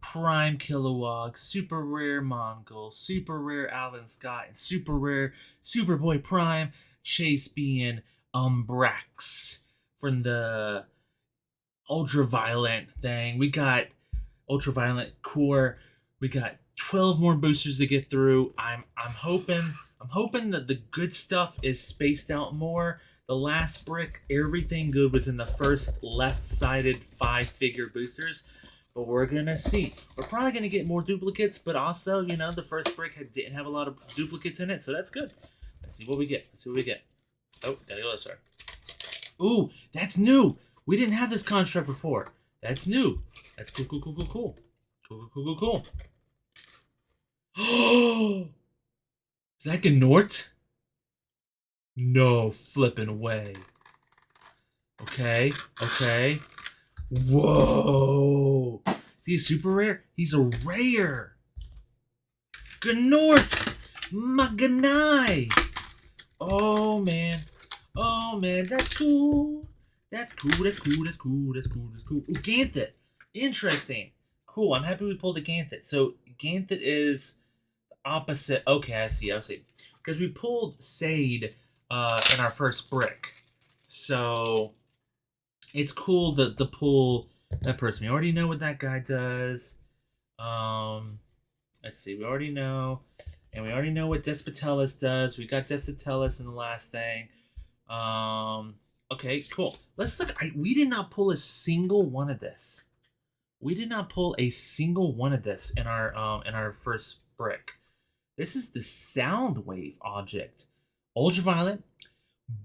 Prime Kilowog, Super Rare Mongol, Super Rare Alan Scott, and Super Rare Superboy Prime, chase being Umbrax from the Ultraviolet thing. We got Ultraviolet Core. We got 12 more boosters to get through. I'm hoping that the good stuff is spaced out more. The last brick, everything good was in the first left-sided 5-figure boosters. But we're gonna see. We're probably gonna get more duplicates, but also, you know, the first brick didn't have a lot of duplicates in it, so that's good. Let's see what we get. Let's see what we get. Oh, gotta go this way. Ooh, that's new. We didn't have this construct before. That's new. That's cool, cool, cool, cool, cool. Cool, cool, cool, cool. Oh, is that Gnort? No flipping way. Okay, okay. Whoa! Is he a super rare? He's a rare! Gnort! Maganai! Oh man. Oh man, that's cool. That's cool, that's cool, that's cool, that's cool, that's cool. Ooh, Ganthet! Interesting. Cool, I'm happy we pulled the Ganthet. So, Ganthet is opposite. Okay, I see. Because we pulled Sade in our first brick. So, it's cool to pull that person. We already know what that guy does. Let's see. We already know. And we already know what Despotellus does. We got Despotellus in the last thing. Okay, cool. Let's look. We did not pull a single one of this. We did not pull a single one of this in our first brick. This is the sound wave object. Ultraviolet,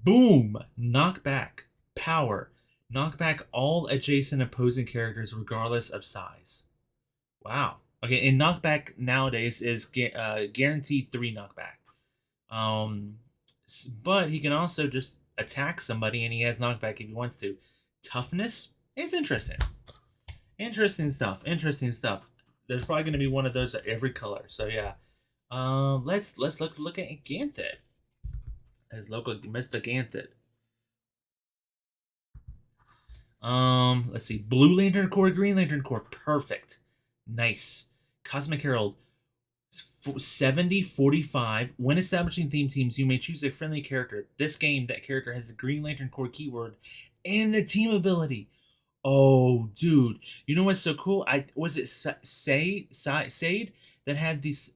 boom, knockback, power, knock back all adjacent opposing characters regardless of size. Wow. Okay, and knockback nowadays is guaranteed 3 knockback. Um, but he can also just attack somebody and he has knockback if he wants to. Toughness, it's interesting. Interesting stuff. Interesting stuff. There's probably going to be one of those at every color. So yeah. Let's look at Ganthet. Let's look at Mr. Ganthet. Let's see. Blue Lantern Corps, Green Lantern Corps. Perfect. Nice. Cosmic Herald. 70-45. When establishing theme teams, you may choose a friendly character. This game, that character has the Green Lantern Corps keyword and the team ability. Oh, dude. You know what's so cool? Was it Sade that had this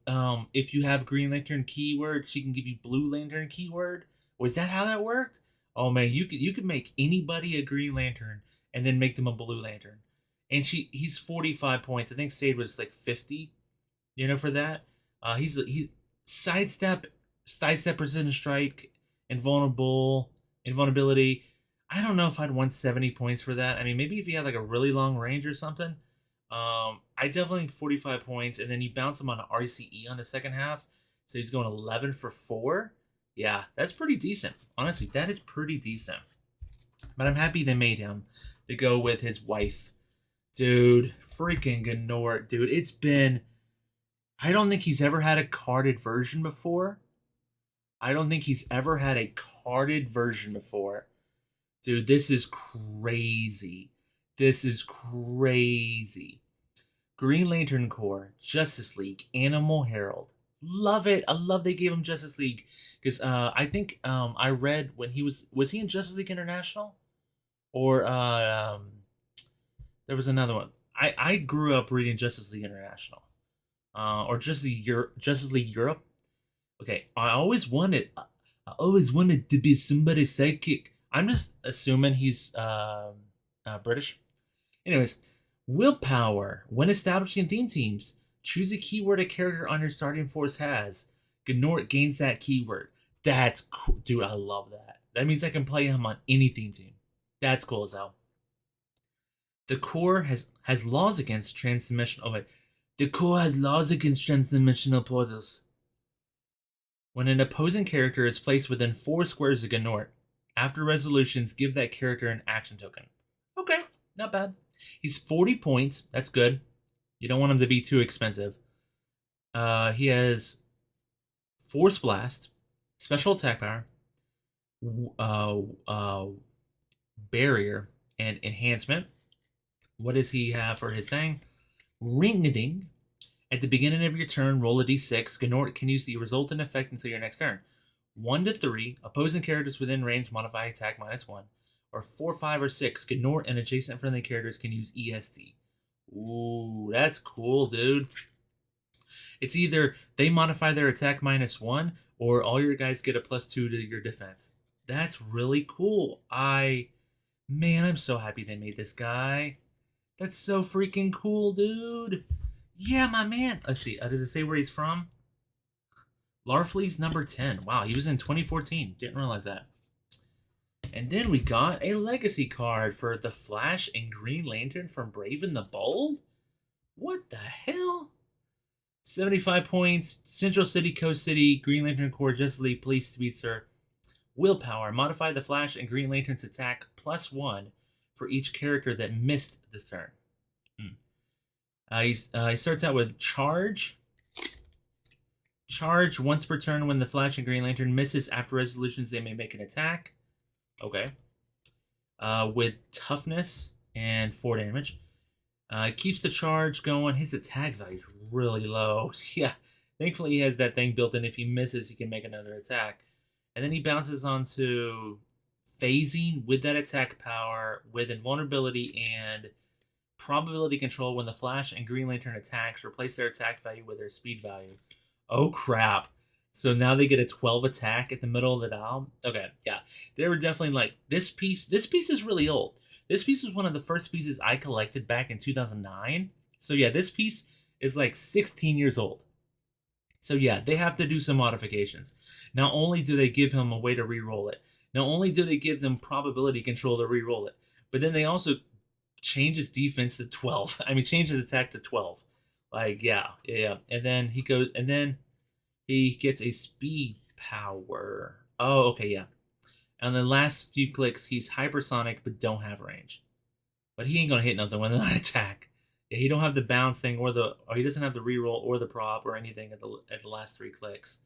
if you have Green Lantern keyword, she can give you Blue Lantern keyword? Was that how that worked? Oh man, you could make anybody a Green Lantern and then make them a Blue Lantern. And he's 45 points. I think Sade was like 50, for that. He's sidestep, precision strike, invulnerability. I don't know if I'd want 70 points for that. I mean, maybe if he had like a really long range or something. I definitely think 45 points, and then you bounce him on an RCE on the second half, so he's going 11 for 4. Yeah, that's pretty decent. Honestly, that is pretty decent. But I'm happy they made him to go with his wife. Dude, freaking Gnort. Dude, it's been... I don't think he's ever had a carded version before. Dude, this is crazy. This is crazy. Green Lantern Corps, Justice League, Animal Herald. Love it. I love they gave him Justice League. Because I think I read when he was he in Justice League International? Or there was another one. I grew up reading Justice League International. Or Justice League Europe. Okay, I always wanted to be somebody's sidekick. I'm just assuming he's British. Anyways, willpower. When establishing theme teams, choose a keyword a character on your starting force has. Gnort gains that keyword. That's cool. Dude, I love that. That means I can play him on any theme team. That's cool as hell. The Corps has laws against transdimensional... Oh, wait. The Corps has laws against transdimensional portals. When an opposing character is placed within 4 squares of Gnort, after resolutions, give that character an action token. Okay, not bad. He's 40 points. That's good. You don't want him to be too expensive. He has Force Blast, Special Attack Power, Barrier, and Enhancement. What does he have for his thing? Ring-a-ding. At the beginning of your turn, roll a d6. Gnort can use the resultant effect until your next turn. 1 to 3, opposing characters within range modify attack -1. Or 4, 5, or 6, Gnort and adjacent friendly characters can use EST. Ooh, that's cool, dude. It's either they modify their attack -1, or all your guys get a +2 to your defense. That's really cool. Man, I'm so happy they made this guy. That's so freaking cool, dude. Yeah, my man. Let's see. Does it say where he's from? Larfleeze number 10. Wow, he was in 2014. Didn't realize that. And then we got a legacy card for the Flash and Green Lantern from Brave and the Bold? What the hell? 75 points. Central City, Coast City, Green Lantern Corps, Justice League, Police Speedster. Willpower. Modify the Flash and Green Lantern's attack +1 for each character that missed this turn. He starts out with Charge. Charge once per turn when the Flash and Green Lantern misses after resolutions, they may make an attack. Okay. With Toughness and 4 damage. Keeps the charge going. His attack value is really low. Yeah. Thankfully, he has that thing built in. If he misses, he can make another attack. And then he bounces onto phasing with that attack power, with invulnerability and probability control. When the Flash and Green Lantern attacks, replace their attack value with their speed value. Oh, crap. So now they get a 12 attack at the middle of the dial? Okay, yeah. They were definitely like, this piece is really old. This piece was one of the first pieces I collected back in 2009. So yeah, this piece is like 16 years old. So yeah, they have to do some modifications. Not only do they give him a way to re-roll it, not only do they give them probability control to re-roll it, but then they also change his defense to 12. I mean, change his attack to 12. Like, yeah. And then he gets a speed power. Oh, okay, yeah. And the last few clicks, he's hypersonic but don't have range. But he ain't gonna hit nothing with an attack. Yeah, he don't have the bounce thing or he doesn't have the reroll or the prop or anything at the last 3 clicks.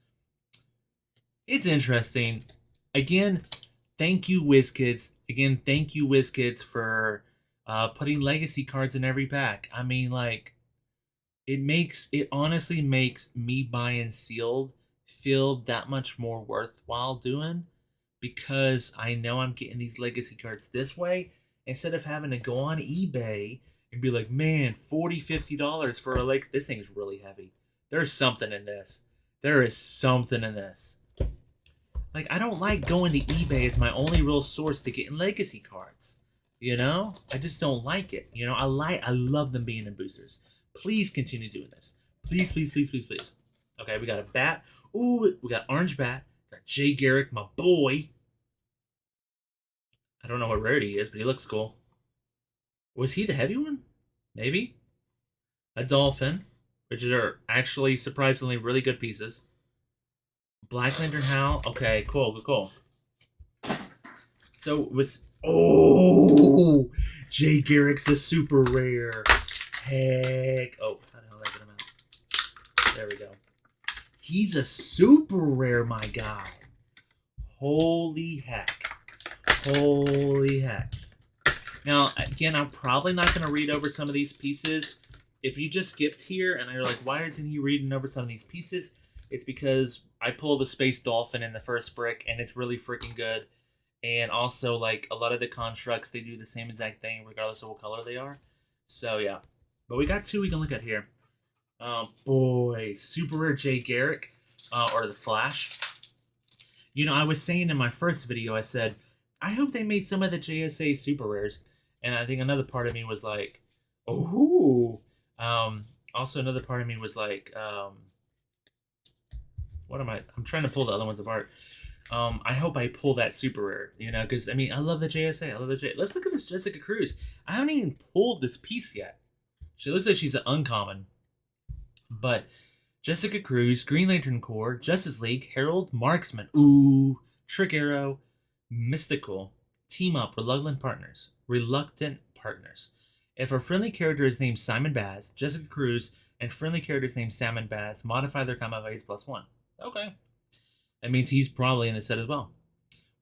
It's interesting. Again, thank you WizKids. Again, thank you WizKids for putting legacy cards in every pack. I mean, like, it honestly makes me buying sealed feel that much more worthwhile doing, because I know I'm getting these legacy cards this way instead of having to go on eBay and be like, man, $40-$50 for a this thing's really heavy. There's something in this. There is something in this. Like, I don't like going to eBay as my only real source to getting legacy cards. You know? I just don't like it. You know, I love them being in boosters. Please continue doing this. Please, please, please, please, please. Okay, we got a bat. Ooh, we got orange bat. Got Jay Garrick, my boy. I don't know what rarity he is, but he looks cool. Was he the heavy one? Maybe. A dolphin, which are actually surprisingly really good pieces. Black Lantern Hal. Okay, cool. So was Jay Garrick's a super rare. Heck. Oh, how the hell did I get him out? There we go. He's a super rare, my guy. Holy heck. Now, again, I'm probably not going to read over some of these pieces. If you just skipped here and you're like, why isn't he reading over some of these pieces? It's because I pulled the Space Dolphin in the first brick, and it's really freaking good. And also, like, a lot of the constructs, they do the same exact thing regardless of what color they are. So, yeah. But we got 2 we can look at here. Boy, super rare Jay Garrick, or the Flash. You know, I was saying in my first video, I said, I hope they made some of the JSA super rares. And I think another part of me was like, oh. Also, another part of me was like, I'm trying to pull the other ones apart. I hope I pull that super rare, you know, because, I mean, I love the JSA. Let's look at this Jessica Cruz. I haven't even pulled this piece yet. She looks like she's an uncommon. But Jessica Cruz, Green Lantern Corps, Justice League, Herald, Marksman, ooh, Trick Arrow, Mystical, Team Up, Reluctant Partners. If a friendly character is named Simon Baz, Jessica Cruz, and friendly characters named Simon Baz modify their combat values +1. Okay. That means he's probably in the set as well.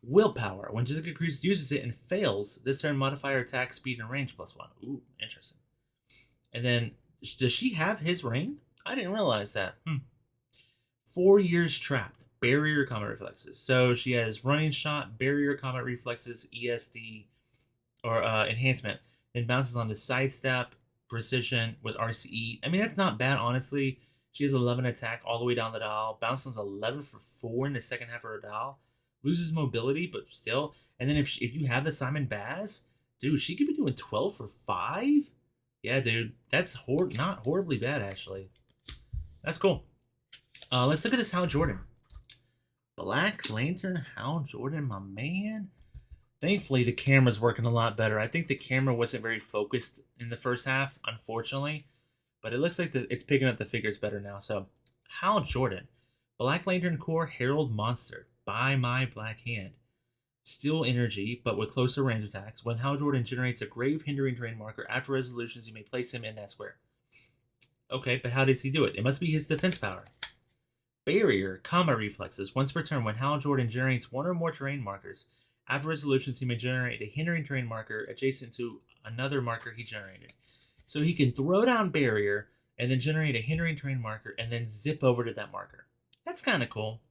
Willpower. When Jessica Cruz uses it and fails, this turn modifier attack, speed, and range +1. Ooh, interesting. And then, does she have his ring? I didn't realize that. 4 years trapped. Barrier combat reflexes. So she has running shot, barrier combat reflexes, ESD, or enhancement. Then bounces on the sidestep, precision with RCE. I mean, that's not bad, honestly. She has 11 attack all the way down the dial. Bounces 11 for 4 in the second half of her dial. Loses mobility, but still. And then if you have the Simon Baz, dude, she could be doing 12 for 5. Yeah, dude, that's not horribly bad, actually. That's cool. Let's look at this Hal Jordan. Black Lantern Hal Jordan, my man. Thankfully, the camera's working a lot better. I think the camera wasn't very focused in the first half, unfortunately. But it looks like it's picking up the figures better now. So, Hal Jordan. Black Lantern Corps Herald Monster. By my black hand. Still energy, but with closer range attacks. When Hal Jordan generates a grave hindering terrain marker after resolutions, you may place him in that square. Okay, but how does he do it? It must be his defense power. Barrier, combat reflexes. Once per turn, when Hal Jordan generates 1 or more terrain markers, after resolutions, he may generate a hindering terrain marker adjacent to another marker he generated. So he can throw down barrier and then generate a hindering terrain marker and then zip over to that marker. That's kind of cool.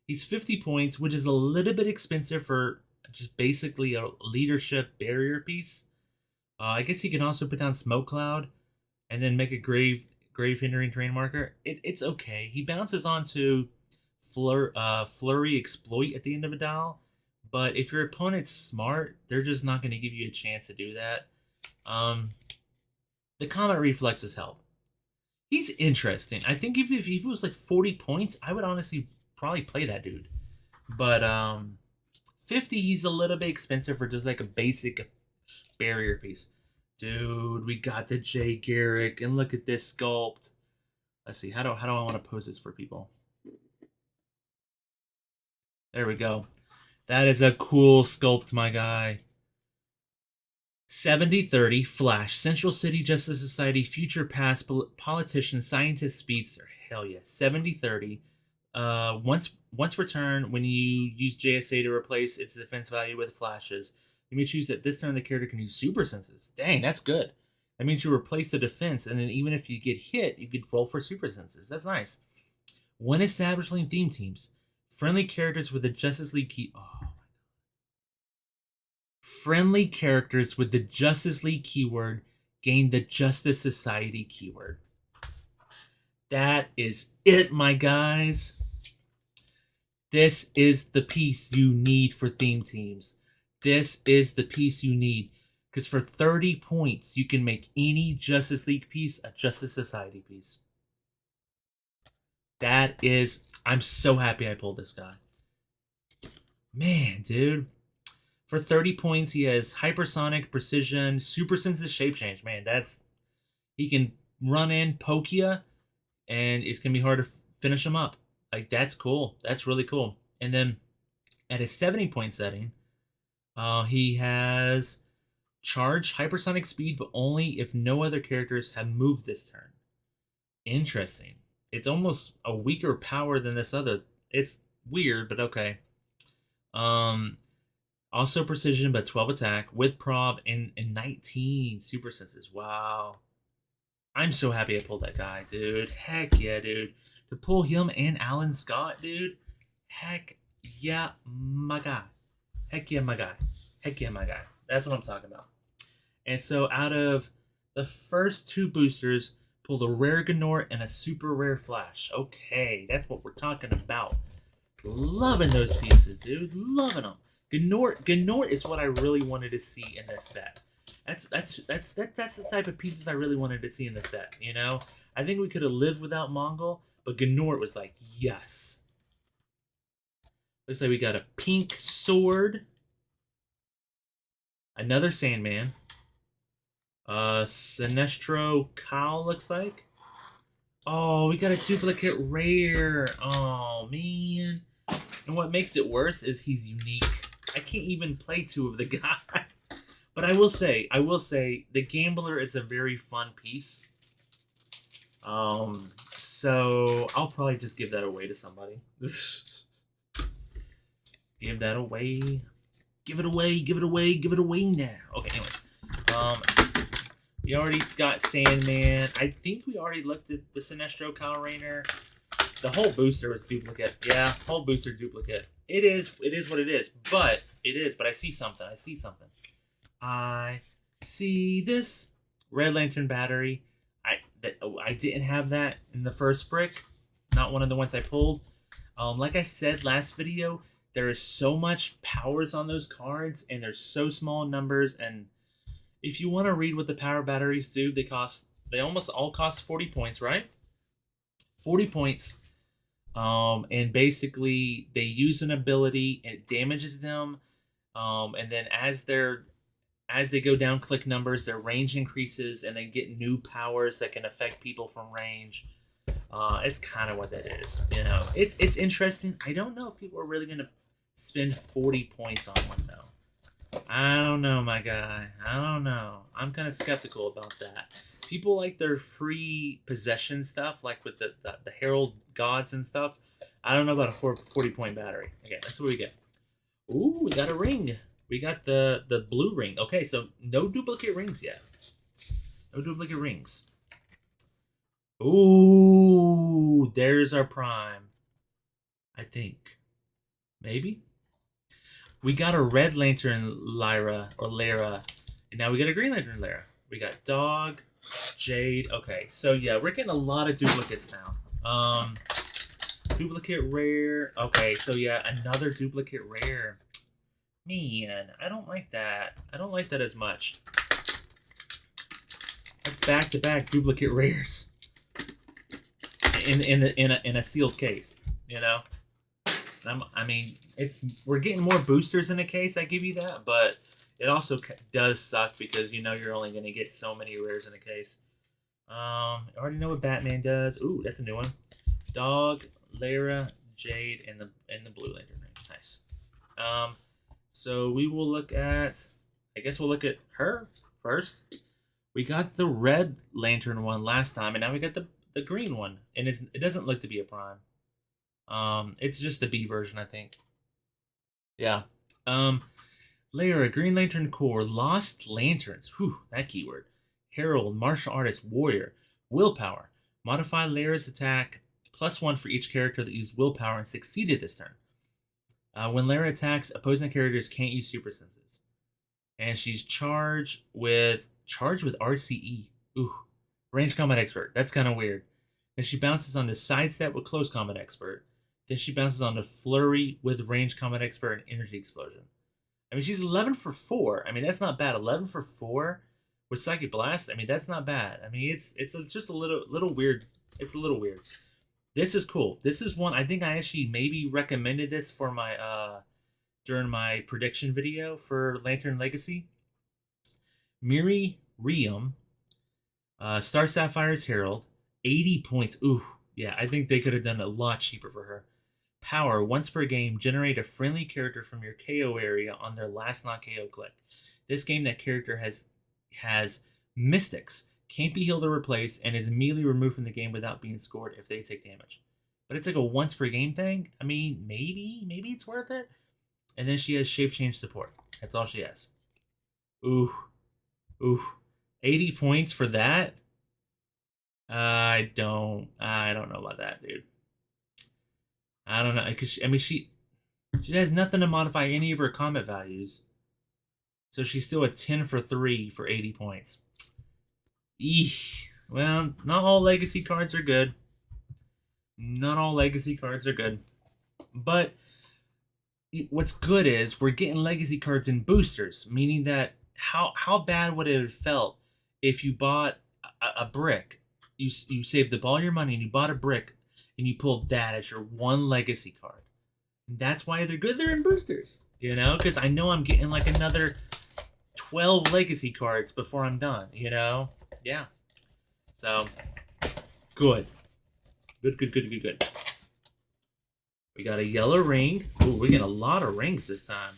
He's 50 points, which is a little bit expensive for just basically a leadership barrier piece. I guess he can also put down Smoke Cloud and then make a grave hindering terrain marker. It's okay. He bounces onto Flurry Exploit at the end of a dial, But if your opponent's smart, they're just not going to give you a chance to do that. The Comet Reflexes help. He's interesting. I think if he was like 40 points, I would honestly probably play that dude. But 50, he's a little bit expensive for just like a basic barrier piece. Dude, we got the Jay Garrick, and look at this sculpt. Let's see, how do I want to pose this for people? There we go. That is a cool sculpt, my guy. 70-30, Flash, Central City Justice Society, Future Past, Politician, Scientist, Speedster. Hell yeah. 70-30. Once returned, when you use JSA to replace its defense value with flashes, you may choose that this turn the character can use super senses. Dang, that's good. That means you replace the defense, and then even if you get hit, you could roll for super senses. That's nice. When establishing theme teams, friendly characters with the Justice League key. Oh my god. Friendly characters with the Justice League keyword gain the Justice Society keyword. That is it, my guys. This is the piece you need for theme teams. This is the piece you need. Because for 30 points, you can make any Justice League piece a Justice Society piece. That is... I'm so happy I pulled this guy. Man, dude. For 30 points, he has Hypersonic, Precision, Super Senses, Shape Change. Man, that's... He can run in, poke ya, and it's going to be hard to finish him up. Like, that's cool. That's really cool. And then, at his 70-point setting, he has Charge, Hypersonic Speed, but only if no other characters have moved this turn. Interesting. It's almost a weaker power than this other. It's weird, but okay. Also Precision, but 12 attack with Prob and 19 Super Senses. Wow. I'm so happy I pulled that guy, dude. Heck yeah, dude. To pull him and Alan Scott, dude. Heck yeah, my guy. Heck yeah, my guy. Heck yeah, my guy. That's what I'm talking about. And so out of the first two boosters, pulled a rare Gnort and a super rare Flash. Okay, that's what we're talking about. Loving those pieces, dude. Loving them. Gnort is what I really wanted to see in this set. That's the type of pieces I really wanted to see in the set, you know? I think we could have lived without Mongol, but Gnort was like, yes. Looks like we got a pink sword. Another Sandman. Sinestro Cow looks like. Oh, we got a duplicate rare. Oh, man. And what makes it worse is he's unique. I can't even play two of the guy. But I will say, the Gambler is a very fun piece. So I'll probably just give that away to somebody. Give that away. Give it away, give it away, give it away now. Okay, anyways. We already got Sandman. I think we already looked at the Sinestro Kyle Rayner. The whole booster is duplicate. Yeah, whole booster duplicate. It is what it is. But I see something. I see this Red Lantern battery. I didn't have that in the first brick. Not one of the ones I pulled. Like I said last video, there is so much powers on those cards, and they're so small numbers. And if you want to read what the power batteries do, they almost all cost 40 points, right? 40 points. And basically they use an ability and it damages them. And then as they go down click numbers, their range increases and they get new powers that can affect people from range. It's kind of what that is, you know. It's interesting. I don't know if people are really gonna spend 40 points on one though. I don't know, my guy. I don't know. I'm kind of skeptical about that. People like their free possession stuff, like with the Herald Gods and stuff. I don't know about a 40-point battery. Okay, that's what we get. Ooh, we got a ring. We got the blue ring. Okay, so no duplicate rings yet. No duplicate rings. Ooh, there's our prime. I think. Maybe? We got a Red Lantern Lyra, or Lara. And now we got a Green Lantern Lara. We got Dog, Jade. Okay, so yeah, we're getting a lot of duplicates now. Duplicate rare. Okay, so yeah, another duplicate rare. Man, I don't like that. I don't like that as much. That's back-to-back duplicate rares in a sealed case. You know, I mean, we're getting more boosters in a case. I give you that, but it also does suck because you know you're only going to get so many rares in a case. I already know what Batman does. Ooh, that's a new one. Dog, Lara, Jade, and the Blue Lantern. Nice. So we will look at. I guess we'll look at her first. We got the Red Lantern one last time, and now we got the green one, and it doesn't look to be a prime. It's just the B version, I think. Yeah. Lara, Green Lantern Corps, Lost Lanterns. Whew, that keyword. Herald, Martial Artist, Warrior, Willpower. Modify Lara's attack +1 for each character that used Willpower and succeeded this turn. When Lara attacks, opposing characters can't use super senses. And she's charged with RCE. Ooh, Range Combat Expert. That's kind of weird. Then she bounces on to Sidestep with Close Combat Expert. Then she bounces on to Flurry with Range Combat Expert and Energy Explosion. I mean, she's 11 for 4. I mean, that's not bad. 11 for 4 with Psychic Blast. I mean, that's not bad. I mean, it's just a little weird. It's a little weird. This is cool. This is one I think I actually maybe recommended this for my during my prediction video for Lantern Legacy. Miri Riem, Star Sapphire's Herald, 80 points. Ooh, yeah, I think they could have done a lot cheaper for her. Power, once per game, generate a friendly character from your KO area on their last non-KO click. This game, that character has Mystics, can't be healed or replaced, and is immediately removed from the game without being scored if they take damage. But it's like a once per game thing. I mean, maybe it's worth it. And then she has shape change support. That's all she has. Ooh, 80 points for that. I don't know about that, dude. I don't know, because she has nothing to modify any of her combat values, so she's still a 10 for 3 for 80 points. Eesh. Well, not all legacy cards are good. Not all legacy cards are good, but what's good is we're getting legacy cards in boosters, meaning that how bad would it have felt if you bought a brick, you saved up all your money and you bought a brick and you pulled that as your one legacy card. And that's why they're good. They're in boosters, you know, because I know I'm getting like another 12 legacy cards before I'm done, you know? Yeah. So, good. Good. We got a yellow ring. Ooh, we get a lot of rings this time.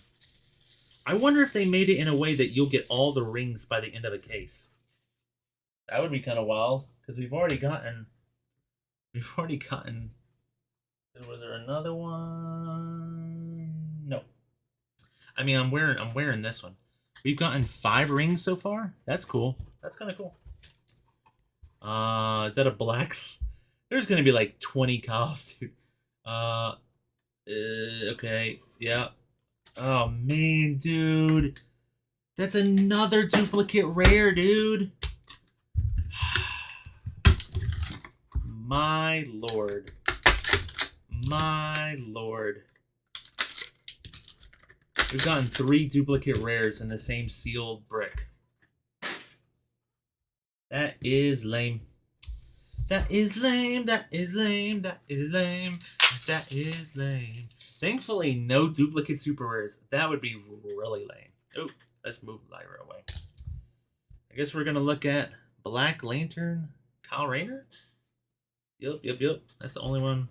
I wonder if they made it in a way that you'll get all the rings by the end of a case. That would be kind of wild, because we've already gotten... Was there another one? No. I mean, I'm wearing this one. We've gotten 5 rings so far. That's cool. That's kind of cool. Is that a black? There's gonna be like 20 cows, dude. Okay. Yeah. Oh man, dude. That's another duplicate rare, dude. My lord. My lord. We've gotten 3 duplicate rares in the same sealed brick. That is lame. That is lame. That is lame. That is lame. That is lame. Thankfully, no duplicate super rares. That would be really lame. Oh, let's move Lyra away. I guess we're going to look at Black Lantern Kyle Rayner. Yep. That's the only one.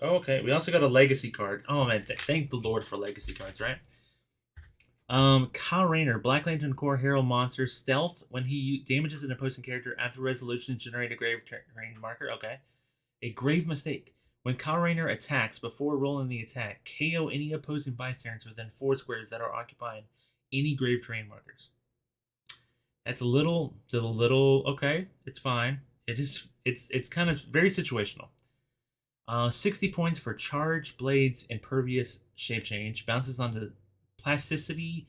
Oh, okay. We also got a legacy card. Oh, man. Thank the Lord for legacy cards, right? Kyle Rayner, Black Lantern Corps Herald Monster, Stealth. When he damages an opposing character after resolution, generate a grave terrain marker. Okay. A grave mistake. When Kyle Rayner attacks, before rolling the attack, KO any opposing bystanders within 4 squares that are occupying any grave terrain markers. That's a little okay. It's fine. It's kind of very situational. 60 points for Charge, Blades, Impervious, Shape Change. Bounces onto Plasticity,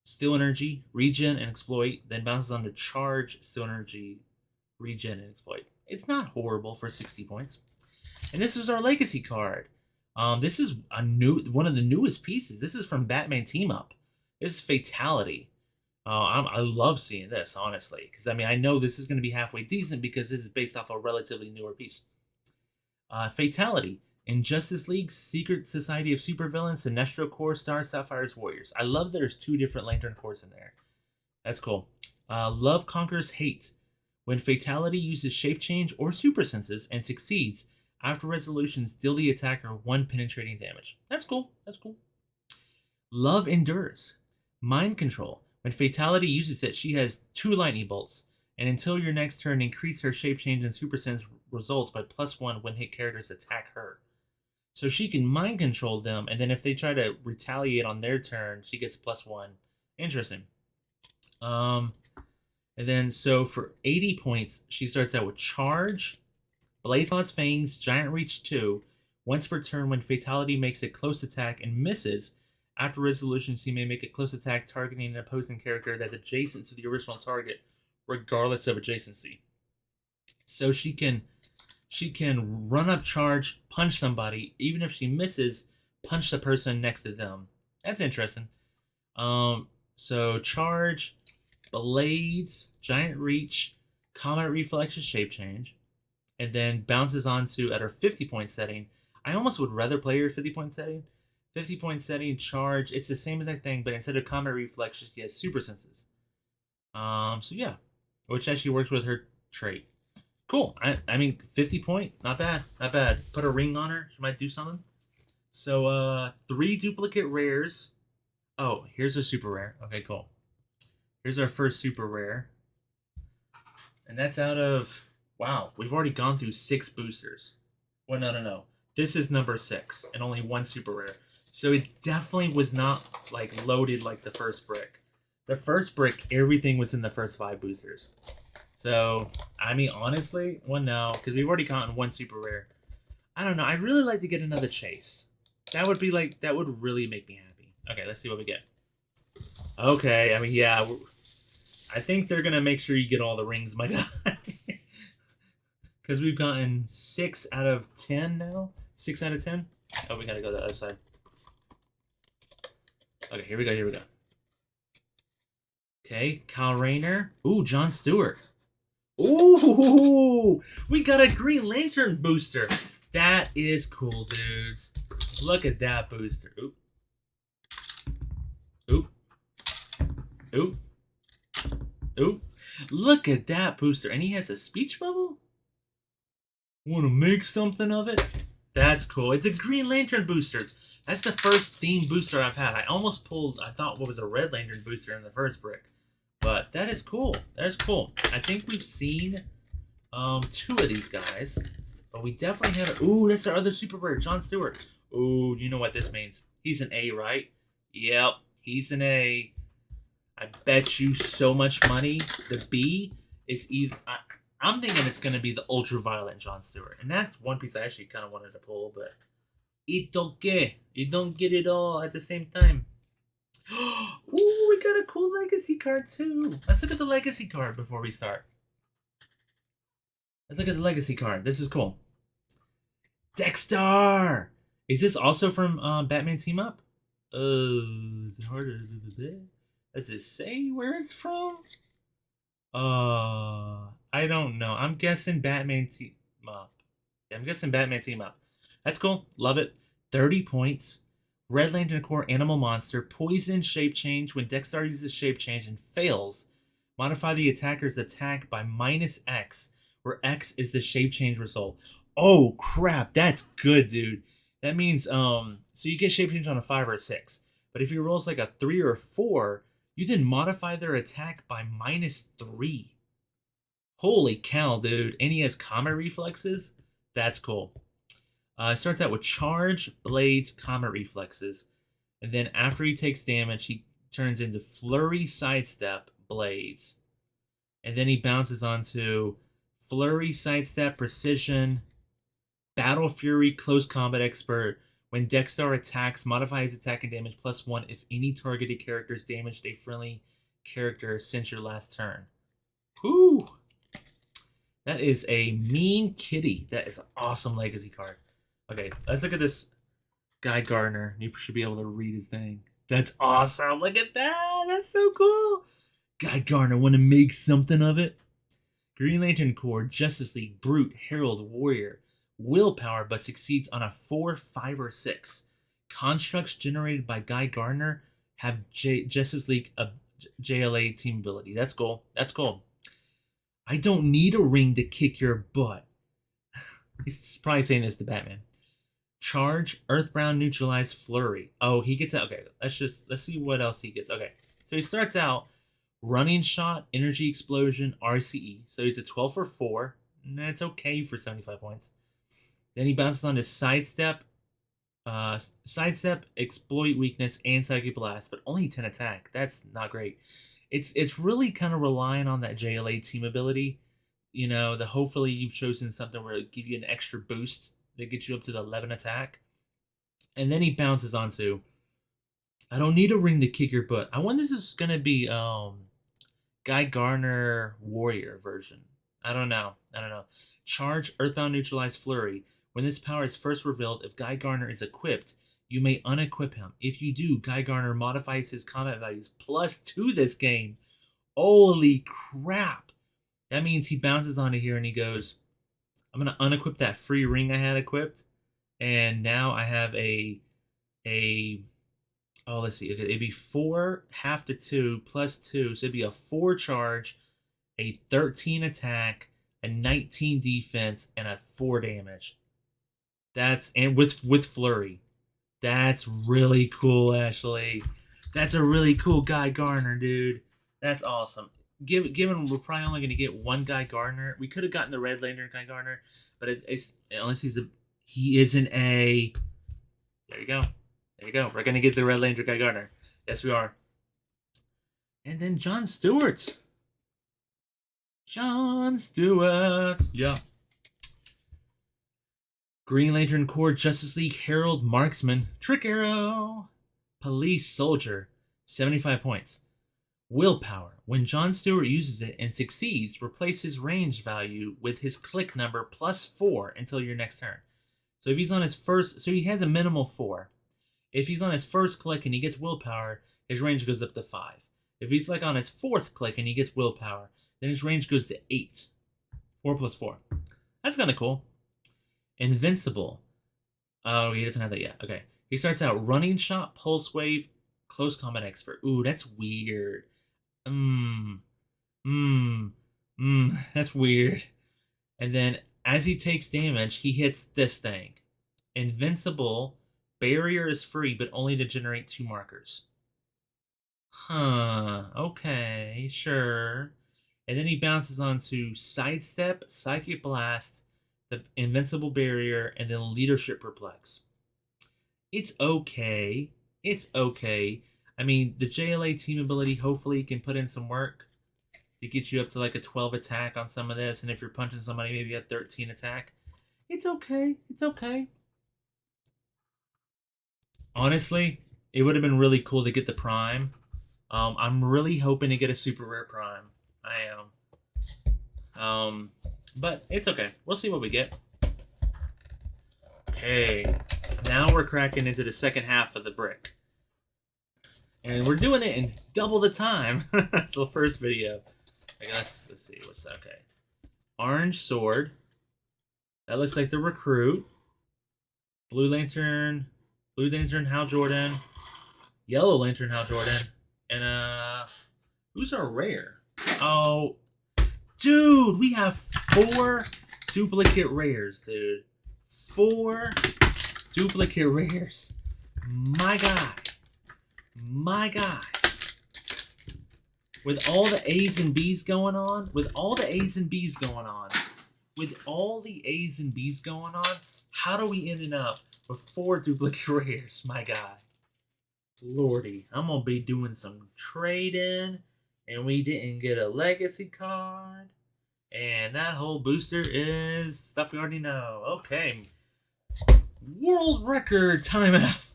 Steel Energy, Regen, and Exploit. Then bounces onto Charge, Steel Energy, Regen, and Exploit. It's not horrible for 60 points. And this is our Legacy card. This is one of the newest pieces. This is from Batman Team Up. This is Fatality. I love seeing this, honestly, because I mean I know this is going to be halfway decent because this is based off a relatively newer piece. Fatality in Justice League, Secret Society of Supervillains, Sinestro Corps, Star Sapphire's Warriors. I love there's 2 different Lantern Corps in there. That's cool. Love Conquers Hate. When Fatality uses Shape Change or Super Senses and succeeds, after resolutions, deal the attacker 1 penetrating damage. That's cool. That's cool. Love Endures. Mind Control. When Fatality uses it, she has 2 lightning bolts, and until your next turn, increase her Shape Change and Super Sense results by +1 when hit characters attack her. So she can mind control them, and then if they try to retaliate on their turn, she gets +1. Interesting. And then so for 80 points, she starts out with Charge, Blaze Claw's Fangs, Giant Reach 2. Once per turn, when Fatality makes a close attack and misses, after resolution, she may make a close attack targeting an opposing character that's adjacent to the original target, regardless of adjacency. So she can run up, charge, punch somebody, even if she misses, punch the person next to them. That's interesting. So charge, blades, giant reach, combat reflexes, shape change, and then bounces onto at her 50-point setting. I almost would rather play her 50-point setting. 50-point setting, charge. It's the same exact thing, but instead of combat reflexes, she has super senses. So yeah, which actually works with her trait. Cool. I mean, 50-point, not bad, not bad. Put a ring on her, she might do something. So 3 duplicate rares. Oh, here's a super rare. Okay, cool. Here's our first super rare, and that's out of, wow, we've already gone through 6 boosters. Well, no. This is number 6, and only 1 super rare. So it definitely was not like loaded like the first brick. The first brick, everything was in the first 5 boosters. So, I mean, honestly, well, no, because we've already gotten 1 super rare. I don't know. I'd really like to get another chase. That would be like, that would really make me happy. Okay, let's see what we get. Okay, I mean, yeah, I think they're going to make sure you get all the rings, my guy. Because we've gotten 6 out of 10 now. 6 out of 10. Oh, we got to go to the other side. Okay, here we go. Okay, Kyle Rayner. Ooh, John Stewart. Ooh, we got a Green Lantern booster. That is cool, dudes. Look at that booster. Oop. Look at that booster. And he has a speech bubble? Want to make something of it? That's cool. It's a Green Lantern booster. That's the first themed booster I've had. I almost pulled, I thought what was a Red Lantern booster in the first brick. But that is cool. That is cool. I think we've seen 2 of these guys. But we definitely have... Ooh, that's our other super rare, John Stewart. Ooh, you know what this means. He's an A, right? Yep, he's an A. I bet you so much money. The B is either... I'm thinking it's going to be the Ultraviolet John Stewart. And that's one piece I actually kind of wanted to pull, but... It don't get it all at the same time. Ooh, we got a cool legacy card too. Let's look at the legacy card before we start. Let's look at the legacy card. This is cool. Dexter! Is this also from Batman Team Up? Is it hard to... Does it say where it's from? I don't know. I'm guessing Batman Team Up. Yeah, I'm guessing Batman Team Up. That's cool. Love it. 30 points. Red Lantern Corps Animal Monster. Poison Shape Change. When Dexter uses Shape Change and fails, modify the attacker's attack by -X, where X is the Shape Change result. Oh, crap. That's good, dude. That means, so you get Shape Change on a 5 or a 6. But if he rolls like a 3 or a 4, you then modify their attack by -3. Holy cow, dude. And he has Comet Reflexes? That's cool. It starts out with Charge, Blades, Comet Reflexes. And then after he takes damage, he turns into Flurry, Sidestep, Blades. And then he bounces onto Flurry, Sidestep, Precision, Battle Fury, Close Combat Expert. When Dexter attacks, modify his attack and damage +1 if any targeted characters damaged a friendly character since your last turn. Whoo! That is a mean kitty. That is an awesome legacy card. Okay, let's look at this. Guy Gardner. You should be able to read his thing. That's awesome. Look at that. That's so cool. Guy Gardner, want to make something of it? Green Lantern Corps, Justice League, Brute, Herald, Warrior. Willpower, but succeeds on a 4, 5, or 6. Constructs generated by Guy Gardner have Justice League JLA team ability. That's cool. That's cool. I don't need a ring to kick your butt. He's probably saying this to Batman. Charge, Earthbound, Neutralize, Flurry. Oh, he gets that. Okay, let's see what else he gets. Okay, so he starts out Running Shot, Energy Explosion, RCE. So he's a 12 for 4. And that's okay for 75 points. Then he bounces on to Sidestep, Exploit Weakness, and Psychic Blast, but only 10 attack. That's not great. It's really kind of relying on that JLA team ability. You know, hopefully you've chosen something where it'll give you an extra boost that gets you up to the 11 attack. And then he bounces onto I don't need a ring to kick your butt. I wonder if this is gonna be Guy Gardner Warrior version. I don't know. Charge, Earthbound, Neutralize, Flurry. When this power is first revealed, if Guy Gardner is equipped, you may unequip him. If you do, Guy Gardner modifies his combat values +2 this game. Holy crap. That means he bounces onto here and he goes, I'm going to unequip that free ring I had equipped. And now I have let's see. Okay, it'd be 4, half to 2, +2. So it'd be a 4 charge, a 13 attack, a 19 defense, and a 4 damage. And with Flurry. That's really cool, Ashley. That's a really cool Guy Gardner, dude. That's awesome. Given we're probably only going to get one Guy Gardner, we could have gotten the Red Lantern Guy Gardner, but unless he isn't a. There you go. We're going to get the Red Lantern Guy Gardner. Yes, we are. And then John Stewart. Yeah. Green Lantern Corps, Justice League, Herald, Marksman, Trick Arrow, Police Soldier, 75 points. Willpower. When John Stewart uses it and succeeds, replace his range value with his click number +4 until your next turn. So if he's on his first, so he has a minimal 4. If he's on his first click and he gets willpower, his range goes up to 5. If he's like on his 4th click and he gets willpower, then his range goes to 8. 4 + 4. That's kind of cool. Invincible. Oh, he doesn't have that yet. Okay. He starts out Running Shot, Pulse Wave, Close Combat Expert. Ooh, that's weird. That's weird. And then as he takes damage, he hits this thing. Invincible. Barrier is free, but only to generate 2 markers. Okay, sure. And then he bounces onto Sidestep, Psychic Blast, the Invincible Barrier, and then Leadership Perplex. It's okay. I mean, the JLA team ability hopefully can put in some work to get you up to like a 12 attack on some of this, and if you're punching somebody, maybe a 13 attack. It's okay. Honestly, it would have been really cool to get the Prime. I'm really hoping to get a super rare Prime. I am. But it's okay. We'll see what we get. Okay. Now we're cracking into the second half of the brick. And we're doing it in double the time. That's the first video. I guess, let's see. What's that? Okay. Orange Sword. That looks like the Recruit. Blue Lantern Hal Jordan. Yellow Lantern Hal Jordan. And, who's our rare? Oh, dude, we have 4 duplicate rares, dude. 4 duplicate rares. My guy. With all the A's and B's going on, how do we end up with 4 duplicate rares? My guy. Lordy, I'm going to be doing some trading, and we didn't get a legacy card, and that whole booster is stuff we already know. Okay. World record time enough.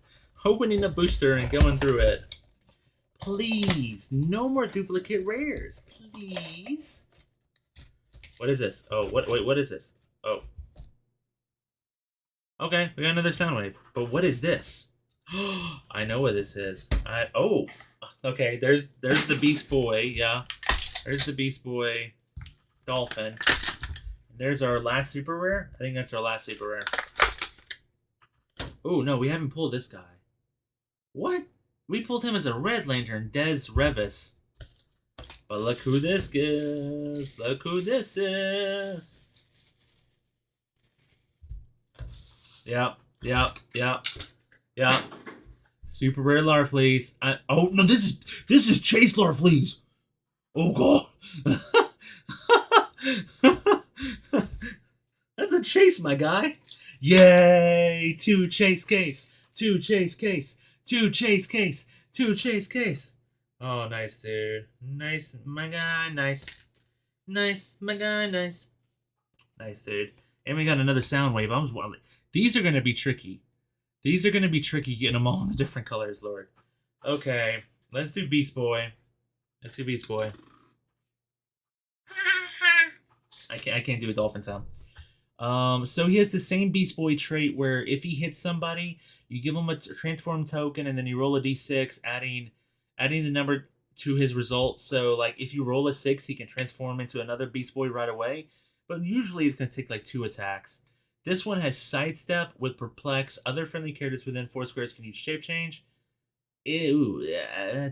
Opening a booster and going through it. Please, no more duplicate rares. Please. What is this? Oh, wait, what is this? Oh. Okay, we got another sound wave. But what is this? I know what this is. Okay. There's the Beast Boy. Yeah, there's the Beast Boy Dolphin. There's our last super rare. I think that's our last super rare. Oh no, we haven't pulled this guy. What? We pulled him as a red lantern, Des Revis. But look who this is. Look who this is. Yep. Super rare Larfleeze. Oh no, this is Chase Larfleeze. Oh god. That's a Chase, my guy. Yay! Two Chase case. Two Chase case. Two Chase case. Two Chase case. Oh, nice, dude. Nice, my guy. Nice. Nice, my guy. Nice. Nice, dude. And we got another sound wave. These are going to be tricky. These are going to be tricky getting them all in the different colors, Lord. Okay. Let's do Beast Boy. Let's do Beast Boy. I can't do a dolphin sound. So he has the same Beast Boy trait where if he hits somebody, you give him a transform token and then you roll a d6, adding the number to his result. So like if you roll a 6, he can transform into another Beast Boy right away. But usually it's going to take like 2 attacks. This one has sidestep with perplex. Other friendly characters within 4 squares can use shape change. Ew,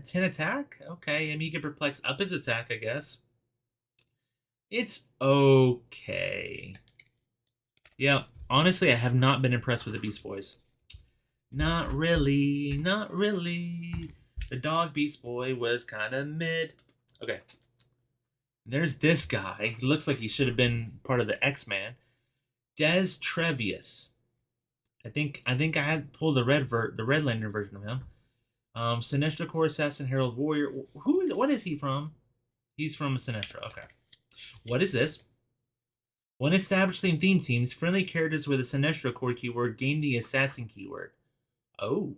10 attack? Okay, I mean he can perplex up his attack, I guess. It's okay. Yeah, honestly, I have not been impressed with the Beast Boys. Not really, not really. The dog Beast Boy was kind of mid. Okay. There's this guy. He looks like he should have been part of the X-Man. Des Trevius. I think I had pulled the Red Lantern version of him. Sinestro Corps Assassin Herald Warrior. What is he from? He's from Sinestro. Okay. What is this? When establishing theme teams, friendly characters with a Sinestro Corps keyword gain the Assassin keyword. Oh.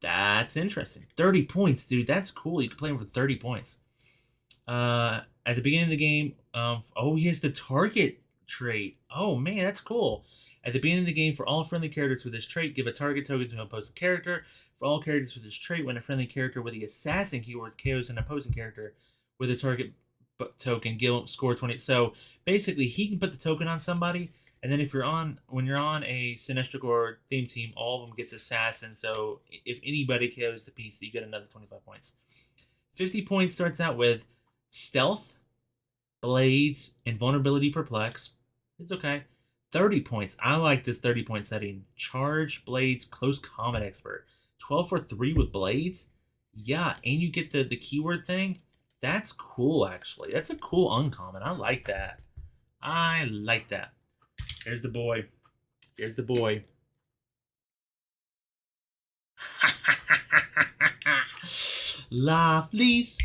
That's interesting. 30 points, dude. That's cool. You can play him for 30 points. At the beginning of the game, he has the target trait. Oh, man, that's cool. At the beginning of the game, for all friendly characters with this trait, give a target token to an opposing character. For all characters with this trait, when a friendly character with the Assassin keyword KOs an opposing character with a target token, score 20. So basically, he can put the token on somebody, and then when you're on a Sinestro Corps theme team, all of them gets Assassin. So if anybody KOs the piece, you get another 25 points. 50 points starts out with Stealth, Blades, Invulnerability, Perplex. It's okay. 30 points. I like this 30-point setting. Charge, Blades, Close Combat Expert. 12 for 3 with Blades? Yeah, and you get the keyword thing. That's cool, actually. That's a cool uncommon. I like that. I like that. Here's the boy. Here's the boy. Larfleeze.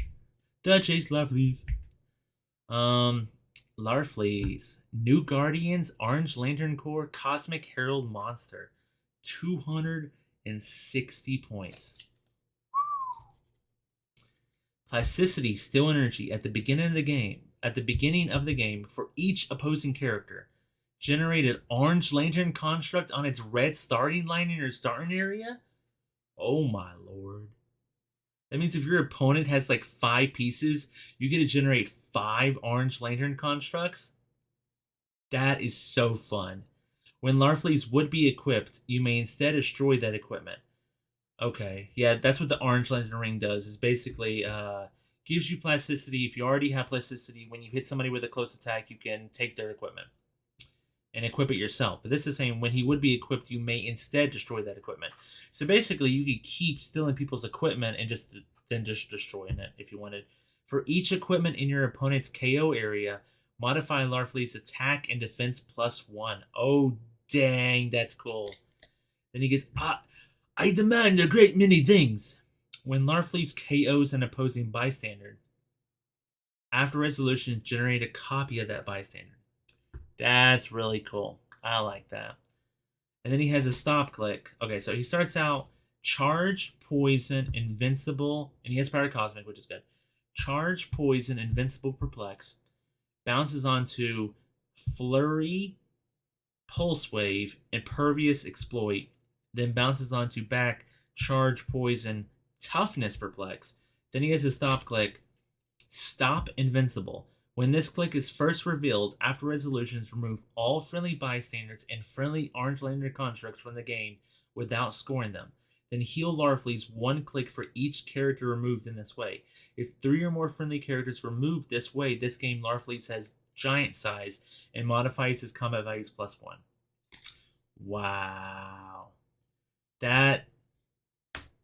The Chase Larfleeze. Larfleeze. New Guardians, Orange Lantern Corps, Cosmic Herald Monster. 260 points. Plasticity, Still Energy at the beginning of the game for each opposing character. Generate an Orange Lantern construct on its red starting line in your starting area? Oh my lord. That means if your opponent has like 5 pieces, you get to generate 5 Orange Lantern constructs? That is so fun. When Larfleeze would be equipped, you may instead destroy that equipment. Okay, yeah, that's what the Orange Lantern Ring does. Is basically gives you plasticity. If you already have plasticity, when you hit somebody with a close attack, you can take their equipment and equip it yourself. But this is saying when he would be equipped, you may instead destroy that equipment. So basically, you could keep stealing people's equipment and just destroying it if you wanted. For each equipment in your opponent's KO area, modify Larfleeze's attack and defense +1. Oh, dang, that's cool. Then he gets, I demand a great many things. When Larfleeze KOs an opposing bystander, after resolution, generate a copy of that bystander. That's really cool. I like that. And then he has a stop click. Okay, so he starts out Charge, Poison, Invincible, and he has Power Cosmic, which is good. Charge, Poison, Invincible, Perplex. Bounces onto Flurry, Pulse Wave, Impervious Exploit, then bounces onto back, Charge, Poison, Toughness, Perplex. Then he has a stop click, Stop Invincible. When this click is first revealed, after resolutions, remove all friendly bystanders and friendly Orange Lantern constructs from the game without scoring them. Then heal Larfleeze one click for each character removed in this way. If 3 or more friendly characters removed this way, this game Larfleeze has giant size and modifies his combat values +1. Wow. That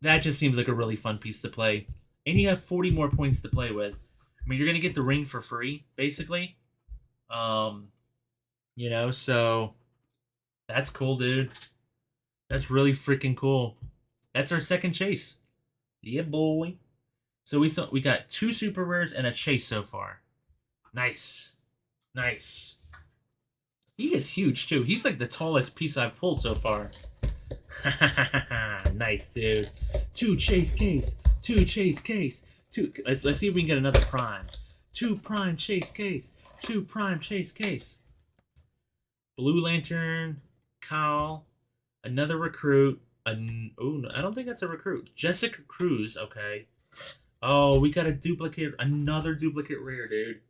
just seems like a really fun piece to play. And you have 40 more points to play with. I mean, you're going to get the ring for free, basically. So that's cool, dude. That's really freaking cool. That's our second chase. Yeah, boy. So we got 2 super rares and a chase so far. Nice. Nice. He is huge, too. He's like the tallest piece I've pulled so far. Nice, dude. 2 chase case. 2 chase case. 2. Let's see if we can get another prime. 2 prime chase case. 2 prime chase case. Blue Lantern. Kyle. Another recruit. No, I don't think that's a recruit. Jessica Cruz. Okay. Oh, we got a duplicate. Another duplicate rare, dude.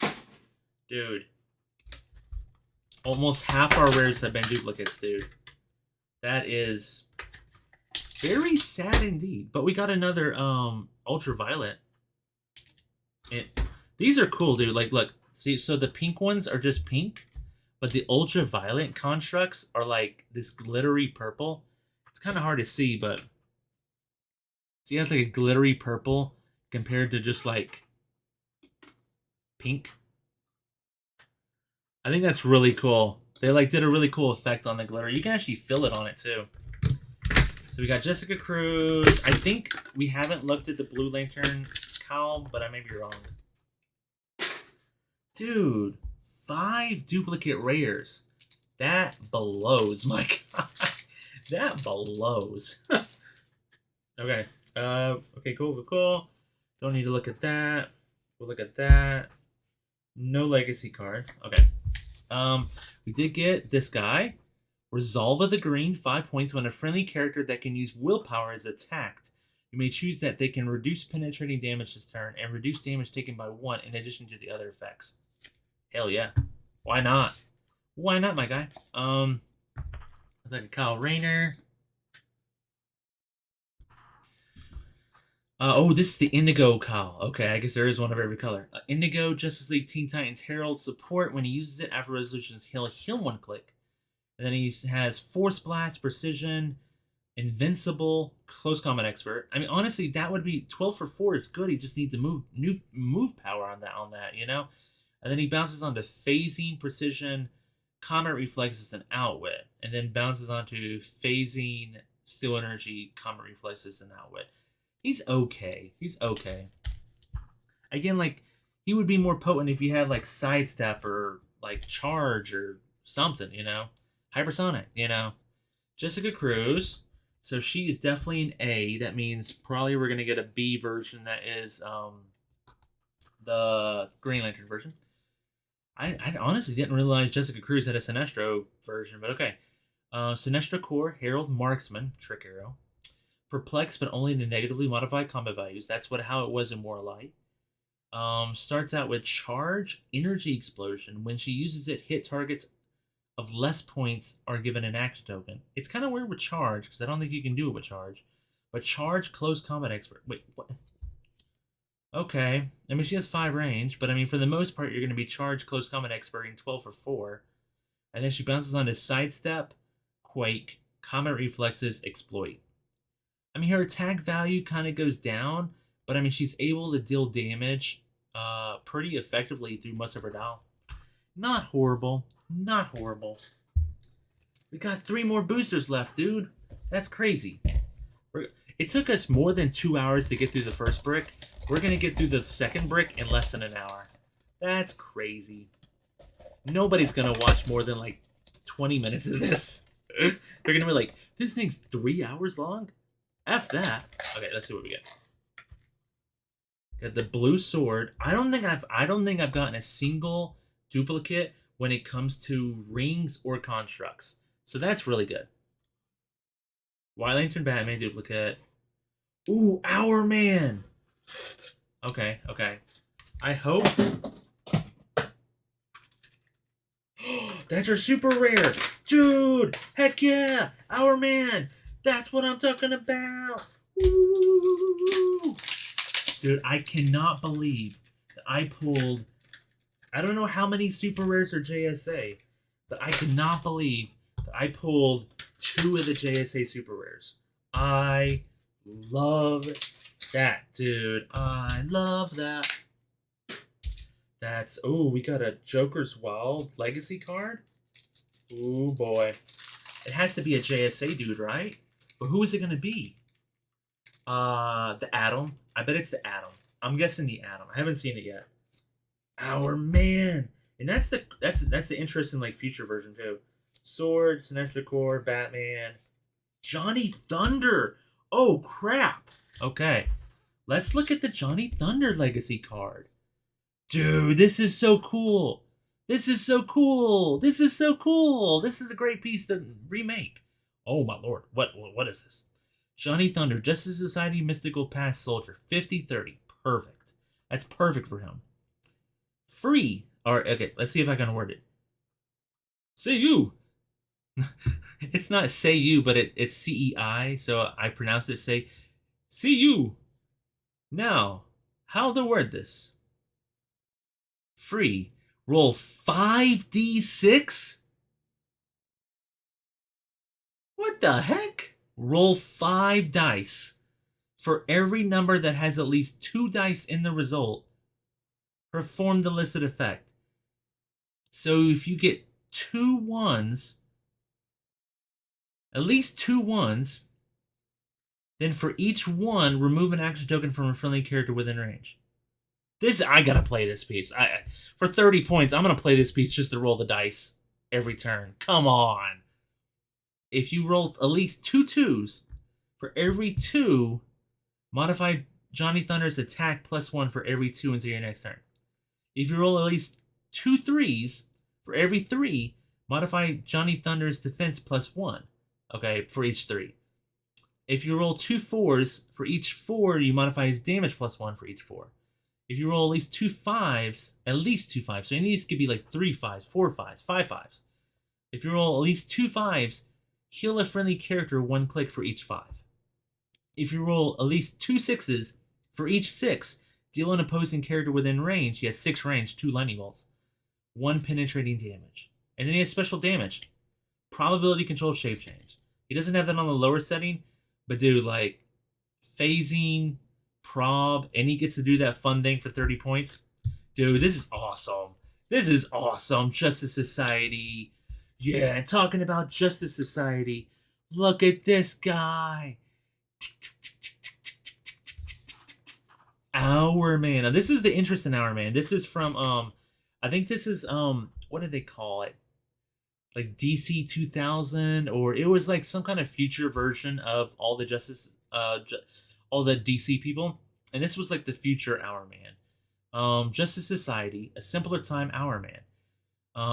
Dude. Almost half our rares have been duplicates, dude. That is very sad indeed. But we got another ultraviolet. These are cool, dude. Like, look. See, so the pink ones are just pink. But the ultraviolet constructs are like this glittery purple. It's kind of hard to see, but... See, it has like a glittery purple compared to just like pink. I think that's really cool. They like did a really cool effect on the glitter. You can actually feel it on it too. So we got Jessica Cruz. I think we haven't looked at the Blue Lantern cowl, but I may be wrong. Dude, 5 duplicate rares. That blows, my God. That blows. Okay. Okay, cool. Don't need to look at that. We'll look at that. No legacy card. Okay. We did get this guy. Resolve of the Green, 5 points. When a friendly character that can use willpower is attacked, you may choose that they can reduce penetrating damage this turn and reduce damage taken by 1 in addition to the other effects. Hell yeah. Why not? Why not, my guy? It's like a Kyle Rayner. This is the Indigo Kyle. Okay, I guess there is one of every color. Indigo, Justice League Teen Titans Herald support. When he uses it after resolutions, he'll heal 1 click. And then he has Force Blast, Precision, Invincible, Close Combat Expert. I mean, honestly, that would be 12 for 4 is good. He just needs a move power on that, you know? And then he bounces onto Phasing, Precision, Combat Reflexes, and Outwit. And then bounces onto Phasing, Steel Energy, Combat Reflexes, and Outwit. He's okay. Again, like, he would be more potent if you had, like, Sidestep or, like, Charge or something, you know? Hypersonic, you know? Jessica Cruz. So she is definitely an A. That means probably we're going to get a B version that is the Green Lantern version. I honestly didn't realize Jessica Cruz had a Sinestro version, but okay. Sinestro Core, Herald Marksman, Trick Arrow. Perplex, but only to negatively modify combat values. That's how it was in More Light. Starts out with Charge, Energy Explosion. When she uses it, hit targets of less points are given an action token. It's kind of weird with Charge, because I don't think you can do it with Charge. But Charge, Close Combat Expert. Wait, what? Okay. I mean, she has 5 range, but I mean, for the most part, you're going to be Charge, Close Combat Expert, and 12 for 4. And then she bounces on to Sidestep, Quake, Combat Reflexes, Exploit. I mean, her attack value kind of goes down, but I mean, she's able to deal damage pretty effectively through most of her dial. Not horrible. We got 3 more boosters left, dude. That's crazy. It took us more than 2 hours to get through the first brick. We're going to get through the second brick in less than an hour. That's crazy. Nobody's going to watch more than like 20 minutes of this. They're going to be like, this thing's 3 hours long? F that. Okay, let's see what we get. Got the blue sword. I don't think I've gotten a single duplicate when it comes to rings or constructs. So that's really good. White Lantern Batman duplicate. Ooh, Our Man. Okay, okay. I hope. That's our super rare. Dude, heck yeah. Our Man. That's what I'm talking about. Woo. Dude, I cannot believe that I pulled. I don't know how many super rares are JSA, but I cannot believe that I pulled 2 of the JSA super rares. I love that, dude. I love that. That's, oh, we got a Joker's Wild Legacy card. Ooh, boy. It has to be a JSA dude, right? But who is it going to be? The Atom. I bet it's the Atom. I'm guessing the Atom. I haven't seen it yet. Our Man. And that's the interesting like future version too. Sword, Sinestro Corps, Batman, Johnny Thunder. Oh crap. Okay. Let's look at the Johnny Thunder Legacy card. Dude, this is so cool. This is so cool. This is so cool. This is a great piece to remake. Oh my lord. What is this? Johnny Thunder, Justice Society Mystical Past Soldier. 50-30. Perfect. That's perfect for him. Free. Alright, okay, let's see if I can word it. Say you. It's not say you, but it's CEI, so I pronounce it say. See you. Now, how to word this? Free. Roll 5d6? What the heck? Roll 5 dice. For every number that has at least 2 dice in the result, perform the listed effect. So if you get 2 ones, at least 2 ones, then for each one, remove an action token from a friendly character within range. I gotta play this piece. For 30 points, I'm gonna play this piece just to roll the dice every turn. Come on. If you roll at least 2 twos, for every 2, modify Johnny Thunder's attack +1 for every 2 until your next turn. If you roll at least 2 threes, for every 3, modify Johnny Thunder's defense +1. Okay, for each 3. If you roll 2 4s, for each 4, you modify his damage +1 for each 4. If you roll at least 2 5s, so any of these could be like 3 5s, 4 5s, 5 5s. If you roll at least 2 5s, heal a friendly character 1 click for each 5. If you roll at least 2 6s, for each 6, deal an opposing character within range. He has 6 range, 2 lightning bolts, 1 penetrating damage. And then he has special damage. Probability control shape change. He doesn't have that on the lower setting, but dude, like, phasing, prob, and he gets to do that fun thing for 30 points. Dude, this is awesome. This is awesome. Justice Society. Yeah, and talking about Justice Society, look at this guy. Our Man. Now, this is the interest in Our Man. This is from, I think this is, what did they call it? Like DC 2000, or it was like some kind of future version of all the all the DC people. And this was like the future Our Man. Justice Society, a simpler time Our Man.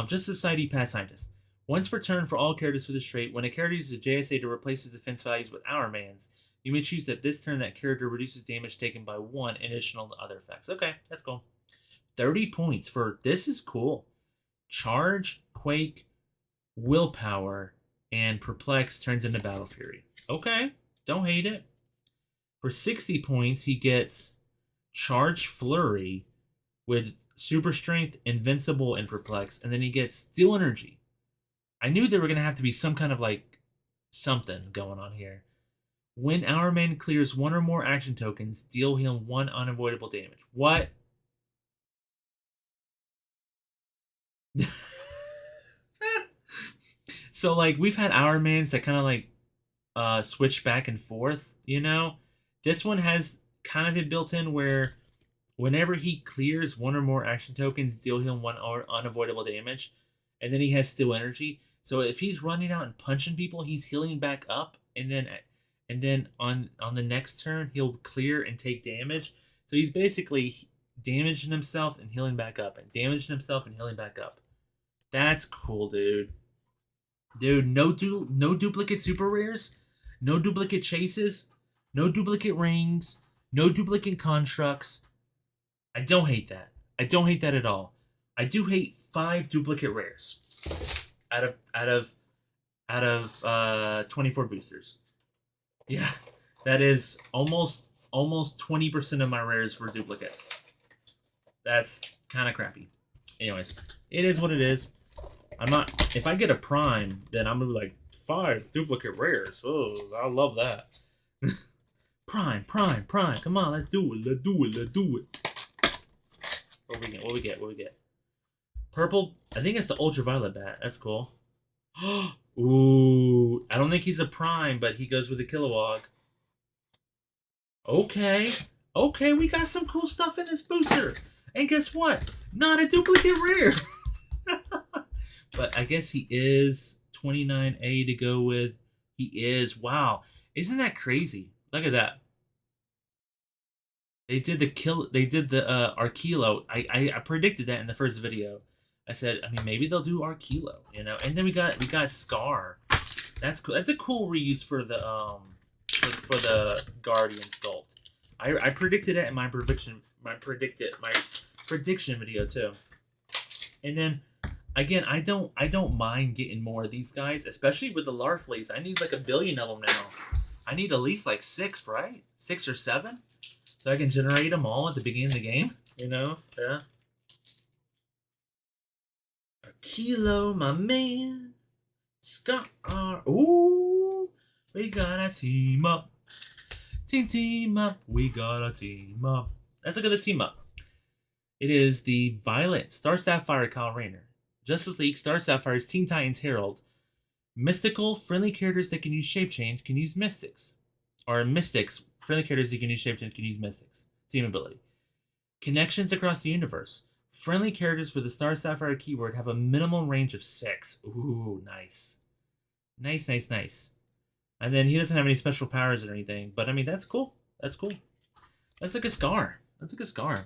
Justice Society past scientist. Once per turn for all characters with this trait, when a character uses a JSA to replace his defense values with Our Man's, you may choose that this turn that character reduces damage taken by 1 in additional to other effects. Okay, that's cool. 30 points for this is cool. Charge, Quake, Willpower, and Perplex turns into Battle Fury. Okay, don't hate it. For 60 points, he gets Charge Flurry with Super Strength, Invincible, and Perplex, and then he gets Steel Energy. I knew there were going to have to be some kind of like something going on here. When Our Man clears 1 or more action tokens, deal him 1 unavoidable damage. What? So like we've had Our Mans that kind of like switch back and forth, you know? This one has kind of it built in where whenever he clears 1 or more action tokens, deal him 1 unavoidable damage, and then he has Steel Energy. So if he's running out and punching people, he's healing back up, and then on the next turn he'll clear and take damage. So he's basically damaging himself and healing back up, and damaging himself and healing back up. That's cool, dude. Dude, no duplicate super rares, no duplicate chases, no duplicate rings, no duplicate constructs. I don't hate that. I don't hate that at all. I do hate 5 duplicate rares out of 24 boosters. Yeah, that is almost 20% of my rares were duplicates. That's kind of crappy. Anyways, it is what it is. I'm not. If I get a prime, then I'm gonna be like 5 duplicate rares. Oh, I love that. Prime, prime, prime. Come on, let's do it. Let's do it. Let's do it. What we get? What we get? What we get? Purple. I think it's the ultraviolet bat. That's cool. Ooh, I don't think he's a prime, but he goes with a Kilowog. Okay, okay, we got some cool stuff in this booster. And guess what? Not a duplicate rare. But I guess he is 29A to go with. He is. Wow. Isn't that crazy? Look at that. They did the Archilo. I predicted that in the first video. I said, I mean, maybe they'll do Archilo, you know. And then we got Scar. That's cool. That's a cool reuse for for the Guardian sculpt. I predicted it in my prediction video too. And then again, I don't mind getting more of these guys, especially with the Larfleeze. I need like 1 billion of them now. I need at least like 6, right? 6 or 7, so I can generate them all at the beginning of the game. You know, yeah. A kilo, my man. Scott. Ooh, we gotta team up. Team up. We gotta team up. Let's look at the team up. It is the Violet Star Sapphire Kyle Rayner, Justice League Star Sapphire's Teen Titans Herald. Mystical, friendly characters that can use shape change can use mystics. Or mystics, friendly characters that can use shape change can use mystics. Team ability. Connections across the universe. Friendly characters with the Star Sapphire keyword have a minimum range of 6. Ooh, nice. Nice, nice, nice. And then he doesn't have any special powers or anything, but I mean, that's cool. That's cool. That's like a Scar. That's like a Scar.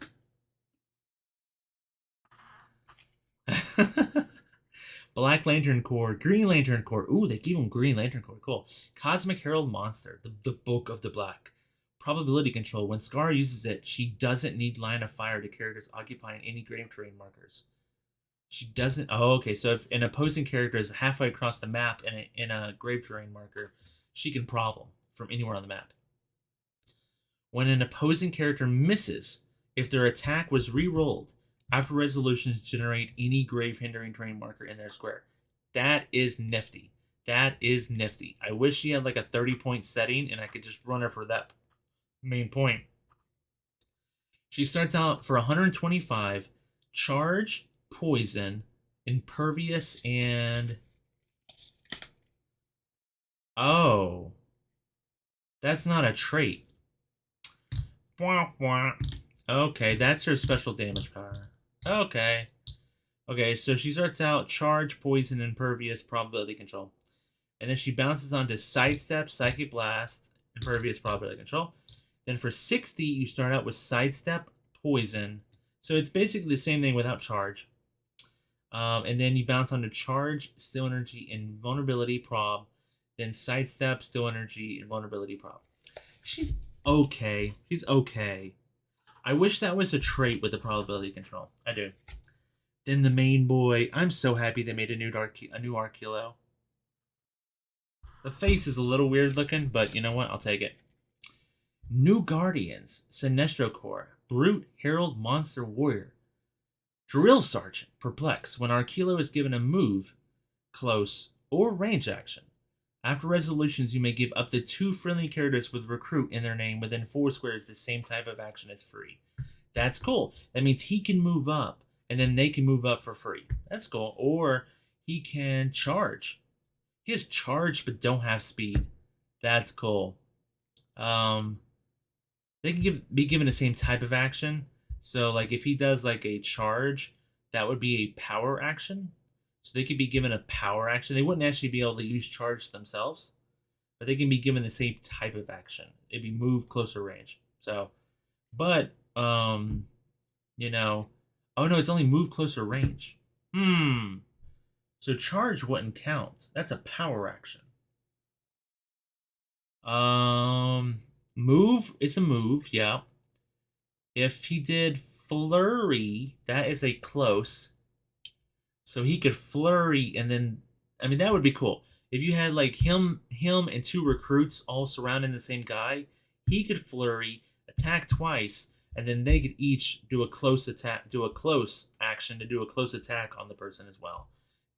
Black Lantern Corps, Green Lantern Corps. Ooh, they gave him Green Lantern Corps. Cool. Cosmic Herald Monster, the Book of the Black. Probability control. When Scar uses it, she doesn't need line of fire to characters occupying any grave terrain markers. She doesn't. Oh, okay. So if an opposing character is halfway across the map in a grave terrain marker, she can problem from anywhere on the map. When an opposing character misses, if their attack was re-rolled, after resolutions generate any grave hindering terrain marker in their square. That is nifty. That is nifty. I wish she had like a 30-point setting and I could just run her for that main point. She starts out for 125, charge, poison, impervious, and... Oh. That's not a trait. Okay, that's her special damage power. Okay. Okay, so she starts out charge, poison, impervious, probability control. And then she bounces on to sidestep, psychic blast, impervious, probability control. Then for 60, you start out with sidestep, poison. So it's basically the same thing without charge. And then you bounce onto charge, still energy, and vulnerability prob. Then sidestep, still energy, and vulnerability prob. She's okay. She's okay. I wish that was a trait with the probability control. I do. Then the main boy. I'm so happy they made a new Archilo. The face is a little weird looking, but you know what? I'll take it. New Guardians. Sinestro Corps. Brute, Herald, Monster, Warrior. Drill Sergeant. Perplex. When Archilo is given a move, close, or range action. After resolutions, you may give up to 2 friendly characters with recruit in their name within 4 squares the same type of action as free. That's cool. That means he can move up, and then they can move up for free. That's cool. Or he can charge. He has charge but don't have speed. That's cool. They can be given the same type of action. So, like, if he does, like, a charge, that would be a power action. So they could be given a power action. They wouldn't actually be able to use charge themselves, but they can be given the same type of action. It'd be move, closer range. So, but, you know, oh no, it's only move, closer range. So charge wouldn't count. That's a power action. Move is a move, yeah. If he did flurry, that is a close. So he could flurry and then I mean that would be cool. If you had like him and two recruits all surrounding the same guy, he could flurry, attack twice, and then they could each do a close attack, do a close action to do a close attack on the person as well.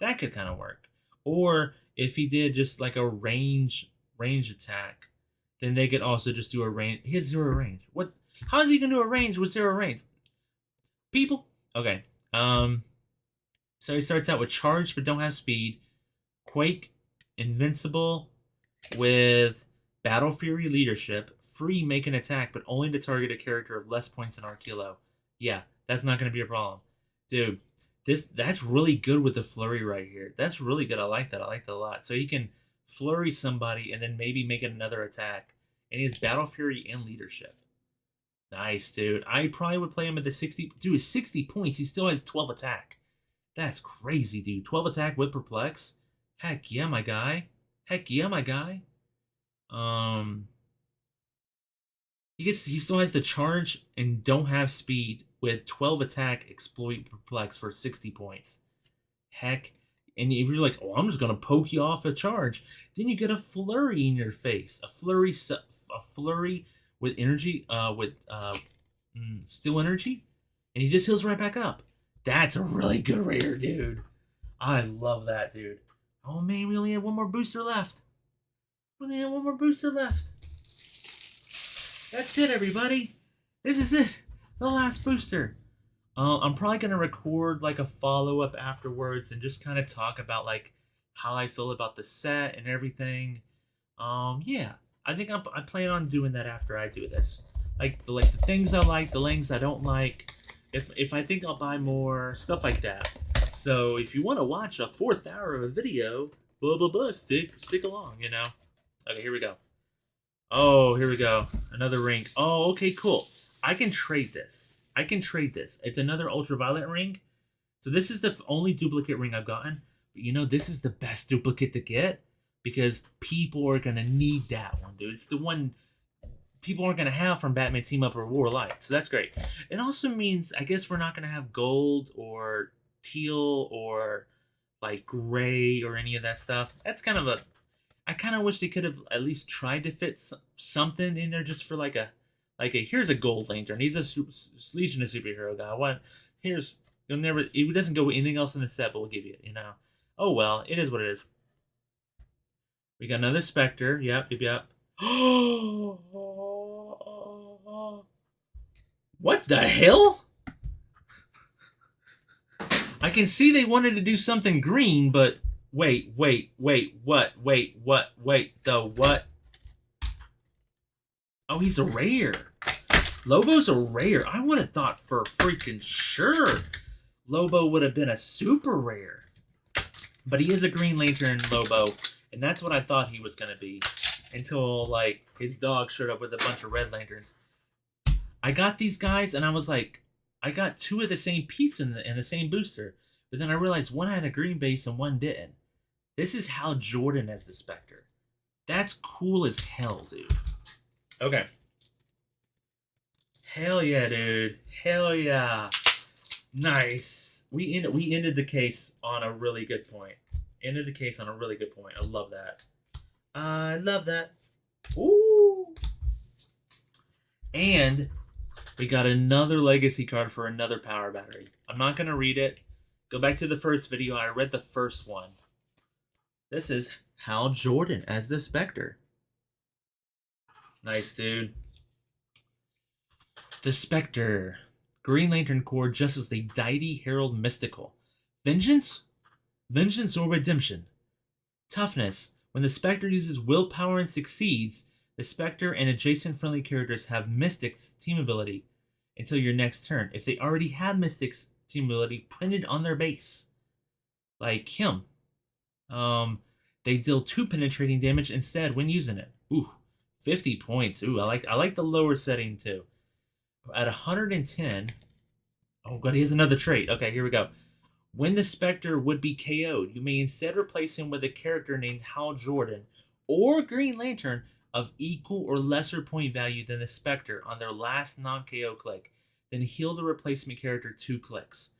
That could kind of work. Or if he did just like a range attack, then they could also just do a range. He has zero range. What? How is he gonna do a range with zero range? People. Okay. So he starts out with charge but don't have speed, quake, invincible, with battle fury leadership, free make an attack but only to target a character of less points than Arquillo. Yeah, that's not gonna be a problem, dude. That's really good with the flurry right here. That's really good. I like that. I like that a lot. So he can flurry somebody and then maybe make another attack, and he has battle fury and leadership. Nice, dude. I probably would play him at the 60. Dude, 60 points. He still has 12 attack. That's crazy, dude. 12 attack with perplex. Heck yeah, my guy. Heck yeah, my guy. He still has the charge and don't have speed with 12 attack, exploit perplex for 60 points. Heck, and if you're like, oh, I'm just gonna poke you off a charge, then you get a flurry in your face. A flurry with energy, still energy, and he just heals right back up. That's a really good rare, dude. I love that, dude. Oh man, we only have one more booster left. We only have one more booster left. That's it, everybody. This is it. The last booster. I'm probably gonna record like a follow-up afterwards and just kind of talk about like how I feel about the set and everything. Yeah, I think I plan on doing that after I do this. Like the things I like, the things I don't like. If I think I'll buy more, stuff like that. So if you want to watch a 4th hour of a video, blah blah blah, stick along, you know. Okay, here we go. Oh, here we go. Another ring. Oh, okay, cool. I can trade this. It's another ultraviolet ring. So this is the only duplicate ring I've gotten. But you know, this is the best duplicate to get because people are gonna need that one, dude. It's the one people aren't going to have from Batman Team Up or War Light. So that's great. It also means, I guess we're not going to have gold or teal or like gray or any of that stuff. That's kind of I kind of wish they could have at least tried to fit something in there just for like a here's a gold lantern. He's a Legion of Superhero guy. It doesn't go with anything else in the set, but we'll give you it, you know. Oh well, it is what it is. We got another Spectre. Yep. What the hell? I can see they wanted to do something green, but wait, what? The what? Oh, he's a rare. Lobo's a rare. I would have thought for freaking sure Lobo would have been a super rare. But he is a Green Lantern Lobo, and that's what I thought he was going to be. Until, like, his dog showed up with a bunch of Red Lanterns. I got these guys, and I was like, I got 2 of the same piece in the same booster. But then I realized one had a green base and one didn't. This is Hal Jordan as the Spectre. That's cool as hell, dude. Okay. Hell yeah, dude. Hell yeah. Nice. We ended the case on a really good point. I love that. I love that. Ooh. And we got another legacy card for another power battery. I'm not going to read it. Go back to the first video. I read the first one. This is Hal Jordan as the Spectre. Nice, dude. The Spectre. Green Lantern Corps just as the Deity Herald Mystical. Vengeance? Vengeance or Redemption. Toughness. When the Spectre uses willpower and succeeds, the Spectre and adjacent friendly characters have Mystic's team ability until your next turn. If they already have Mystic's team ability printed on their base, like him, they deal 2 penetrating damage instead when using it. Ooh, 50 points. Ooh, I like the lower setting too. At 110, oh god, he has another trait. Okay, here we go. When the Spectre would be KO'd, you may instead replace him with a character named Hal Jordan or Green Lantern of equal or lesser point value than the Spectre on their last non-KO click, then heal the replacement character 2 clicks.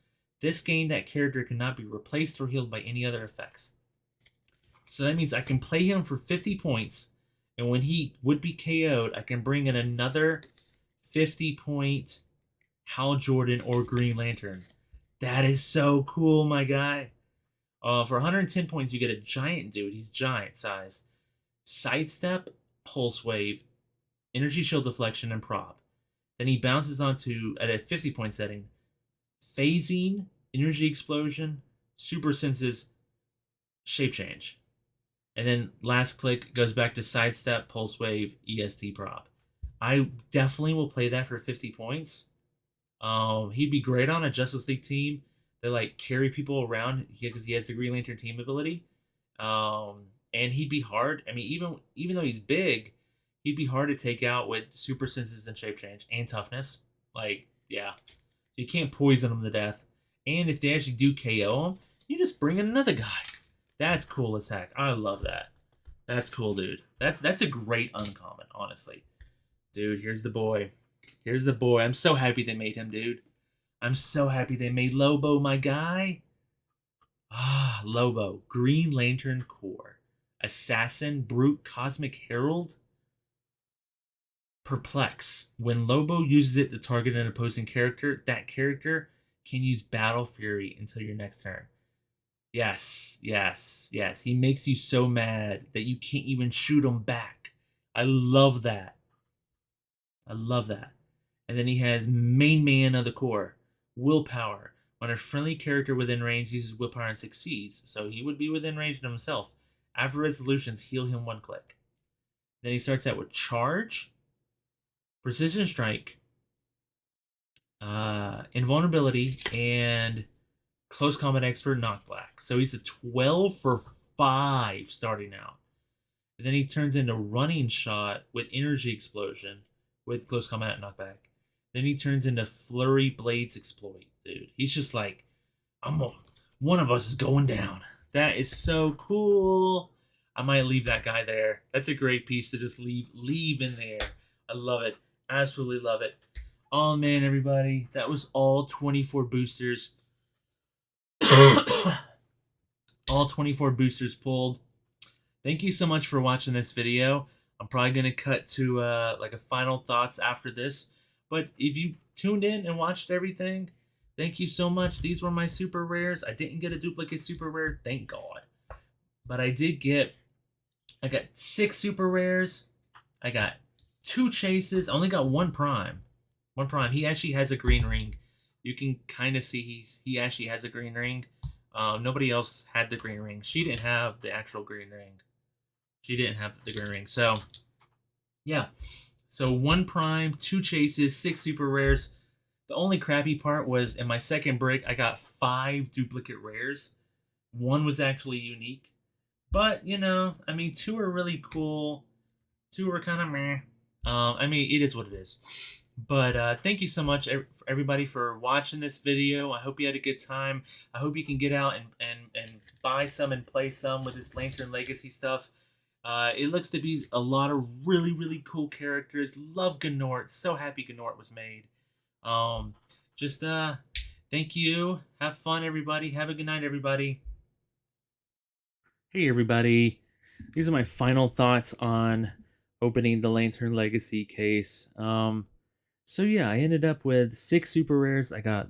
This game, that character cannot be replaced or healed by any other effects. So that means I can play him for 50 points, and when he would be KO'd, I can bring in another 50-point Hal Jordan or Green Lantern. That is so cool, my guy. For 110 points, you get a giant dude. He's giant size. Sidestep, Pulse Wave, Energy Shield Deflection, and Prop. Then he bounces onto, at a 50-point setting, Phasing, Energy Explosion, Super Senses, Shape Change. And then last click goes back to Sidestep, Pulse Wave, EST Prop. I definitely will play that for 50 points. He'd be great on a Justice League team that like carry people around because he has the Green Lantern team ability. And he'd be hard. I mean, even though he's big, he'd be hard to take out with super senses and shape change and toughness. Like, yeah, you can't poison him to death. And if they actually do KO him, you just bring in another guy. That's cool as heck. I love that. That's cool, dude. That's a great uncommon, honestly. Dude, here's the boy. Here's the boy. I'm so happy they made him, dude. I'm so happy they made Lobo, my guy. Ah, Lobo. Green Lantern Core. Assassin, Brute, Cosmic Herald. Perplex. When Lobo uses it to target an opposing character, that character can use Battle Fury until your next turn. Yes, yes, yes. He makes you so mad that you can't even shoot him back. I love that. I love that. And then he has Main Man of the Core, Willpower. When a friendly character within range uses Willpower and succeeds, so he would be within range himself. After resolutions, heal him 1 click. Then he starts out with Charge, Precision Strike, Invulnerability, and Close Combat Expert, Knockback. So he's a 12 for 5 starting out. And then he turns into Running Shot with Energy Explosion with Close Combat Knockback. Then he turns into Flurry Blades Exploit, dude. He's just like, one of us is going down. That is so cool. I might leave that guy there. That's a great piece to just leave in there. I love it. Absolutely love it. Oh man, everybody. That was all 24 boosters. All 24 boosters pulled. Thank you so much for watching this video. I'm probably going to cut to like a final thoughts after this. But if you tuned in and watched everything, thank you so much. These were my super rares. I didn't get a duplicate super rare, thank God. But I got 6 super rares. I got 2 chases. I only got 1 prime. 1 prime. He actually has a green ring. You can kind of see he actually has a green ring. Nobody else had the green ring. She didn't have the actual green ring. She didn't have the green ring. So, yeah. So 1 prime, 2 chases, 6 super rares. The only crappy part was in my second break, I got 5 duplicate rares. 1 was actually unique. But, you know, I mean, 2 are really cool. 2 were kind of meh. I mean, it is what it is. But thank you so much, everybody, for watching this video. I hope you had a good time. I hope you can get out and buy some and play some with this Lantern Legacy stuff. It looks to be a lot of really, really cool characters. Love Gnort. So happy Gnort was made. Thank you. Have fun, everybody. Have a good night, everybody. Hey, everybody. These are my final thoughts on opening the Lantern Legacy case. So yeah, I ended up with 6 super rares. I got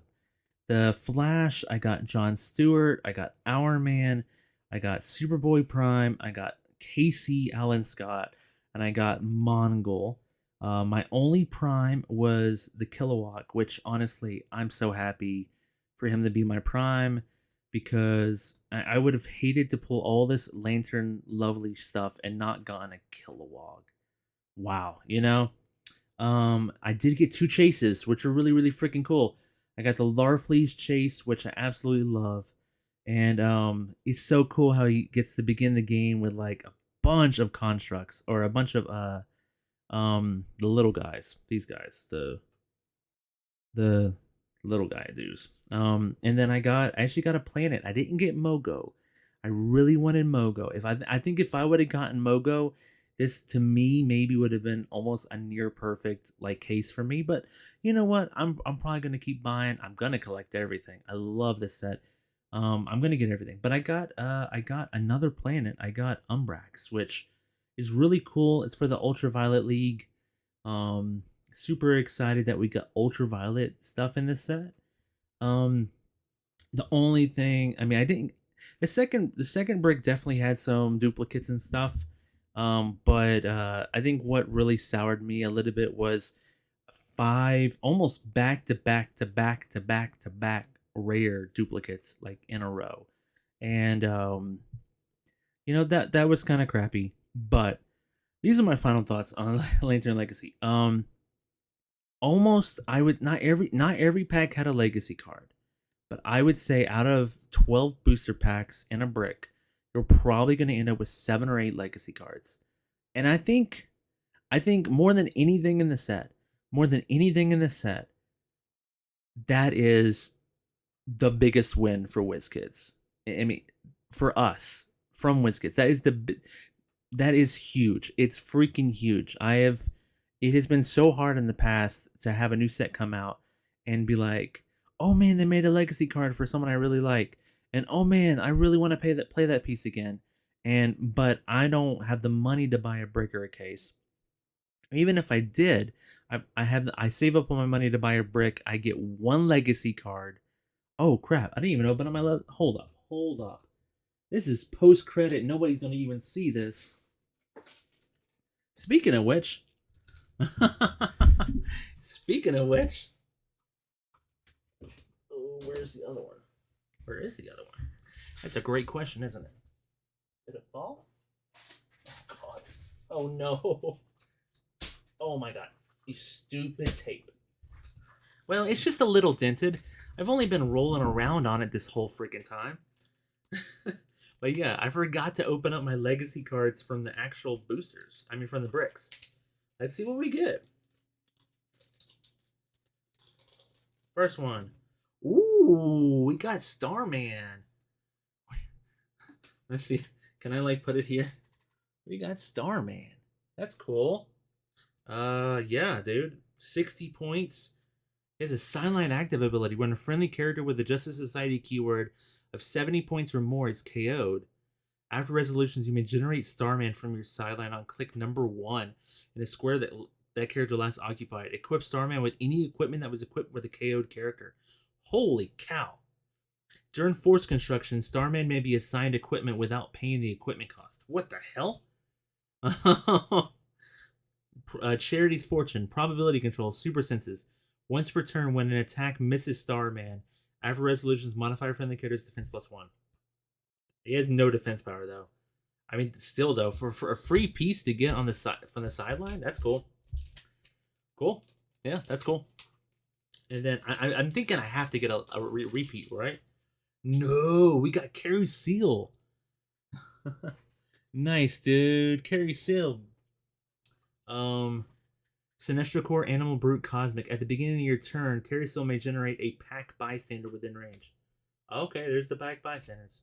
the Flash, I got John Stewart, I got Hourman, I got Superboy Prime, I got Casey Allen Scott, and I got Mongol. My only prime was the Kilowog, which honestly, I'm so happy for him to be my prime because I would have hated to pull all this Lantern Lovely stuff and not gotten a Kilowog. Wow, you know? I did get 2 chases, which are really, really freaking cool. I got the Larfleeze chase, which I absolutely love. And it's so cool how he gets to begin the game with like a bunch of constructs or a bunch of the little guys. These guys. The little guy dudes. And then I actually got a planet. I didn't get Mogo. I really wanted Mogo. I think if I would have gotten Mogo, this to me maybe would have been almost a near perfect like case for me. But you know what? I'm probably gonna keep buying. I'm gonna collect everything. I love this set. I'm gonna get everything. But I got another planet. I got Umbrax, which is really cool. It's for the Ultraviolet League. Super excited that we got Ultraviolet stuff in this set. Um, the only thing, I mean, I didn't. The second brick definitely had some duplicates and stuff. But I think what really soured me a little bit was five almost back to back to back to back to back rare duplicates like in a row, and that was kind of crappy. But these are my final thoughts on Lantern Legacy. Almost I would not every pack had a legacy card, but I would say out of 12 booster packs in a brick, you're probably going to end up with 7 or 8 legacy cards. And I think more than anything in the set, that is the biggest win for WizKids. I mean, for us from WizKids, that is huge. It's freaking huge. It has been so hard in the past to have a new set come out and be like, oh man, they made a legacy card for someone I really like, and oh man, I really want to play that piece again, but I don't have the money to buy a brick or a case. Even if I did, I save up all my money to buy a brick. I get one legacy card. Oh crap! I didn't even open up my hold up. This is post credit. Nobody's gonna even see this. Speaking of which, speaking of which, oh, where's the other one? Where is the other one? That's a great question, isn't it? Did it fall? Oh god! Oh no! Oh my god! You stupid tape. Well, it's just a little dented. I've only been rolling around on it this whole freaking time. But yeah, I forgot to open up my legacy cards from the actual boosters. I mean, from the bricks. Let's see what we get. First one. Ooh, we got Starman. Let's see. Can I like put it here? We got Starman. That's cool. Yeah, dude. 60 points. He has a sideline active ability. When a friendly character with the Justice Society keyword of 70 points or more is KO'd. After resolutions, you may generate Starman from your sideline on click number 1 in a square that character last occupied. Equip Starman with any equipment that was equipped with a KO'd character. Holy cow. During force construction, Starman may be assigned equipment without paying the equipment cost. What the hell? Charity's Fortune, probability control, super senses. Once per turn, when an attack misses Starman, after resolutions, modify friendly character's defense +1. He has no defense power though. I mean, still though, for a free piece to get on the side from the sideline, that's cool. Cool, yeah, that's cool. And then I'm thinking I have to get a repeat, right? No, we got Carrie Seal. Nice, dude. Carrie Seal. Sinestro Core, Animal Brute, Cosmic. At the beginning of your turn, Carrie Seal may generate a pack bystander within range. Okay, there's the pack bystanders.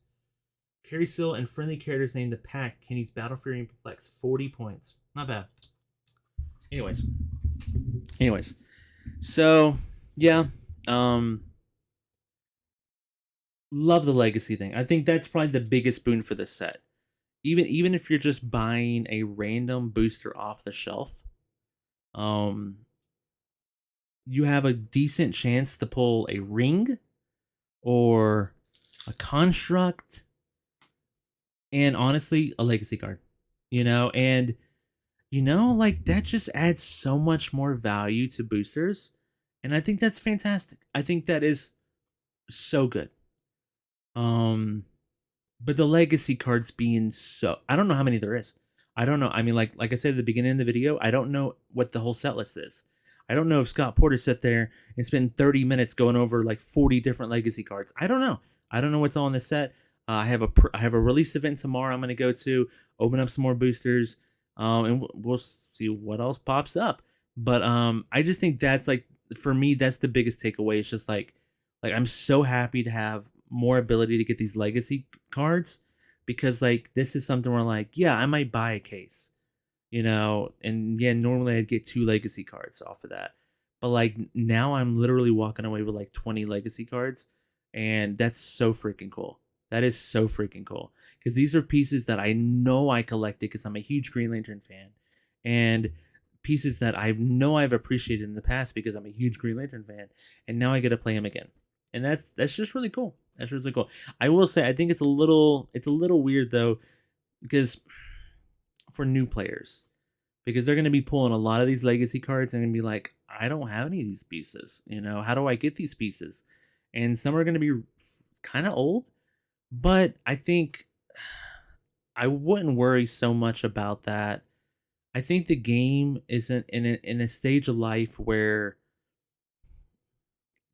Carrie Seal and friendly characters named the pack can use Battle Fury and Perplex. 40 points. Not bad. Anyways. So, yeah. Love the legacy thing. I think that's probably the biggest boon for this set. Even if you're just buying a random booster off the shelf, you have a decent chance to pull a ring or a construct and honestly a legacy card, and like that just adds so much more value to boosters, and I think that's fantastic. I think that is so good. But the legacy cards being I don't know how many there is. I don't know. I mean, like I said at the beginning of the video, I don't know what the whole set list is. I don't know if Scott Porter sat there and spent 30 minutes going over like 40 different legacy cards. I don't know. I don't know what's all in the set. I have a release event tomorrow. I'm gonna go to open up some more boosters, and we'll see what else pops up. But I just think that's like for me, that's the biggest takeaway. It's just like I'm so happy to have more ability to get these legacy cards, because like this is something where like, yeah, I might buy a case, and yeah, normally I'd get 2 legacy cards off of that. But like now I'm literally walking away with like 20 legacy cards, and that's so freaking cool. That is so freaking cool. Because these are pieces that I know I collected because I'm a huge Green Lantern fan. And pieces that I know I've appreciated in the past because I'm a huge Green Lantern fan. And now I get to play them again. And that's just really cool. That's really cool. I will say I think it's a little weird though, because for new players, because they're going to be pulling a lot of these legacy cards and going to be like, I don't have any of these pieces. How do I get these pieces? And some are going to be kind of old, but I think I wouldn't worry so much about that. I think the game isn't in a stage of life where,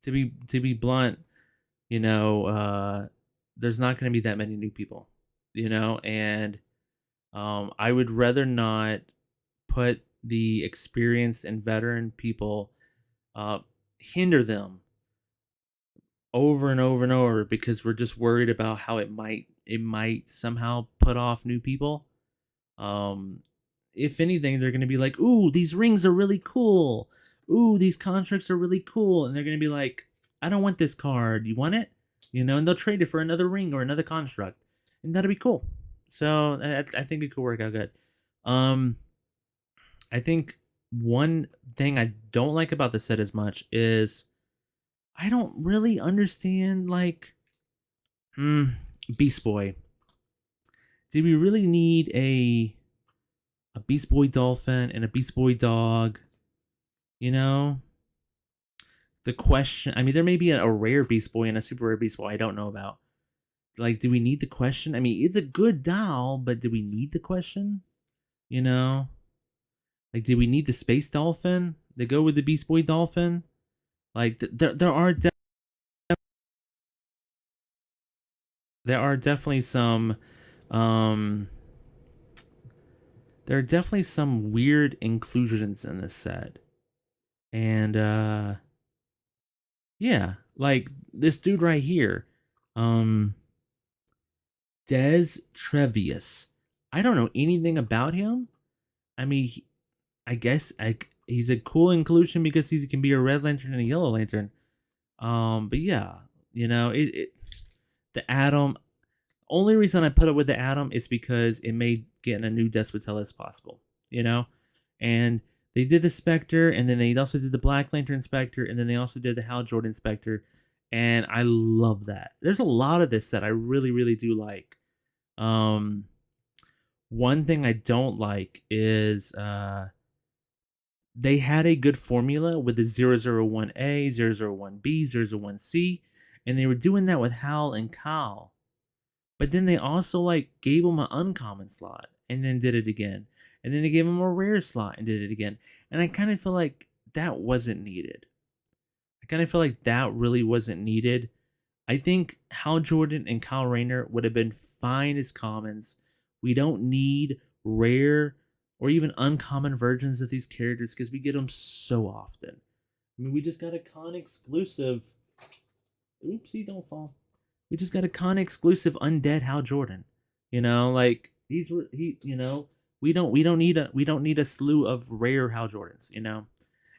to be blunt, you know, uh, there's not going to be that many new people, and I would rather not put the experienced and veteran people, uh, hinder them over and over and over because we're just worried about how it might somehow put off new people. Um, if anything, they're gonna be like, "Ooh, these rings are really cool. Ooh, these constructs are really cool," and they're gonna be like, "I don't want this card. You want it?" And they'll trade it for another ring or another construct, and that'll be cool. So I think it could work out good. Um, I think one thing I don't like about the set as much is I don't really understand, like, hmm, Beast Boy. Do we really need a Beast Boy dolphin and a Beast Boy dog? You know, the question. I mean, there may be a rare Beast Boy and a super rare Beast Boy I don't know about. Like, do we need the question? I mean, it's a good doll, but do we need the question? You know, like, do we need the space dolphin to go with the Beast Boy dolphin? Like, there are definitely some, um, there are definitely some weird inclusions in this set, and yeah, like this dude right here, um, Des Trevius. I don't know anything about him. I mean, I guess he's a cool inclusion because he can be a red lantern and a yellow lantern. But yeah, it the Atom. Only reason I put it with the Atom is because it made getting a new Despotellis possible. You know, and they did the Spectre, and then they also did the Black Lantern Spectre, and then they also did the Hal Jordan Spectre, and I love that. There's a lot of this that I really, really do like. Um, One thing I don't like is they had a good formula with the 001A, 001B, 001C, and they were doing that with Hal and Kyle. But then they also like gave him an uncommon slot and then did it again. And then they gave him a rare slot and did it again. And I kind of feel like that wasn't needed. I kind of feel like that really wasn't needed. I think Hal Jordan and Kyle Rayner would have been fine as commons. We don't need rare or even uncommon versions of these characters because we get them so often. I mean, we just got a con exclusive. Oopsie, don't fall. We just got a con exclusive undead Hal Jordan. Like we don't need a slew of rare Hal Jordans. And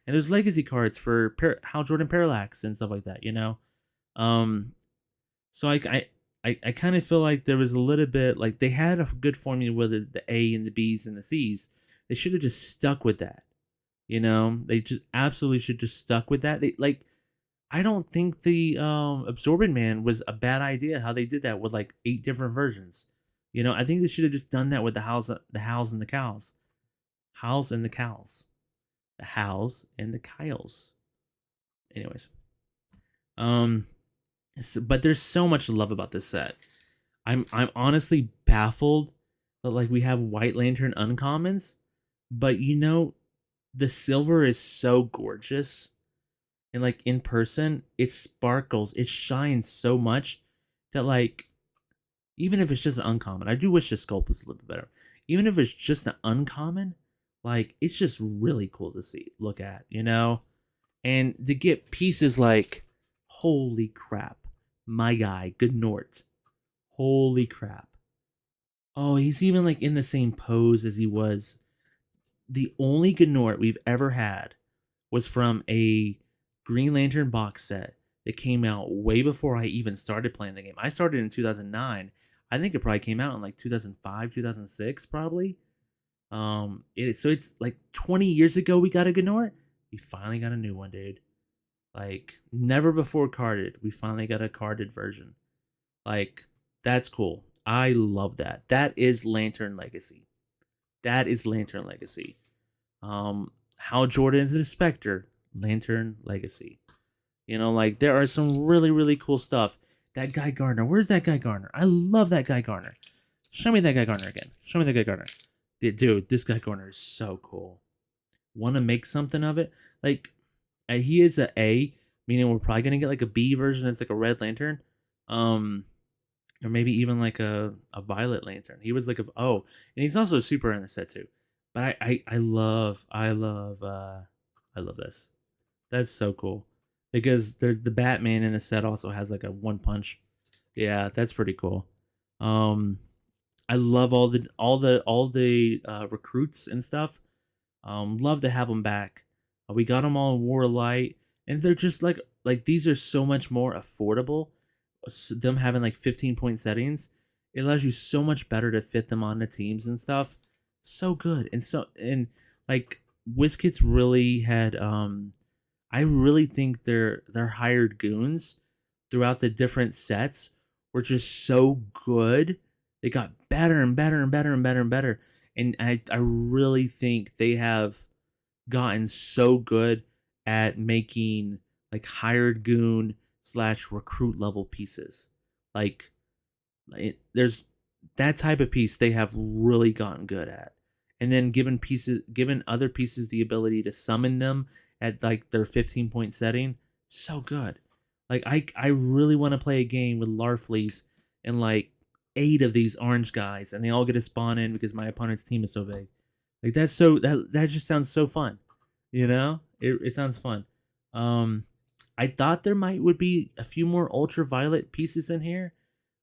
there's legacy cards for Hal Jordan Parallax and stuff like that. Um, so I kind of feel like there was a little bit like they had a good formula with the A and the B's and the C's. They should have just stuck with that. They just absolutely should just stuck with that. They like I don't think the Absorbent Man was a bad idea how they did that with like 8 different versions. I think they should have just done that with the Howls and the Cows. Howls and the Cows. The Howls and the Kyles. Anyways. Um but there's so much to love about this set. I'm honestly baffled that like we have White Lantern uncommons, but the silver is so gorgeous, and like in person it sparkles, it shines so much that like even if it's just an uncommon, I do wish the sculpt was a little bit better. Even if it's just an uncommon, like it's just really cool to see, look at. And to get pieces like, holy crap, my guy, Gnort. Holy crap. Oh, he's even like in the same pose as he was. The only Gnort we've ever had was from a Green Lantern box set that came out way before I even started playing the game. I started in 2009. I think it probably came out in like 2005, 2006, probably. So it's like 20 years ago we got a Gnort. We finally got a new one, dude. Like never before carded. We finally got a carded version. Like that's cool. I love that. That is Lantern Legacy. That is Lantern Legacy. How Jordan is the Spectre, Lantern Legacy. Like there are some really, really cool stuff. That Guy Gardner, where's that Guy Gardner? I love that Guy Gardner. Show me that Guy Gardner again. Show me that Guy Gardner. Dude, this Guy Gardner is so cool. Want to make something of it? Like, he is a A, meaning we're probably gonna get like a B version. It's like a Red Lantern. Or maybe even like a Violet Lantern. He was like and he's also super in the set too. But I love this. That's so cool because there's the Batman in the set also has like a one punch. Yeah, that's pretty cool. Um, I love all the recruits and stuff. Love to have them back. We got them all in War Light, and they're just like these are so much more affordable. Them having like 15-point settings, it allows you so much better to fit them onto teams and stuff. So good and like WizKids really had I really think their hired goons throughout the different sets were just so good. They got better and better and better and better and better. And I really think they have gotten so good at making like hired goon slash recruit level pieces. Like there's that type of piece they have really gotten good at. And then given other pieces the ability to summon them at like their 15-point setting, so good. Like I really want to play a game with Larfleeze and like 8 of these orange guys and they all get to spawn in because my opponent's team is so big. Like that just sounds so fun. It sounds fun. I thought there would be a few more ultraviolet pieces in here.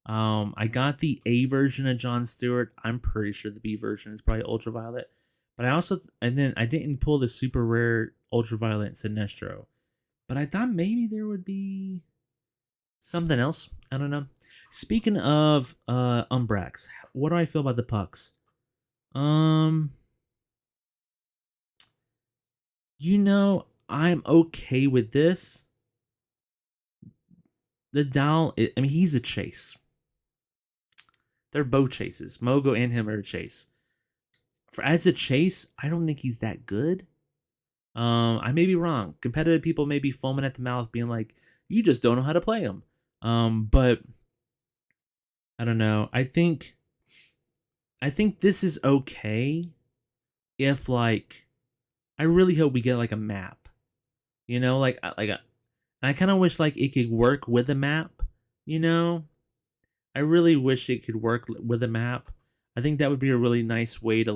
I got the A version of John Stewart. I'm pretty sure the B version is probably ultraviolet. But I didn't pull the super rare ultraviolet Sinestro. But I thought maybe there would be something else. I don't know. Speaking of Umbrax, what do I feel about the pucks? Um, I'm okay with this. The Doll, I mean, he's a chase. They're both chases. Mogo and him are a chase. As a chase, I don't think he's that good. I may be wrong. Competitive people may be foaming at the mouth, being like, "You just don't know how to play him." But I don't know. I think this is okay. If like, I really hope we get like a map. I kind of wish like it could work with a map. You know, I really wish it could work with a map. I think that would be a really nice way to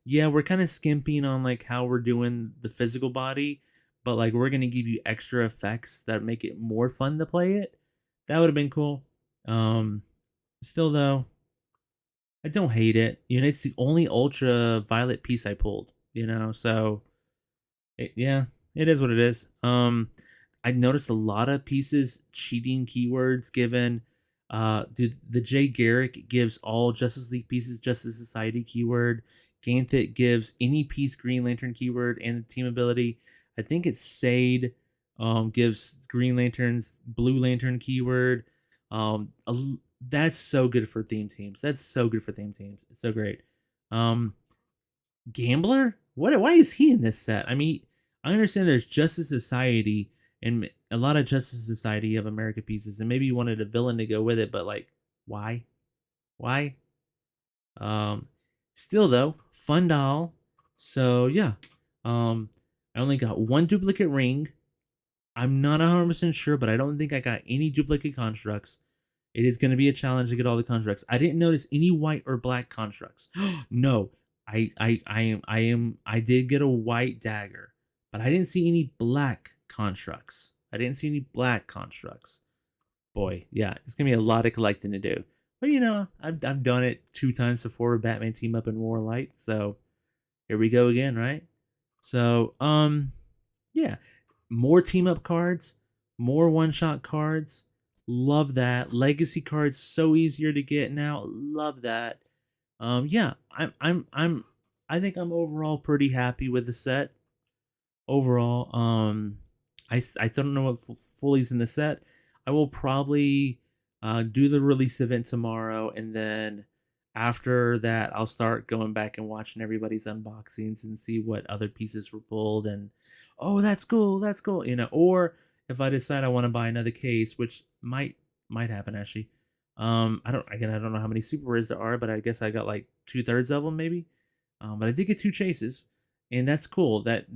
yeah, we're kind of skimping on like how we're doing the physical body, but like we're gonna give you extra effects that make it more fun to play it. That would have been cool. Still though, I don't hate it. It's the only ultra violet piece I pulled. So yeah, it is what it is. I noticed a lot of pieces cheating keywords given. The Jay Garrick gives all Justice League pieces Justice Society keyword. Ganthet gives any piece Green Lantern keyword and the team ability. I think it's Sade gives Green Lantern's Blue Lantern keyword. That's so good for theme teams. That's so good for theme teams. It's so great. Um, Gambler? What? Why is he in this set? I mean, I understand there's Justice Society and a lot of Justice Society of America pieces, and maybe you wanted a villain to go with it, but like, why? Why? Um, Still though, fun doll. So yeah, I only got one duplicate ring. I'm not 100% sure, but I don't think I got any duplicate constructs. It is going to be a challenge to get all the constructs. I didn't notice any white or black constructs. No, I did get a white dagger, but I didn't see any black constructs. I didn't see any black constructs. Boy, yeah, it's gonna be a lot of collecting to do. But you know, I've done it 2 times before. Batman team up in Warlight, so here we go again, right? So yeah, more team up cards, more one shot cards. Love that. Legacy cards so easier to get now. Love that. Yeah, I think I'm overall pretty happy with the set. Overall, I still don't know what fully's in the set. I will probably do the release event tomorrow, and then after that, I'll start going back and watching everybody's unboxings and see what other pieces were pulled. And oh, that's cool, you know. Or if I decide I want to buy another case, which might happen actually. I don't know how many super rares there are, but I guess I got like 2/3 of them maybe. But I did get 2 chases, and that's cool. That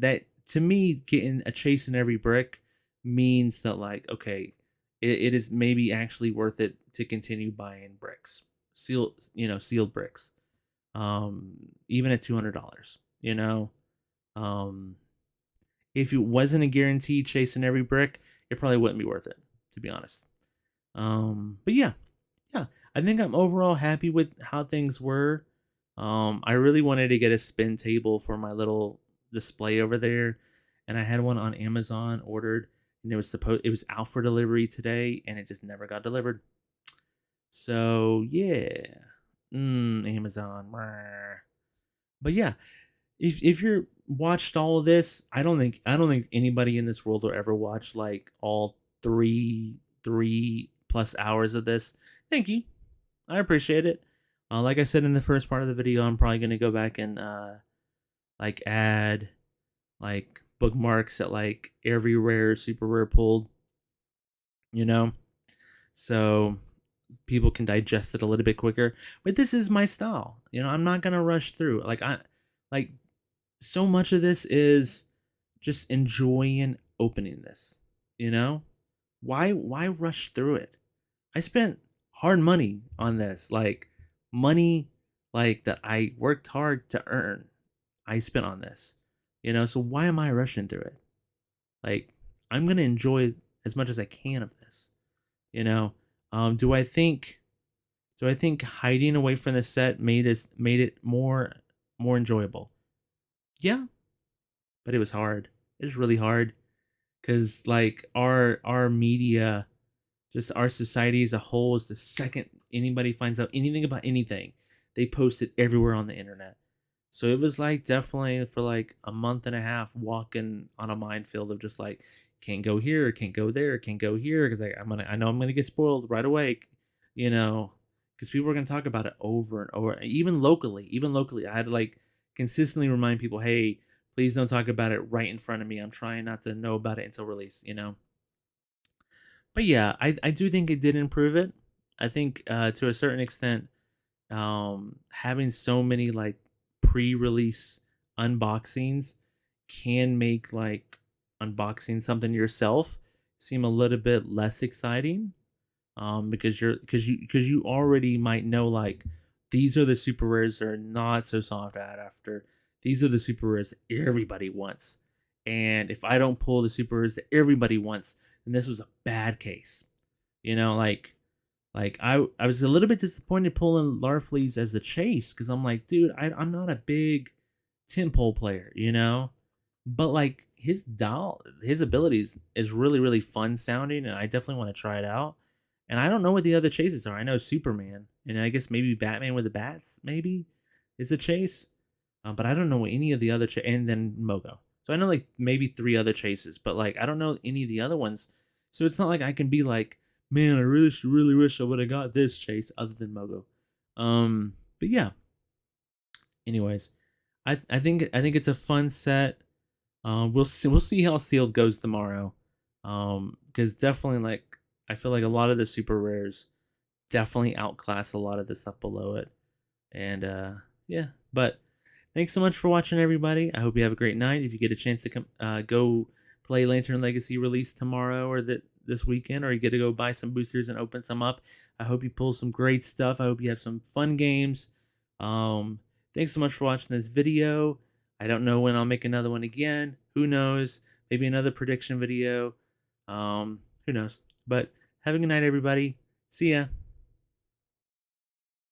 to me, getting a chase in every brick means that, like, okay, it is maybe actually worth it to continue buying bricks, sealed bricks, even at $200. You know, um, if it wasn't a guaranteed chase in every brick, it probably wouldn't be worth it, to be honest. But yeah, I think I'm overall happy with how things were. I really wanted to get a spin table for my little display over there, and I had one on Amazon ordered, and it was out for delivery today, and it just never got delivered. So yeah, Amazon. But yeah, if you're watched all of this, I don't think anybody in this world will ever watch like all three plus hours of this. Thank you, I appreciate it. Like I said in the first part of the video, I'm probably gonna go back and like add like bookmarks at like every rare, super rare pulled, you know, so people can digest it a little bit quicker. But this is my style, you know. I'm not gonna rush through. Like so much of this is just enjoying opening this, you know. Why rush through it? I spent hard money on this, like money like that I worked hard to earn. I spent on this, you know. So why am I rushing through it? Like, I'm gonna enjoy as much as I can of this, you know. Do I think hiding away from the set made it more enjoyable? Yeah, but it was hard. It was really hard because like our media, just our society as a whole, is the second anybody finds out anything about anything, they post it everywhere on the internet. So it was like definitely for like a month and a half walking on a minefield of just like, can't go here, can't go there, can't go here because I know I'm gonna get spoiled right away, you know, because people are gonna talk about it over and over, even locally. I had to like consistently remind people, hey, please don't talk about it right in front of me. I'm trying not to know about it until release, you know. But yeah, I do think it did improve it. I think to a certain extent, having so many like pre-release unboxings can make like unboxing something yourself seem a little bit less exciting, because you already might know like these are the super rares that are not so sought after. These are the super rares everybody wants, and if I don't pull the super rares that everybody wants, then this was a bad case. You know, like I was a little bit disappointed pulling Larfleeze as a chase because I'm like, dude, I'm not a big Timpole player, you know, but like his abilities is really fun sounding, and I definitely want to try it out. And I don't know what the other chases are. I know Superman, and I guess maybe Batman with the bats maybe is a chase, but I don't know any of the other and then Mogo. So I know like maybe 3 other chases, but like I don't know any of the other ones. So it's not like I can be like, man, I really wish I would have got this chase other than Mogo. But yeah. Anyways, I think it's a fun set. We'll see how sealed goes tomorrow. Because definitely like I feel like a lot of the super rares definitely outclass a lot of the stuff below it. And yeah, but thanks so much for watching, everybody. I hope you have a great night. If you get a chance to go play Lantern Legacy release tomorrow or this weekend, or you get to go buy some boosters and open some up, I hope you pull some great stuff. I hope you have some fun games. Thanks so much for watching this video. I don't know when I'll make another one again. Who knows? Maybe another prediction video. Who knows? But have a good night, everybody. See ya.